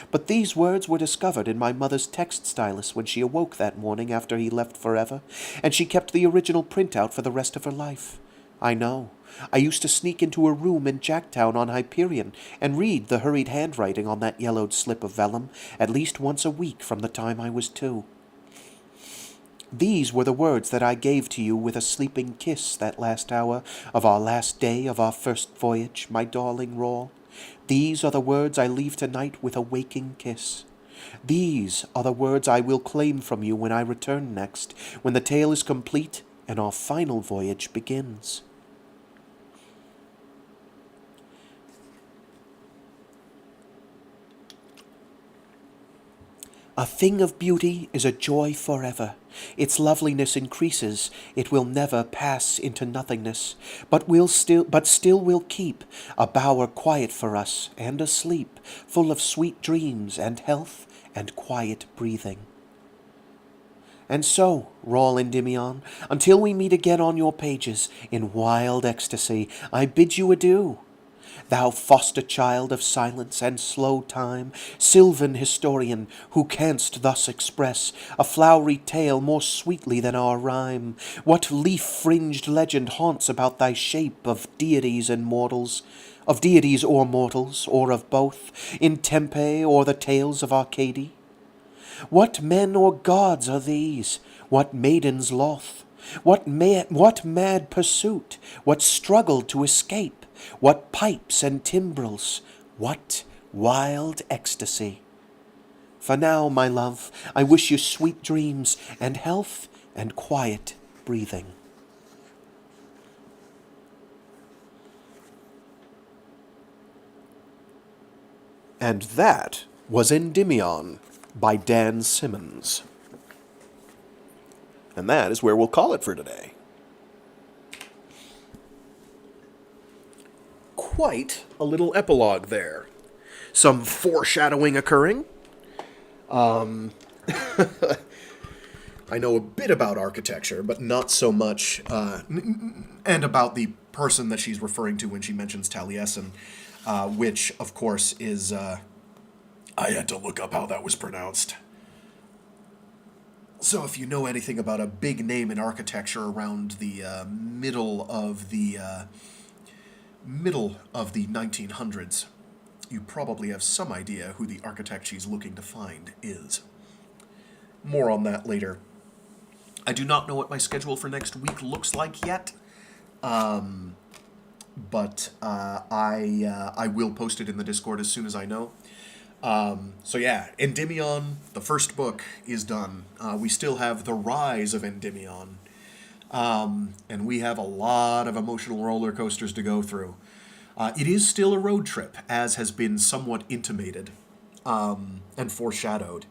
But these words were discovered in my mother's text stylus when she awoke that morning after he left forever, and she kept the original printout for the rest of her life. I know. I used to sneak into her room in Jacktown on Hyperion and read the hurried handwriting on that yellowed slip of vellum at least once a week from the time I was 2. These were the words that I gave to you with a sleeping kiss that last hour of our last day of our first voyage, my darling Raul. These are the words I leave tonight with a waking kiss. These are the words I will claim from you when I return next, when the tale is complete and our final voyage begins. A thing of beauty is a joy forever. Its loveliness increases, it will never pass into nothingness, but still will keep a bower quiet for us, and asleep, full of sweet dreams and health and quiet breathing. And so, Raul Endymion, until we meet again on your pages, in wild ecstasy, I bid you adieu. Thou foster child of silence and slow time, sylvan historian, who canst thus express a flowery tale more sweetly than our rhyme, what leaf-fringed legend haunts about thy shape of deities and mortals, of deities or mortals, or of both, in Tempe or the tales of Arcady? What men or gods are these? What maiden's loth? What mad pursuit? What struggle to escape? What pipes and timbrels? What wild ecstasy? For now, my love, I wish you sweet dreams and health and quiet breathing. And that was Endymion by Dan Simmons. And that is where we'll call it for today. Quite a little epilogue there. Some foreshadowing occurring. I know a bit about architecture, but not so much, And about the person that she's referring to when she mentions Taliesin, which, of course, is... I had to look up how that was pronounced. So if you know anything about a big name in architecture around the middle of the 1900s, you probably have some idea who the architect she's looking to find is. More on that later. I do not know what my schedule for next week looks like yet, but I will post it in the Discord as soon as I know. So yeah, Endymion, the first book, is done. We still have The Rise of Endymion, and we have a lot of emotional roller coasters to go through. It is still a road trip, as has been somewhat intimated and foreshadowed,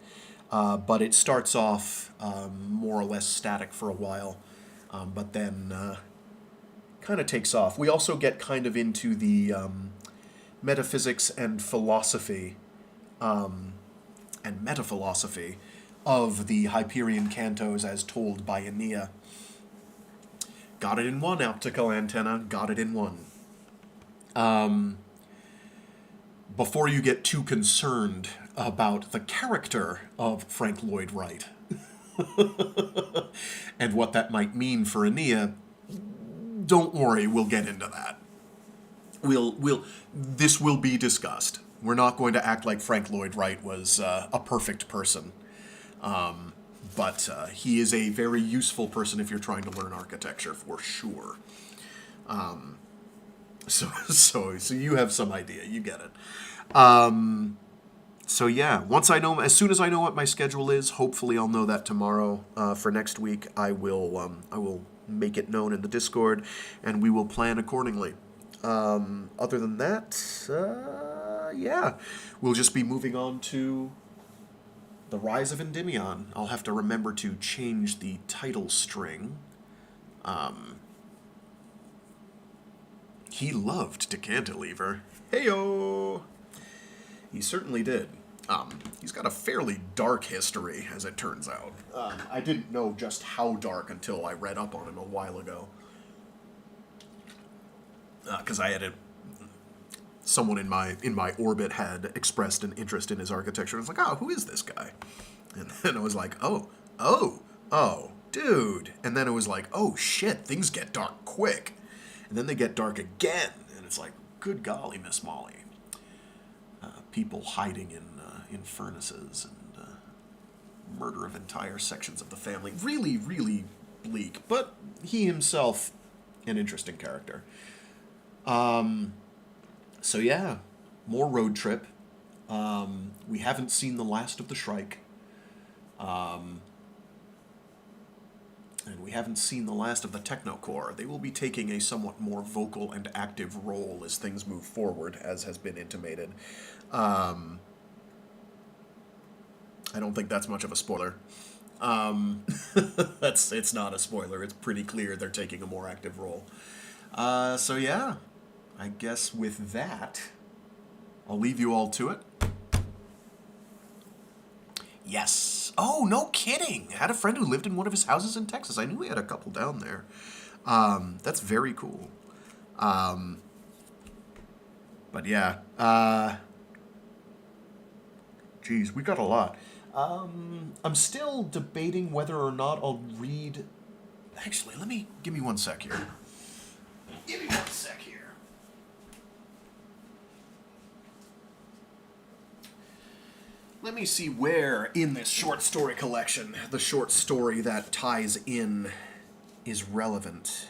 but it starts off more or less static for a while, but then kind of takes off. We also get kind of into the metaphysics and philosophy and metaphilosophy of the Hyperion cantos as told by Aenea. Got it in one optical antenna, got it in one. Before you get too concerned about the character of Frank Lloyd Wright and what that might mean for Aenea, don't worry, we'll get into that. This will be discussed. We're not going to act like Frank Lloyd Wright was a perfect person. But he is a very useful person if you're trying to learn architecture, for sure. So you have some idea. You get it. So yeah, as soon as I know what my schedule is, hopefully I'll know that tomorrow. For next week, I will make it known in the Discord, and we will plan accordingly. Other than that, yeah, we'll just be moving on to The Rise of Endymion. I'll have to remember to change the title string. He loved to cantilever. Heyo! He certainly did. He's got a fairly dark history, as it turns out. I didn't know just how dark until I read up on him a while ago. Because someone in my orbit had expressed an interest in his architecture. I was like, oh, who is this guy? And then I was like, oh, dude. And then it was like, oh shit, things get dark quick. And then they get dark again. And it's like, good golly, Miss Molly. People hiding in furnaces and murder of entire sections of the family. Really, really bleak. But he himself, an interesting character. So yeah, more road trip. We haven't seen the last of the Shrike. And we haven't seen the last of the Technocore. They will be taking a somewhat more vocal and active role as things move forward, as has been intimated. I don't think that's much of a spoiler. It's not a spoiler. It's pretty clear they're taking a more active role. So yeah, I guess with that, I'll leave you all to it. Yes. Oh, no kidding. I had a friend who lived in one of his houses in Texas. I knew he had a couple down there. That's very cool. But yeah. Geez, we got a lot. I'm still debating whether or not I'll read... Actually, give me 1 sec here. Give me 1 sec here. Let me see where in this short story collection the short story that ties in is relevant.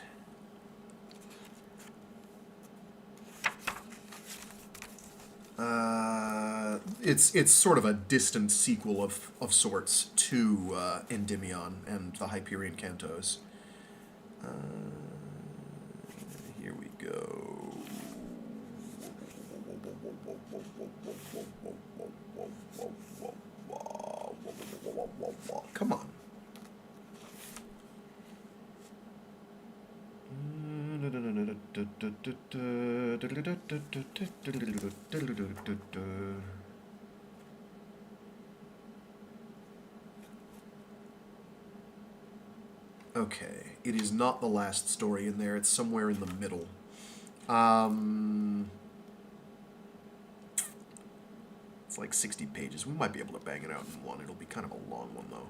It's sort of a distant sequel of sorts to Endymion and the Hyperion Cantos. Here we go. Come on. Okay, it is not the last story in there. It's somewhere in the middle. It's like 60 pages. We might be able to bang it out in one. It'll be kind of a long one, though.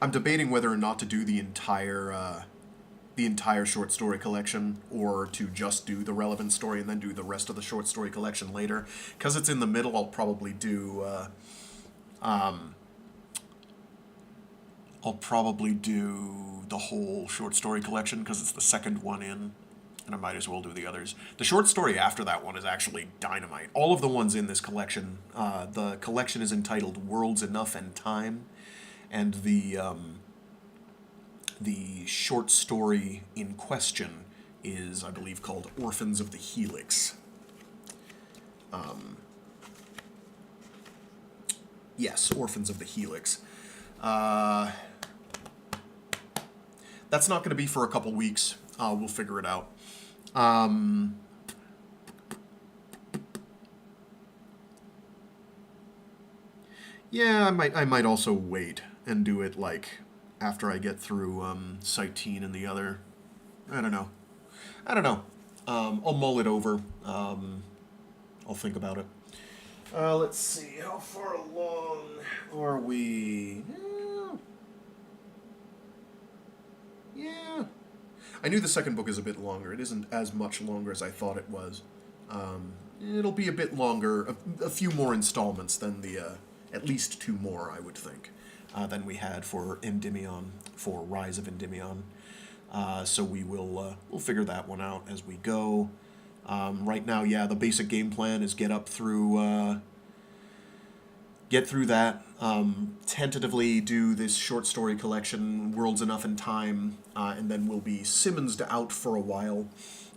I'm debating whether or not to do the entire short story collection, or to just do the relevant story and then do the rest of the short story collection later. Because it's in the middle, I'll probably do the whole short story collection because it's the second one in, and I might as well do the others. The short story after that one is actually dynamite. All of the ones in this collection, the collection is entitled Worlds Enough and Time, and the short story in question is, I believe, called Orphans of the Helix. Yes, Orphans of the Helix. That's not going to be for a couple weeks. We'll figure it out. Yeah, I might also wait and do it like after I get through Sighteen and the other. I don't know. I'll mull it over. I'll think about it. Let's see. How far along are we? Yeah. I knew the second book is a bit longer. It isn't as much longer as I thought it was. It'll be a bit longer, a few more installments than at least 2 more, I would think, than we had for Endymion, for Rise of Endymion. So we'll figure that one out as we go. Right now, yeah, the basic game plan is get through that, tentatively do this short story collection, Worlds Enough in Time, and then we'll be Simmonsed out for a while,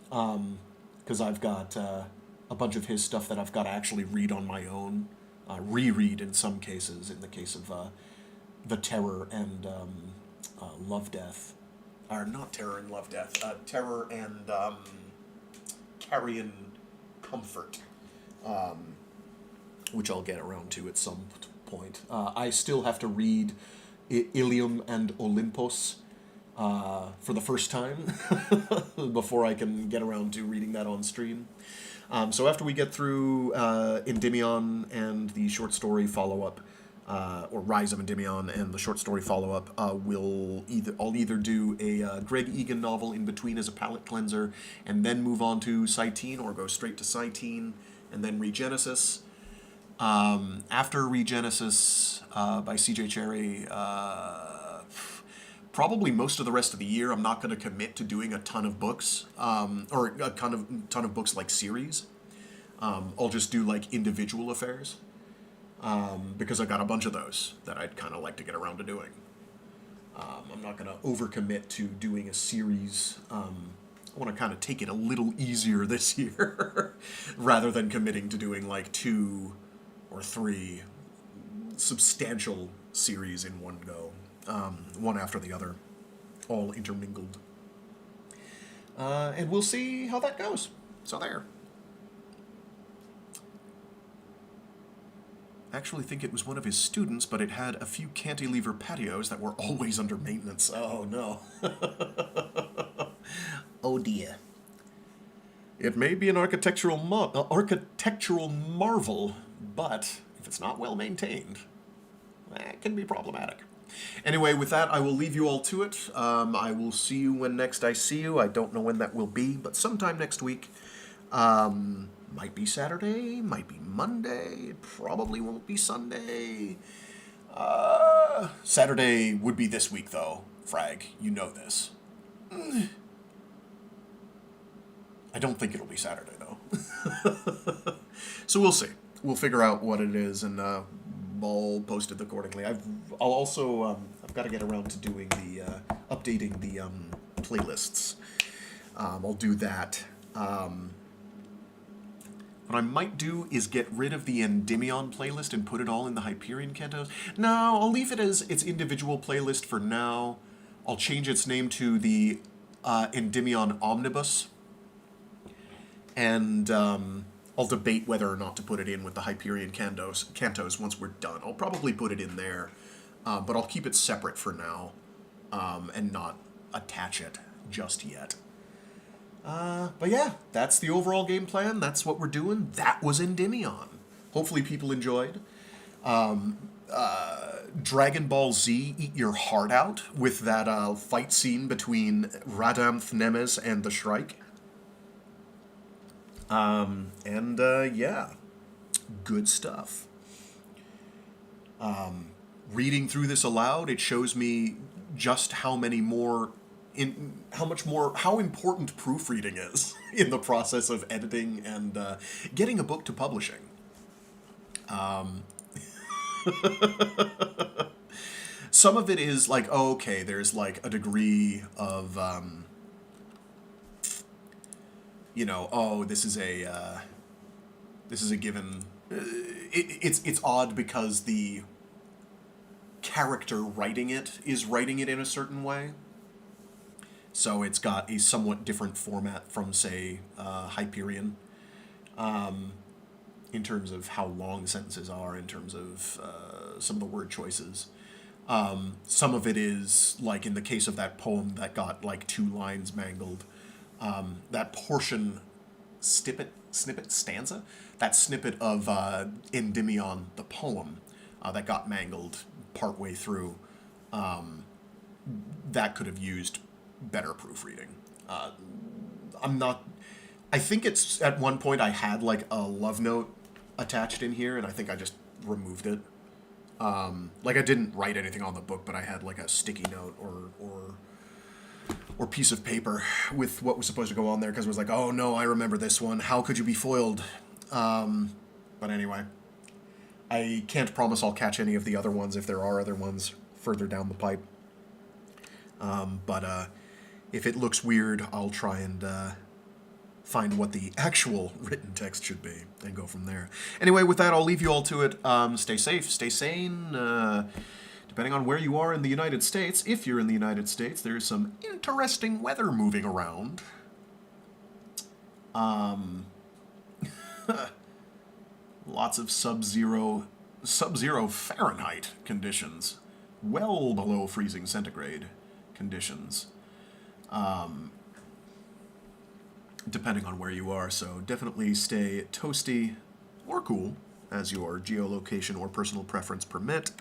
because I've got a bunch of his stuff that I've got to actually read on my own, reread in some cases, in the case of The Terror and Love Death, or not Terror and Love Death, Terror and Carrion Comfort, which I'll get around to at some point. I still have to read Ilium and Olympus for the first time before I can get around to reading that on stream. So after we get through Endymion and the short story follow-up, or Rise of Endymion and the short story follow-up, I'll either do a Greg Egan novel in between as a palate cleanser and then move on to Sighteen, or go straight to Sighteen and then Regenesis. After Regenesis by C.J. Cherry, probably most of the rest of the year I'm not going to commit to doing a ton of books, or a ton of books like series. I'll just do like individual affairs, because I got a bunch of those that I'd kind of like to get around to doing. I'm not going to overcommit to doing a series I want to kind of take it a little easier this year rather than committing to doing like 2 or 3 substantial series in one go, one after the other, all intermingled. And we'll see how that goes. So there. I actually think it was one of his students, but it had a few cantilever patios that were always under maintenance. Oh, no. Oh, dear. It may be an architectural marvel, but if it's not well maintained, it can be problematic. Anyway, with that, I will leave you all to it. I will see you when next I see you. I don't know when that will be, but sometime next week. Might be Saturday, might be Monday, it probably won't be Sunday. Saturday would be this week, though, Frag. You know this. I don't think it'll be Saturday, though. So we'll see. We'll figure out what it is, and I'll post it accordingly. I've got to get around to doing the updating the playlists. I'll do that. What I might do is get rid of the Endymion playlist and put it all in the Hyperion cantos. No, I'll leave it as its individual playlist for now. I'll change its name to the Endymion Omnibus. And I'll debate whether or not to put it in with the Hyperion cantos once we're done. I'll probably put it in there, but I'll keep it separate for now and not attach it just yet. But yeah, that's the overall game plan. That's what we're doing. That was Endymion. Hopefully people enjoyed. Dragon Ball Z Eat Your Heart Out with that fight scene between Rhadamnth Nemes and the Shrike. Yeah, good stuff. Reading through this aloud, it shows me just how important proofreading is in the process of editing and getting a book to publishing. Some of it is like, oh, okay, there's like a degree of, this is a given. It's odd because the character writing it is writing it in a certain way. So it's got a somewhat different format from, say, Hyperion, in terms of how long sentences are, in terms of some of the word choices. Some of it is, like in the case of that poem that got like 2 lines mangled, that portion, stanza? That snippet of Endymion, the poem, that got mangled partway through, that could have used better proofreading. I think it's, at one point I had like a love note attached in here, and I think I just removed it. Like I didn't write anything on the book, but I had like a sticky note or piece of paper with what was supposed to go on there, because it was like, oh no, I remember this one. How could you be foiled? But anyway, I can't promise I'll catch any of the other ones if there are other ones further down the pipe. But if it looks weird, I'll try and find what the actual written text should be and go from there. Anyway, with that, I'll leave you all to it. Stay safe, stay sane. Depending on where you are in the United States, if you're in the United States, there's some interesting weather moving around. Lots of sub-zero Fahrenheit conditions. Well below freezing centigrade conditions. Depending on where you are, so definitely stay toasty or cool as your geolocation or personal preference permit.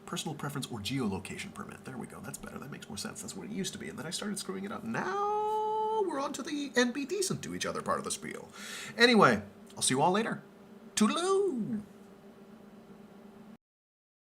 Personal preference or geolocation permit. There we go. That's better. That makes more sense. That's what it used to be, and then I started screwing it up. Now we're on to the and be decent to each other part of the spiel. Anyway, I'll see you all later. Toodaloo!